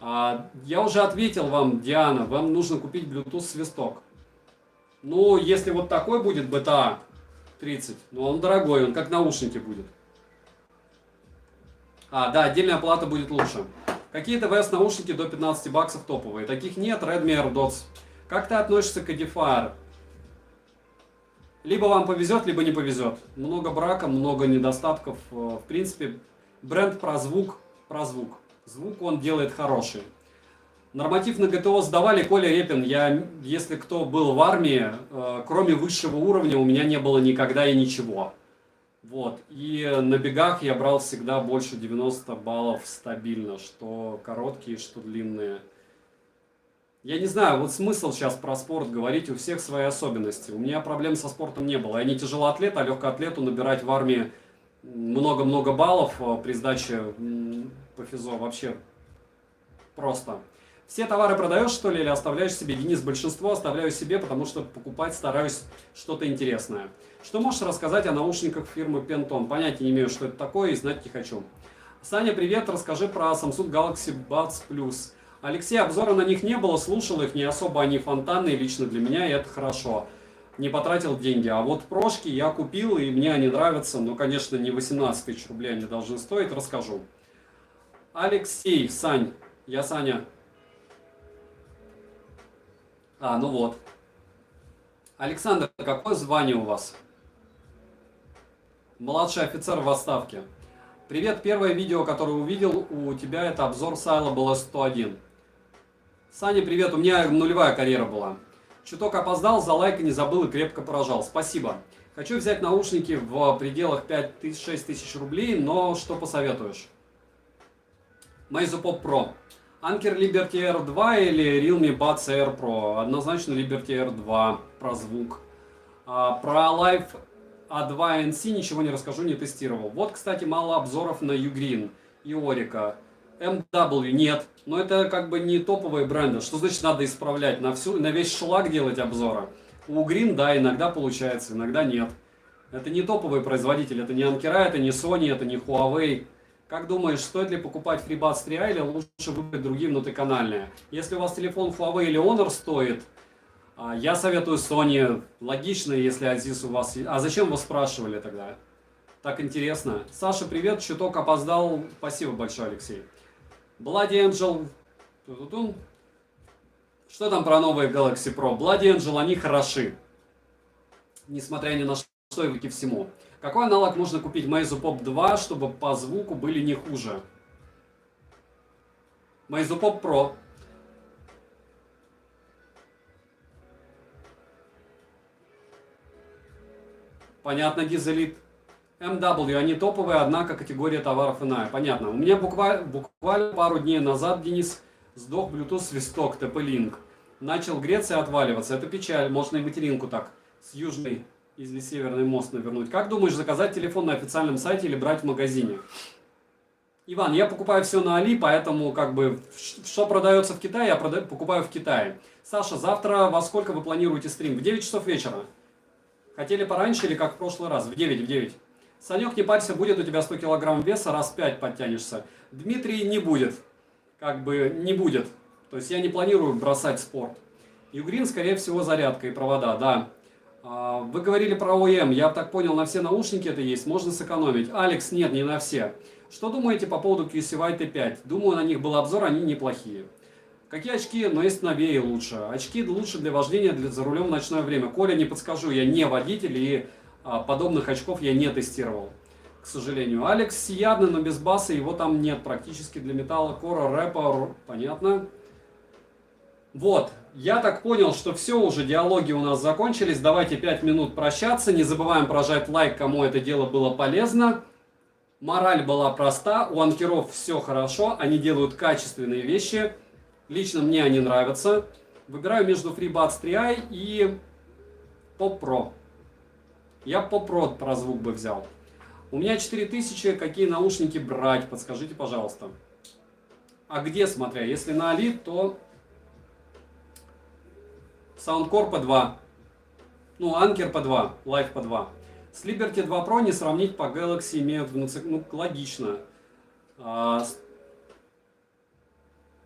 Я уже ответил вам, Диана, вам нужно купить Bluetooth свисток. Ну, если вот такой будет BTA 30, ну он дорогой, он как наушники будет. Да, отдельная плата будет лучше. Какие-то VS наушники до 15 баксов топовые. Таких нет, Redmi AirDots. Как ты относишься к Edifier? Либо вам повезет, либо не повезет. Много брака, много недостатков. В принципе, бренд про звук. Звук он делает хороший. Норматив на ГТО сдавали, Коля Репин. Если кто был в армии, кроме высшего уровня у меня не было никогда и ничего. Вот. И на бегах я брал всегда больше 90 баллов стабильно. Что короткие, что длинные. Я не знаю, вот смысл сейчас про спорт говорить, у всех свои особенности. У меня проблем со спортом не было. Я не тяжелоатлет, а легкоатлету набирать в армии много-много баллов при сдаче по физо вообще просто. Все товары продаешь, что ли, или оставляешь себе? Денис, большинство оставляю себе, потому что покупать стараюсь что-то интересное. Что можешь рассказать о наушниках фирмы Pantone? Понятия не имею, что это такое, и знать не хочу. Саня, привет, расскажи про Samsung Galaxy Buds Plus. Алексей, обзора на них не было, слушал их, не особо они фонтанные лично для меня, и это хорошо. Не потратил деньги. А вот прошки я купил, и мне они нравятся, но, конечно, не 18 тысяч рублей они должны стоить, расскажу. Алексей, Сань, я Саня. Ну вот. Александр, какое звание у вас? Младший офицер в отставке. Привет, первое видео, которое увидел у тебя, это обзор Syllable S101. Саня, привет, у меня нулевая карьера была. Чуток опоздал, за лайк не забыл и крепко поражал. Спасибо. Хочу взять наушники в пределах 5-6 тысяч рублей, но что посоветуешь? Meizu Pop Pro. Anker Liberty Air 2 или Realme Buds Air Pro? Однозначно Liberty Air 2 про звук. Про Live A2NC ничего не расскажу, не тестировал. Вот, кстати, мало обзоров на Ugreen и Orica. MW нет, но это как бы не топовые бренды. Что значит надо исправлять? На весь шлак делать обзоры? У Ugreen, да, иногда получается, иногда нет. Это не топовые производители, это не Anker, это не Sony, это не Huawei. Как думаешь, стоит ли покупать FreeBuds 3A или лучше выбрать другие внутриканальные? Если у вас телефон Huawei или Honor стоит, я советую Sony. Логично, если Азис у вас... А зачем вы спрашивали тогда? Так интересно. Саша, привет, чуток опоздал. Спасибо большое, Алексей. Bloody Angel Что там про новые Galaxy Pro? Bloody Angel, они хороши. Несмотря ни на что и вопреки всему. Какой аналог можно купить Meizu Pop 2, чтобы по звуку были не хуже? Meizu Pop Pro. Понятно, Гизелит. MW, они топовые, однако категория товаров иная. Понятно. У меня буквально пару дней назад, Денис, сдох Bluetooth свисток TP-Link. Начал греться и отваливаться. Это печаль. Можно и материнку так с южной или северный мост навернуть. Как думаешь, заказать телефон на официальном сайте или брать в магазине? Иван, я покупаю все на Али, поэтому как бы что продается в Китае, я покупаю в Китае. Саша, завтра во сколько вы планируете стрим? В 9 часов вечера. Хотели пораньше или как в прошлый раз? В 9, в 9. Санек, не парься, будет у тебя 100 килограмм веса, раз 5 подтянешься. Дмитрий, не будет. Как бы не будет. То есть я не планирую бросать спорт. Югрин, скорее всего, зарядка и провода, да. Вы говорили про ОЭМ, я так понял, на все наушники это есть, можно сэкономить. Алекс, нет, не на все. Что думаете по поводу QCY T5? Думаю, на них был обзор, они неплохие. Какие очки? Но есть новее лучше. Очки лучше для вождения за рулем в ночное время. Коля, не подскажу, я не водитель и подобных очков я не тестировал, к сожалению. Алекс явно, но без баса, его там нет практически для металла, кора, рэпа, понятно. Вот, я так понял, что все, уже диалоги у нас закончились. Давайте 5 минут прощаться. Не забываем прожать лайк, кому это дело было полезно. Мораль была проста, у анкеров все хорошо, они делают качественные вещи. Лично мне они нравятся. Выбираю между FreeBuds 3i и Pop Pro. Я Pop Pro про звук бы взял. У меня 4000, какие наушники брать? Подскажите, пожалуйста. А где, смотря? Если на Али, то Soundcore P2. Ну, Anker P2, Live P2. С Liberty 2 Pro не сравнить по Galaxy имеют, ну, логично.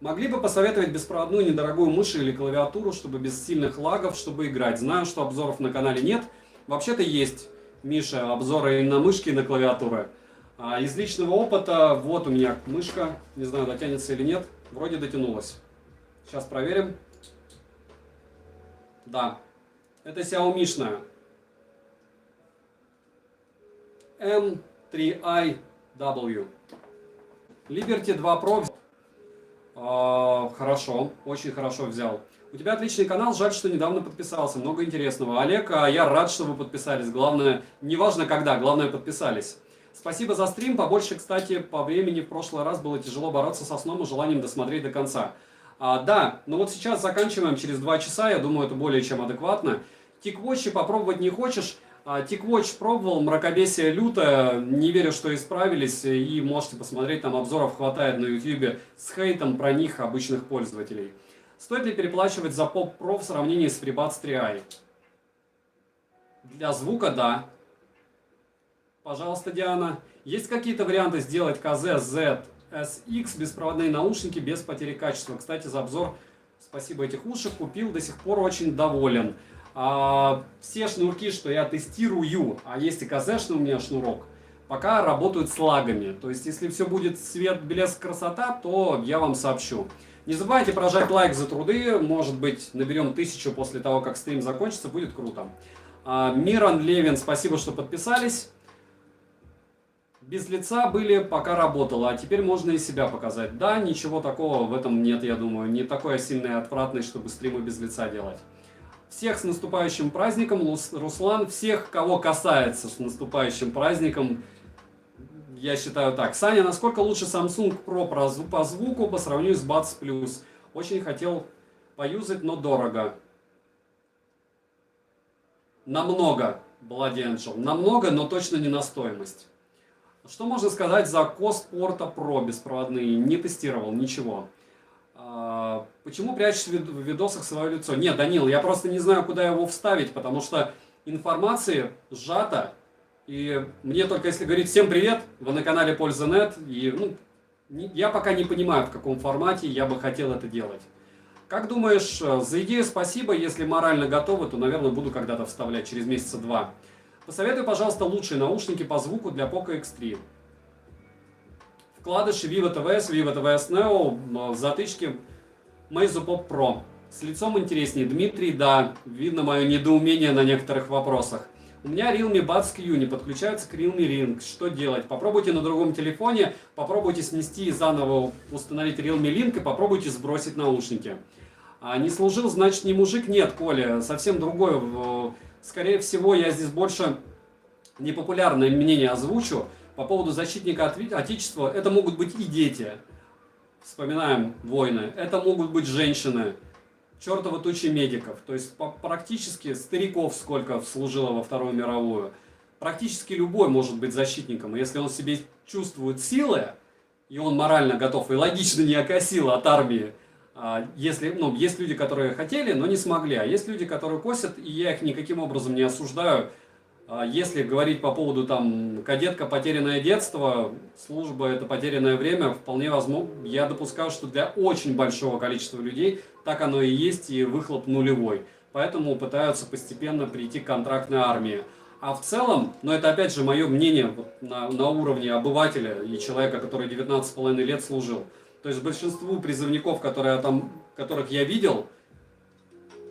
Могли бы посоветовать беспроводную недорогую мышь или клавиатуру, чтобы без сильных лагов, чтобы играть. Знаю, что обзоров на канале нет. Вообще-то есть, Миша, обзоры и на мышки, и на клавиатуры. Из личного опыта, вот у меня мышка. Не знаю, дотянется или нет. Вроде дотянулась. Сейчас проверим. Да, это Xiaomi-шная. M3iW. Liberty 2 Pro. Хорошо, очень хорошо взял. У тебя отличный канал, жаль, что недавно подписался. Много интересного. Олег, я рад, что вы подписались. Главное, неважно когда, главное подписались. Спасибо за стрим. Побольше, кстати, по времени в прошлый раз было тяжело бороться со сном и желанием досмотреть до конца. Да, но вот сейчас заканчиваем через 2 часа. Я думаю, это более чем адекватно. TicWatch попробовать не хочешь? TicWatch пробовал, мракобесие лютое, не верю, что исправились, и можете посмотреть, там обзоров хватает на YouTube с хейтом про них обычных пользователей. Стоит ли переплачивать за Pop Pro в сравнении с FreeBuds 3i? Для звука, да. Пожалуйста, Диана. Есть какие-то варианты сделать KZ ZSX беспроводные наушники без потери качества? Кстати, за обзор спасибо, этих ушек купил, до сих пор очень доволен. Все шнурки, что я тестирую, а есть и КЗ-шный у меня шнурок, пока работают с лагами. То есть, если все будет свет, блеск, красота, то я вам сообщу. Не забывайте прожать лайк за труды. Может быть, наберем 1000 после того, как стрим закончится. Будет круто. Миран Левин, спасибо, что подписались. Без лица были, пока работало, а теперь можно и себя показать. Да, ничего такого в этом нет, я думаю. Не такой сильный и отвратный, чтобы стримы без лица делать. Всех с наступающим праздником, Руслан. Всех, кого касается, с наступающим праздником. Я считаю так. Саня, насколько лучше Samsung Pro по звуку по сравнению с Buds Plus? Очень хотел поюзать, но дорого. Намного, Bloody Angel. Намного, но точно не на стоимость. Что можно сказать за Cost Porta Pro беспроводные? Не тестировал, ничего. Почему прячешь в видосах свое лицо? Нет, Данил, я просто не знаю, куда его вставить, потому что информации сжата. И мне только если говорить «Всем привет», вы на канале Польза.нет, и я пока не понимаю, в каком формате я бы хотел это делать. Как думаешь, за идею спасибо, если морально готовы, то, наверное, буду когда-то вставлять, через месяца 2. Посоветуй, пожалуйста, лучшие наушники по звуку для Poco X3. Вкладыши Vivo TVS, Vivo TVS Neo, затычки Meizu Pop Pro. С лицом интереснее. Дмитрий, да, видно мое недоумение на некоторых вопросах. У меня Realme Buds Q не подключается к Realme Link. Что делать? Попробуйте на другом телефоне, попробуйте снести и заново установить Realme Link и попробуйте сбросить наушники. А не служил, значит не мужик? Нет, Коля, совсем другое. Скорее всего, я здесь больше непопулярное мнение озвучу по поводу защитника Отечества. Это могут быть и дети. Вспоминаем войны. Это могут быть женщины. Чертовы тучи медиков. То есть практически стариков сколько служило во Вторую мировую. Практически любой может быть защитником. Если он в себе чувствует силы, и он морально готов, и логично не окосил от армии. Если, есть люди, которые хотели, но не смогли. А есть люди, которые косят, и я их никаким образом не осуждаю. Если говорить по поводу там кадетка потерянное детство, служба это потерянное время, вполне возможно, я допускаю, что для очень большого количества людей так оно и есть, и выхлоп нулевой. Поэтому пытаются постепенно прийти к контрактной армии. А в целом, но это опять же мое мнение на уровне обывателя и человека, который 19,5 лет служил. То есть большинству призывников, которых я видел,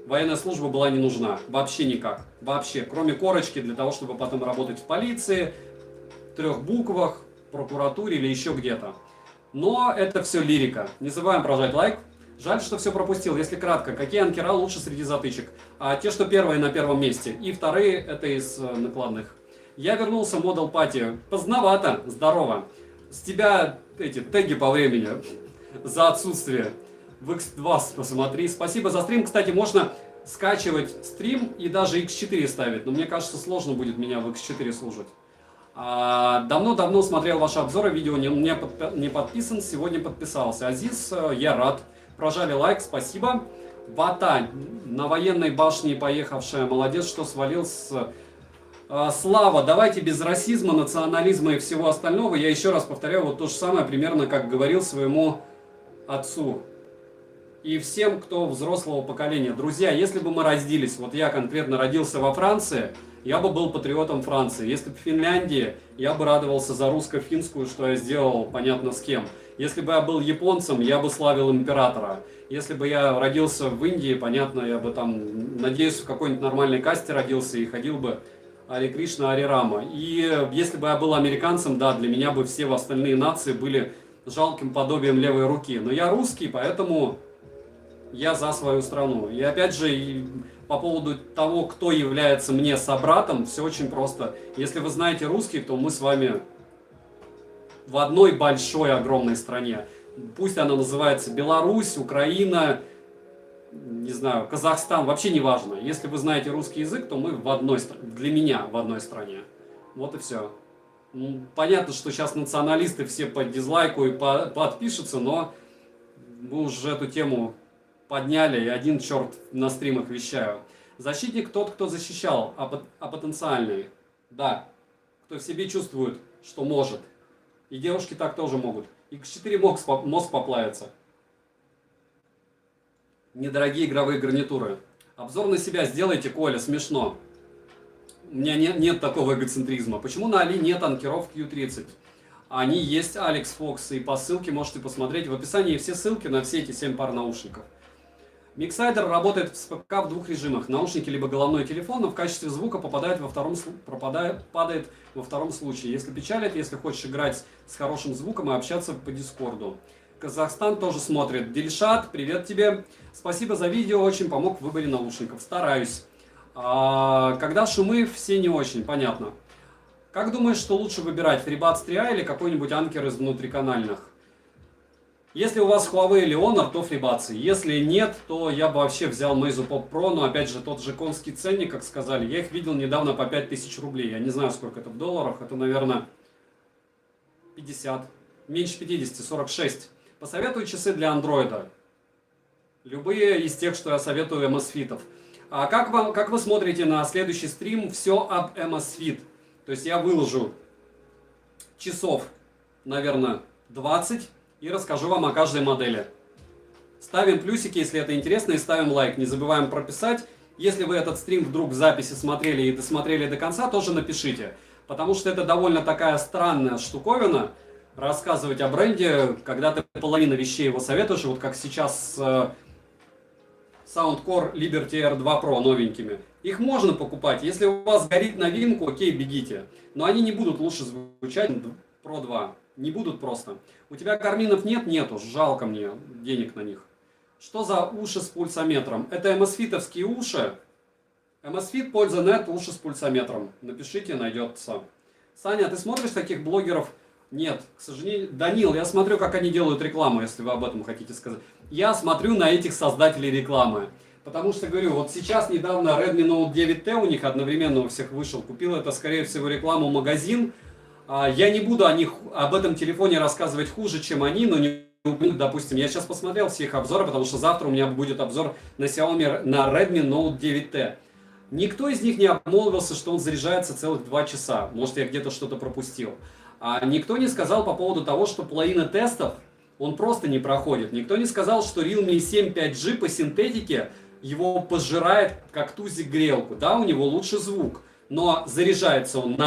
военная служба была не нужна. Вообще никак. Вообще. Кроме корочки для того, чтобы потом работать в полиции, в 3 буквах, прокуратуре или еще где-то. Но это все лирика. Не забываем прожать лайк. Жаль, что все пропустил. Если кратко, какие анкера лучше среди затычек? Те, что первые на первом месте. И вторые, это из накладных. Я вернулся в Model Party. Поздновато. Здорово. С тебя эти теги по времени за отсутствие. В X2 посмотри. Спасибо за стрим. Кстати, можно скачивать стрим и даже X4 ставить. Но мне кажется, сложно будет меня в X4 слушать. Давно-давно смотрел ваши обзоры, видео не подписан, сегодня подписался. Азиз, я рад. Прожали лайк, спасибо. Вата, на военной башне поехавшая, молодец, что свалил с... Слава, давайте без расизма, национализма и всего остального. Я еще раз повторяю, вот то же самое примерно, как говорил своему отцу. И всем, кто взрослого поколения. Друзья, если бы мы родились, вот я конкретно родился во Франции, я бы был патриотом Франции. Если бы в Финляндии, я бы радовался за русско-финскую, что я сделал, понятно с кем. Если бы я был японцем, я бы славил императора. Если бы я родился в Индии, понятно, я бы там, надеюсь, в какой-нибудь нормальной касте родился и ходил бы Ари Кришна, Ари Рама. И если бы я был американцем, да, для меня бы все остальные нации были жалким подобием левой руки. Но я русский, поэтому я за свою страну. И опять же, по поводу того, кто является мне собратом, все очень просто. Если вы знаете русский, то мы с вами в одной большой, огромной стране. Пусть она называется Беларусь, Украина, не знаю, Казахстан, вообще не важно. Если вы знаете русский язык, то мы в одной стране, для меня в одной стране. Вот и все. Понятно, что сейчас националисты все по дизлайку и подпишутся, но мы уже эту тему подняли, и один черт на стримах вещаю. Защитник тот, кто защищал, а потенциальный. Да, кто в себе чувствует, что может. И девушки так тоже могут. X4 мозг поплавится. Недорогие игровые гарнитуры. Обзор на себя сделайте, Коля, смешно. У меня нет такого эгоцентризма. Почему на Али нет анкеров Q30? Они есть, Алекс Фокс, и по ссылке можете посмотреть. В описании все ссылки на все эти 7 пар наушников. Миксайдер работает с ПК в 2 режимах. Наушники либо головной телефон, но в качестве звука падает во втором случае. Если печалит, если хочешь играть с хорошим звуком и общаться по Дискорду. Казахстан тоже смотрит. Дильшат, привет тебе. Спасибо за видео, очень помог в выборе наушников. Стараюсь. Когда шумы, все не очень, понятно. Как думаешь, что лучше выбирать, FreeBuds 3A или какой-нибудь анкер из внутриканальных? Если у вас Huawei или Honor, то FreeBuds. Если нет, то я бы вообще взял Meizu Pop Pro, но опять же тот же конский ценник, как сказали. Я их видел недавно по 5000 рублей. Я не знаю, сколько это в долларах. Это, наверное, 50. Меньше 50, 46. Посоветую часы для андроида. Любые из тех, что я советую Amazfit'ов. А как вы смотрите на следующий стрим все об Amazfit? То есть я выложу часов, наверное, 20 и расскажу вам о каждой модели. Ставим плюсики, если это интересно, и ставим лайк. Не забываем прописать. Если вы этот стрим вдруг в записи смотрели и досмотрели до конца, тоже напишите. Потому что это довольно такая странная штуковина. Рассказывать о бренде, когда ты половину вещей его советуешь, вот как сейчас Soundcore Liberty R2 Pro новенькими. Их можно покупать. Если у вас горит новинку, окей, бегите. Но они не будут лучше звучать Pro 2. Не будут просто. У тебя гарминов нет? Нету. Жалко мне денег на них. Что за уши с пульсометром? Это MSFit-овские уши. MSFit, польза нет, уши с пульсометром. Напишите, найдется. Саня, ты смотришь таких блогеров? Нет, к сожалению. Данил, я смотрю, как они делают рекламу, если вы об этом хотите сказать. Я смотрю на этих создателей рекламы. Потому что, говорю, вот сейчас недавно Redmi Note 9T у них одновременно у всех вышел. Купил это, скорее всего, рекламу магазин. Я не буду об этом телефоне рассказывать хуже, чем они, но не допустим, я сейчас посмотрел все их обзоры, потому что завтра у меня будет обзор на Xiaomi, на Redmi Note 9T. Никто из них не обмолвился, что он заряжается целых 2 часа. Может, я где-то что-то пропустил. А никто не сказал по поводу того, что половина тестов он просто не проходит. Никто не сказал, что Realme 7 5G по синтетике его пожирает как тузик грелку. Да, у него лучше звук, но заряжается он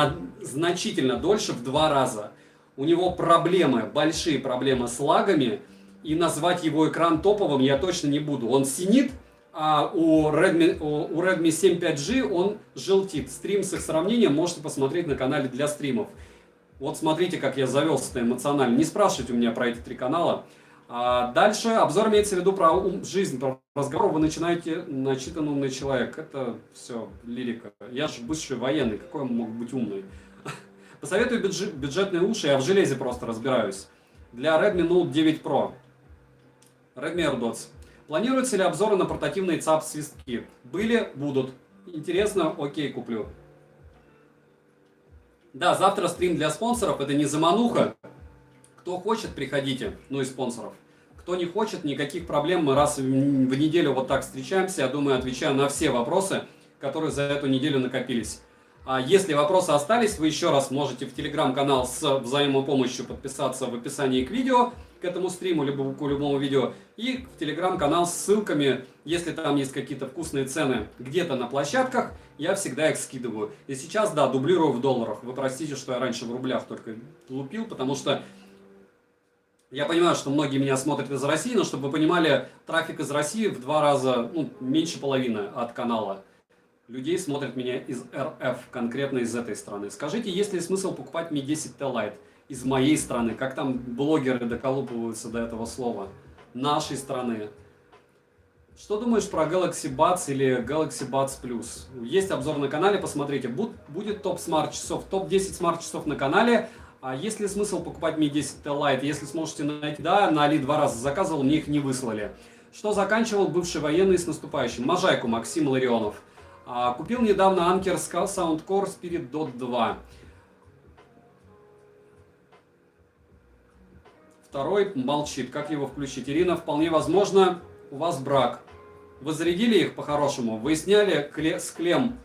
значительно дольше, в 2 раза. У него проблемы, большие проблемы с лагами, и назвать его экран топовым я точно не буду. Он синит, а у Redmi 7 5G он желтит. Стрим с их сравнением можете посмотреть на канале для стримов. Вот смотрите, как я завелся-то эмоционально. Не спрашивайте у меня про эти 3 канала. Дальше обзор имеется в виду про жизнь, про разговор. Вы начинаете начитанный умный человек. Это все лирика. Я же бывший военный, какой он мог быть умный? Посоветую бюджетные уши, я в железе просто разбираюсь. Для Redmi Note 9 Pro. Redmi AirDots. Планируются ли обзоры на портативные ЦАП-свистки? Были, будут. Интересно, окей, куплю. Да, завтра стрим для спонсоров, это не замануха. Кто хочет, приходите, ну и спонсоров. Кто не хочет, никаких проблем, мы раз в неделю вот так встречаемся, я думаю, отвечаю на все вопросы, которые за эту неделю накопились. А если вопросы остались, вы еще раз можете в телеграм-канал с взаимопомощью подписаться в описании к видео, к этому стриму, либо к любому видео, и в телеграм-канал с ссылками, если там есть какие-то вкусные цены где-то на площадках, я всегда их скидываю. И сейчас, да, дублирую в долларах. Вы простите, что я раньше в рублях только лупил, потому что я понимаю, что многие меня смотрят из России, но чтобы вы понимали, трафик из России в 2 раза, меньше половины от канала людей смотрят меня из РФ, конкретно из этой страны. Скажите, есть ли смысл покупать Mi 10T Lite из моей страны? Как там блогеры доколупываются до этого слова? Нашей страны. Что думаешь про Galaxy Buds или Galaxy Buds Plus? Есть обзор на канале, посмотрите. Будет топ смарт-часов, топ-10 смарт-часов на канале. А есть ли смысл покупать Mi 10T Lite? Если сможете найти, да, на Али 2 раза заказывал, мне их не выслали. Что заканчивал бывший военный с наступающим? Можайку Максим Ларионов. Купил недавно Anker Soundcore Spirit Dot 2. Второй молчит. Как его включить? Ирина, вполне возможно, у вас брак. Вы зарядили их по-хорошему? Вы сняли с клем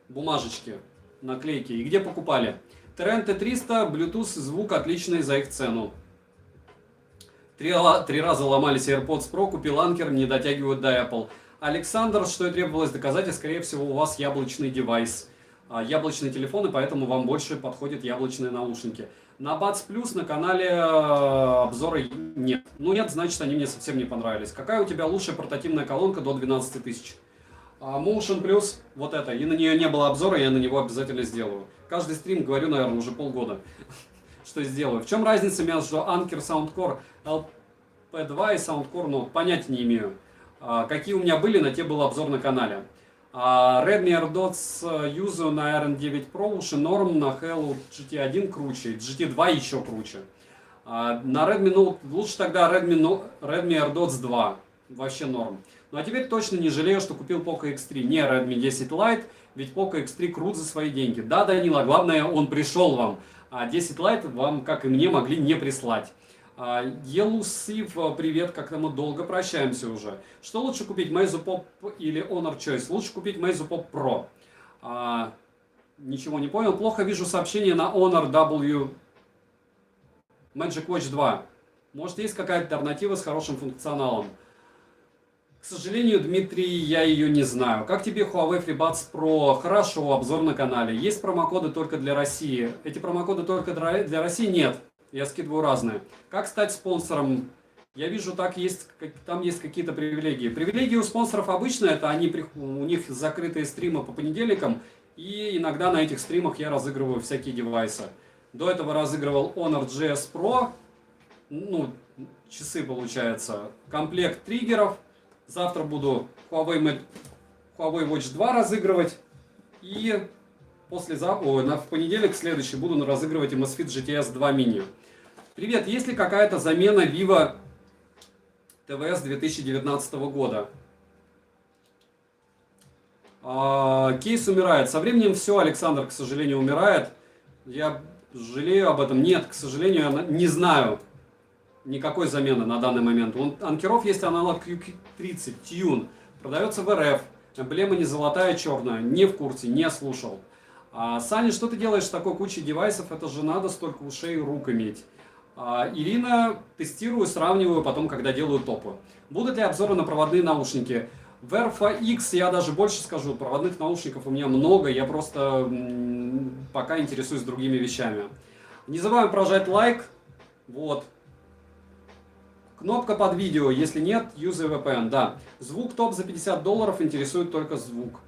бумажечки, наклейки? И где покупали? Trend T300, Bluetooth, звук отличный за их цену. 3 раза ломались AirPods Pro, купил Anker, не дотягивают до Apple. Александр, что и требовалось доказать, скорее всего у вас яблочный девайс. Яблочный телефон, и поэтому вам больше подходят яблочные наушники. На Buds Plus на канале обзоры нет. Ну нет, значит они мне совсем не понравились. Какая у тебя лучшая портативная колонка до 12 тысяч? Motion Plus, вот это. И на нее не было обзора, я на него обязательно сделаю. Каждый стрим говорю, наверное, уже полгода, что сделаю. В чем разница между Anker Soundcore LP2 и Soundcore Note? Понятия не имею. Какие у меня были, на те был обзор на канале. Redmi AirDots юзаю на RN9 Pro, уши норм, на Hello GT1 круче, GT2 еще круче. На Redmi Note, лучше тогда Redmi AirDots 2, вообще норм. Ну а теперь точно не жалею, что купил Poco X3, не Redmi 10 Lite, ведь Poco X3 крут за свои деньги. Да, Данила, главное, он пришел вам, а 10 Lite вам, как и мне, могли не прислать. Елусив, привет, как-то мы долго прощаемся уже. Что лучше купить, Meizu Pop или Honor Choice? Лучше купить Meizu Pop Pro. Ничего не понял. Плохо вижу сообщение на Honor W Magic Watch 2. Может, есть какая-то альтернатива с хорошим функционалом? К сожалению, Дмитрий, я ее не знаю. Как тебе Huawei FreeBuds Pro? Хорошо, обзор на канале. Есть промокоды только для России. Эти промокоды только для России? Нет. Я скидываю разные. Как стать спонсором? Я вижу, там есть какие-то привилегии. Привилегии у спонсоров обычно это у них закрытые стримы по понедельникам, и иногда на этих стримах я разыгрываю всякие девайсы. До этого разыгрывал Honor GS Pro, ну, часы получается, комплект триггеров. Завтра буду Huawei Watch 2 разыгрывать. И в понедельник следующий буду разыгрывать Amazfit GTS 2 Mini. Привет, есть ли какая-то замена Vivo ТВС 2019 года? Кейс умирает. Со временем все, Александр, к сожалению, умирает. Я жалею об этом. Нет, к сожалению, я не знаю никакой замены на данный момент. У анкеров есть аналог Q30 Tune. Продается в РФ. Эмблема не золотая, а черная. Не в курсе, не слушал. Саня, что ты делаешь с такой кучей девайсов? Это же надо столько ушей и рук иметь. Ирина, тестирую, сравниваю потом, когда делаю топы. Будут ли обзоры на проводные наушники? В Airfa X я даже больше скажу. Проводных наушников у меня много. Я просто пока интересуюсь другими вещами. Не забываем прожать лайк. Вот. Кнопка под видео. Если нет, юзай VPN. Да. Звук топ за $50. Интересует только звук.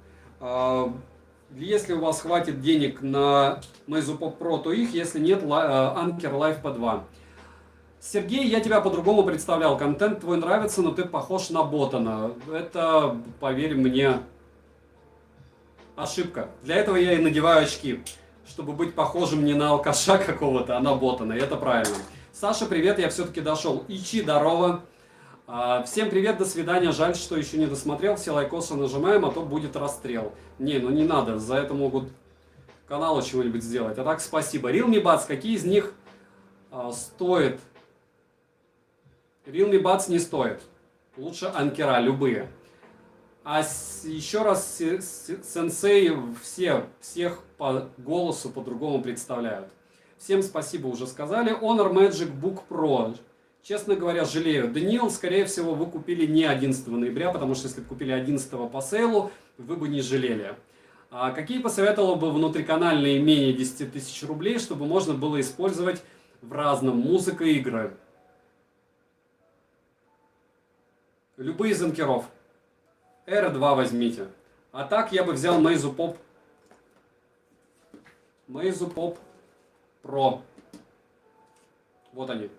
Если у вас хватит денег на Meizu Pop Pro, то их. Если нет, Anker Live P2. Сергей, я тебя по-другому представлял. Контент твой нравится, но ты похож на Ботана. Это, поверь мне, ошибка. Для этого я и надеваю очки, чтобы быть похожим не на алкаша какого-то, а на Ботана. И это правильно. Саша, привет, я все-таки дошел. Ичи, здорово. Всем привет, до свидания. Жаль, что еще не досмотрел. Все лайкосы нажимаем, а то будет расстрел. Не, ну не надо, за это могут каналы чего-нибудь сделать. А так, спасибо. Realme Buds, какие из них стоят? Realme Buds не стоит. Лучше анкера, любые. А еще раз, сенсей всех по голосу по-другому представляют. Всем спасибо, уже сказали. Honor Magic Book Pro. Честно говоря, жалею. Даниил, скорее всего, вы купили не 11 ноября, потому что если бы купили 11 по сейлу, вы бы не жалели. Какие посоветовал бы внутриканальные менее 10 тысяч рублей, чтобы можно было использовать в разном музыка и игры? Любые из анкеров. R2 возьмите. А так я бы взял Meizu Pop Pro. Вот они.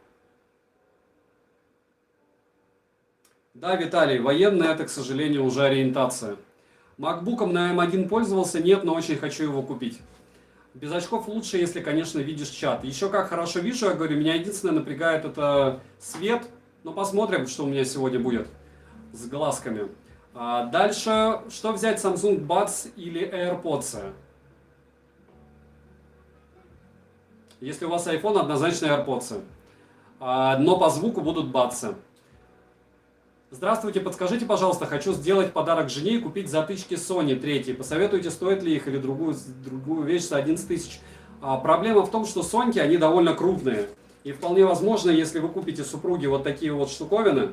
Да, Виталий, военная это, к сожалению, уже ориентация. Макбуком на M1 пользовался? Нет, но очень хочу его купить. Без очков лучше, если, конечно, видишь чат. Еще как хорошо вижу, я говорю, меня единственное напрягает это свет. Но посмотрим, что у меня сегодня будет с глазками. Дальше, что взять, Samsung Buds или AirPods? Если у вас iPhone, однозначно AirPods. Но по звуку будут Buds. Здравствуйте, подскажите, пожалуйста, хочу сделать подарок жене и купить затычки Sony 3. Посоветуйте, стоит ли их или другую вещь за 11 тысяч. Проблема в том, что Соньки, они довольно крупные. И вполне возможно, если вы купите супруге вот такие вот штуковины,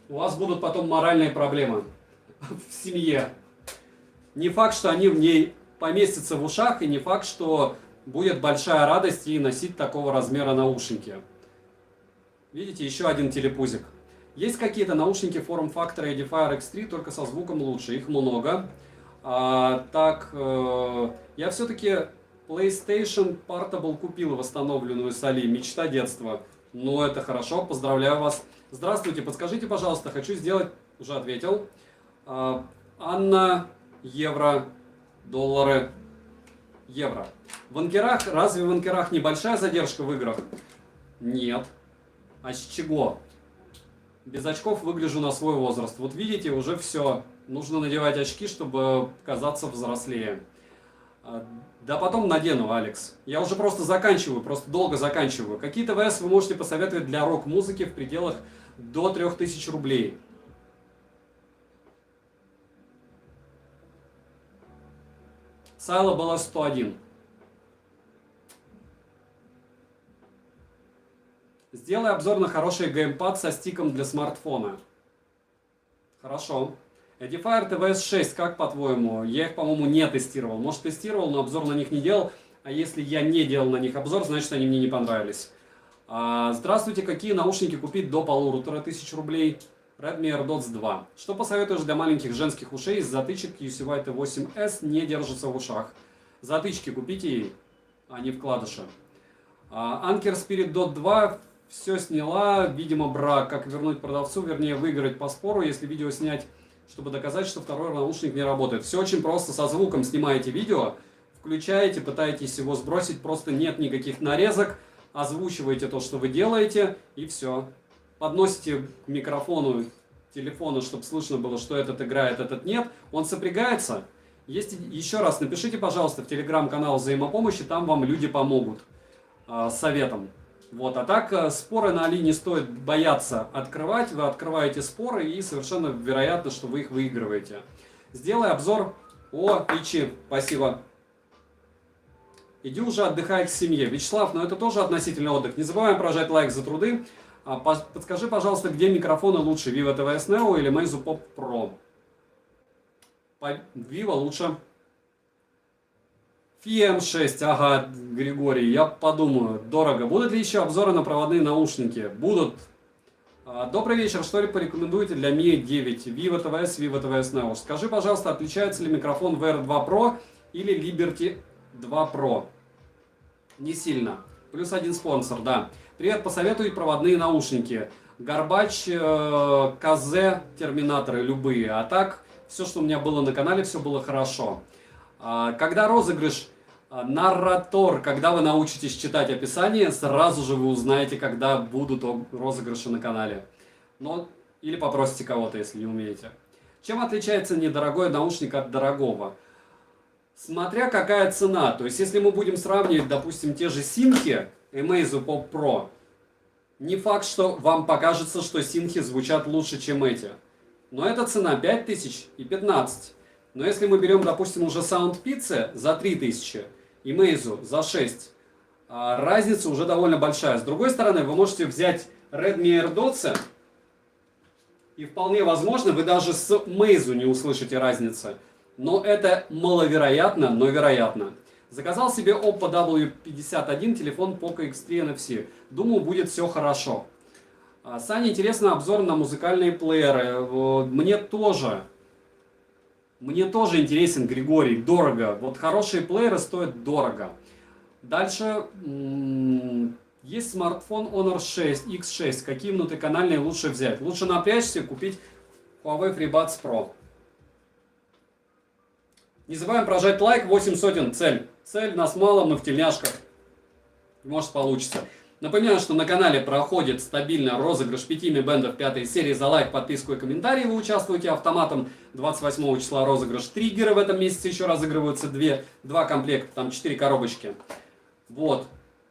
у вас будут потом моральные проблемы в семье. Не факт, что они в ней поместятся в ушах, и не факт, что будет большая радость ей носить такого размера наушники. Видите, еще один телепузик. Есть какие-то наушники форм-фактора Edifier X3, только со звуком лучше. Их много. Я все-таки PlayStation Portable купил восстановленную с Али. Мечта детства. Ну, это хорошо, поздравляю вас. Здравствуйте, подскажите, пожалуйста, хочу сделать... Уже ответил. Анна, евро, доллары, евро. В анкерах, разве в анкерах небольшая задержка в играх? Нет. А с чего? Без очков выгляжу на свой возраст. Вот видите, уже все. Нужно надевать очки, чтобы казаться взрослее. Да потом надену, Алекс. Я уже просто заканчиваю, просто долго заканчиваю. Какие ТВС вы можете посоветовать для рок-музыки в пределах до 3000 рублей? Сайла была 101. Сделай обзор на хороший геймпад со стиком для смартфона. Хорошо. Edifier TVS 6, как по-твоему? Я их, по-моему, не тестировал. Может, тестировал, но обзор на них не делал. А если я не делал на них обзор, значит, они мне не понравились. Здравствуйте, какие наушники купить до 1500 рублей? Redmi AirDots 2. Что посоветуешь для маленьких женских ушей из затычек UCY T8S не держится в ушах? Затычки купите, а не вкладыши. Anker Spirit Dot 2 все сняла, видимо, брак. Как вернуть продавцу, вернее выиграть по спору, если видео снять, чтобы доказать, что второй наушник не работает. Все очень просто, со звуком снимаете видео, включаете, пытаетесь его сбросить, просто нет никаких нарезок, озвучиваете то, что вы делаете, и все. Подносите к микрофону телефона, чтобы слышно было, что этот играет, этот нет. Он сопрягается. Еще раз напишите, пожалуйста, в телеграм-канал взаимопомощи, там вам люди помогут советом. Вот. А так споры на Али не стоит бояться открывать. Вы открываете споры и совершенно вероятно, что вы их выигрываете. Сделай обзор. О, Ичи, спасибо. Иди уже отдыхай к семье. Вячеслав, но это тоже относительный отдых. Не забываем прожать лайк за труды. Подскажи, пожалуйста, где микрофоны лучше, Vivo TVS Neo или Meizu Pop Pro? Vivo лучше. FM6, ага, Григорий, я подумаю, дорого. Будут ли еще обзоры на проводные наушники? Будут. Добрый вечер, что ли порекомендуете для Mi 9, Vivo TVS Neo? Скажи, пожалуйста, отличается ли микрофон VR2 Pro или Liberty 2 Pro? Не сильно. Плюс один спонсор, да. Привет, посоветуй проводные наушники. Горбач, КЗ, терминаторы любые. А так, все, что у меня было на канале, все было хорошо. Когда розыгрыш Narrator, когда вы научитесь читать описание, сразу же вы узнаете, когда будут розыгрыши на канале. Но, или попросите кого-то, если не умеете. Чем отличается недорогой наушник от дорогого? Смотря какая цена. То есть, если мы будем сравнивать, допустим, те же синхи и Meizu Pop Pro, не факт, что вам покажется, что синхи звучат лучше, чем эти. Но эта цена 5000 и 15. Но если мы берем, допустим, уже SoundPizza за 3000 и Meizu за 6, разница уже довольно большая. С другой стороны, вы можете взять Redmi AirDots, и вполне возможно, вы даже с Meizu не услышите разницы. Но это маловероятно, но вероятно. Заказал себе Oppo W51, телефон Poco X3 NFC. Думаю, будет все хорошо. Саня, интересно обзор на музыкальные плееры. Мне тоже интересен, Григорий, дорого. Вот хорошие плееры стоят дорого. Дальше есть смартфон Honor 6, X6. Какие внутриканальные лучше взять? Лучше напрячься и купить Huawei FreeBuds Pro. Не забываем прожать лайк, 8 сотен, цель. Цель, нас мало, мы в тельняшках. Может получится. Напоминаю, что на канале проходит стабильно розыгрыш 5 Mi Band 5 серии. За лайк, подписку и комментарий вы участвуете автоматом. 28 числа розыгрыш триггеры. В этом месяце еще разыгрываются 2 комплекта, там 4 коробочки. Вот.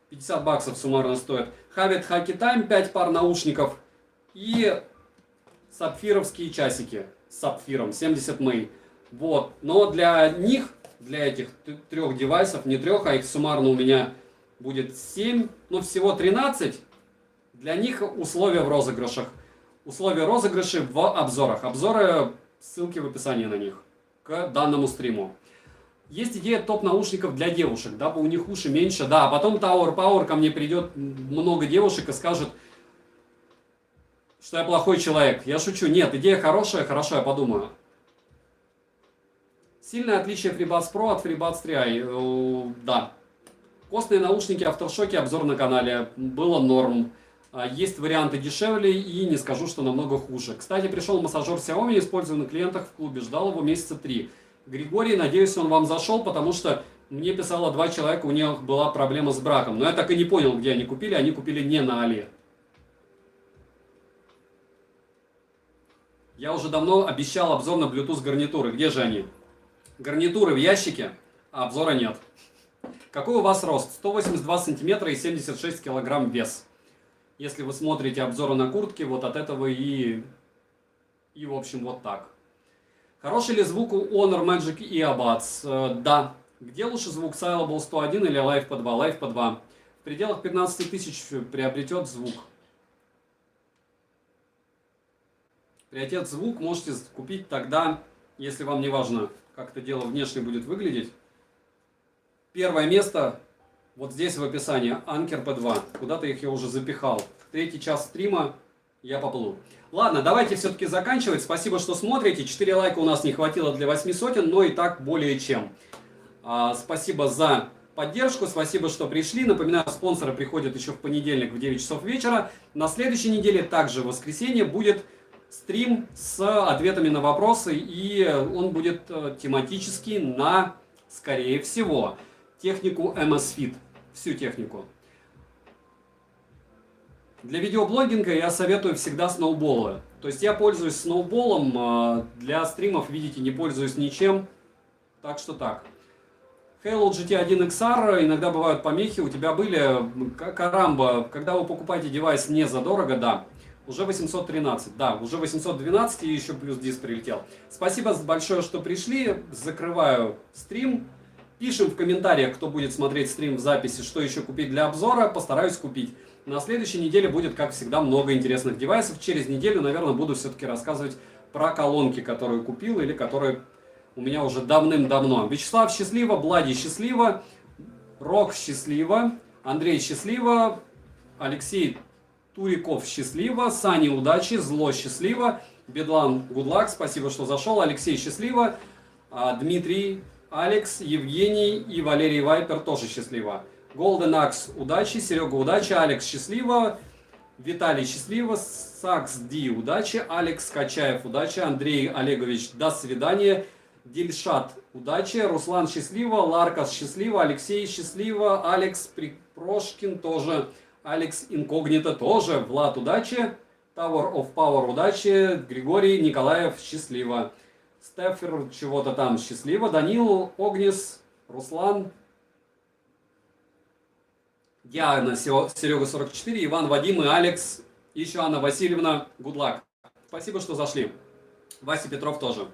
50 баксов суммарно стоит. Havit Hacky Time, 5 пар наушников. И сапфировские часики с сапфиром, 70 мэй. Вот. Но для них, для этих 3 девайсов, не 3, а их суммарно у меня будет 7, ну всего 13. Для них условия в розыгрышах. Условия розыгрышей в обзорах. Обзоры, ссылки в описании на них к данному стриму. Есть идея топ-наушников для девушек, дабы у них уши меньше. Да, а потом Tower Power ко мне придет много девушек и скажет, что я плохой человек. Я шучу. Нет, идея хорошая, хорошо, я подумаю. Сильное отличие FreeBuds Pro от FreeBuds 3i. Да. Костные наушники, Aftershock, обзор на канале. Было норм. Есть варианты дешевле и не скажу, что намного хуже. Кстати, пришел массажер Xiaomi, использую на клиентах в клубе. Ждал его месяца 3. Григорий, надеюсь, он вам зашел, потому что мне писало 2 человека, у них была проблема с браком. Но я так и не понял, где они купили не на Али. Я уже давно обещал обзор на Bluetooth гарнитуры. Где же они? Гарнитуры в ящике, а обзора нет. Какой у вас рост? 182 сантиметра и 76 килограмм вес. Если вы смотрите обзоры на куртки, вот от этого и в общем вот так. Хороший ли звук у Honor Magic Earbuds? Да. Где лучше звук? Syllable 101 или Live по 2? Live по 2. В пределах 15 тысяч приобретет звук. Приобретет звук можете купить тогда, если вам не важно, как это дело внешне будет выглядеть. Первое место Вот здесь в описании Анкер P2. Куда-то их я уже запихал. Третий час стрима я поплыл. Ладно, давайте все-таки заканчивать. Спасибо, что смотрите. 4 лайка у нас не хватило для 800, но и так более чем. Спасибо за поддержку, спасибо, что пришли. Напоминаю, спонсоры приходят еще в понедельник в 9 часов вечера. На следующей неделе, также в воскресенье, будет стрим с ответами на вопросы. И он будет тематический на, скорее всего, технику MS Fit. Всю технику. Для видеоблогинга я советую всегда сноуболы. То есть я пользуюсь сноуболом, для стримов, видите, не пользуюсь ничем. Так что так. Halo GT1 XR, иногда бывают помехи, у тебя были, карамба, когда вы покупаете девайс не задорого, да, уже 813, да, уже 812 и еще плюс диск прилетел. Спасибо большое, что пришли, закрываю стрим, пишем в комментариях, кто будет смотреть стрим в записи, что еще купить для обзора, постараюсь купить. На следующей неделе будет, как всегда, много интересных девайсов, через неделю, наверное, буду все-таки рассказывать про колонки, которые купил или которые... У меня уже давным-давно. Вячеслав счастливо, Блади счастливо, Рок счастливо, Андрей счастливо, Алексей Туриков счастливо, Сани удачи, Зло счастливо, Бедлан гудлак, спасибо, что зашел, Алексей счастливо, Дмитрий, Алекс, Евгений и Валерий Вайпер тоже счастливо. Golden Axe удачи, Серега удачи, Алекс счастливо, Виталий счастливо, Сакс Ди удачи, Алекс Качаев удачи, Андрей Олегович до свидания. Дильшат удачи, Руслан счастливо, Ларкас счастливо, Алексей счастливо, Алекс Припрошкин тоже, Алекс Инкогнито тоже, Влад удачи, Tower of Power удачи, Григорий Николаев счастливо, Стефер чего-то там счастливо, Данил, Огнис, Руслан, Диана, Серега 44, Иван, Вадим и Алекс, и еще Анна Васильевна, good luck. Спасибо, что зашли. Вася Петров тоже.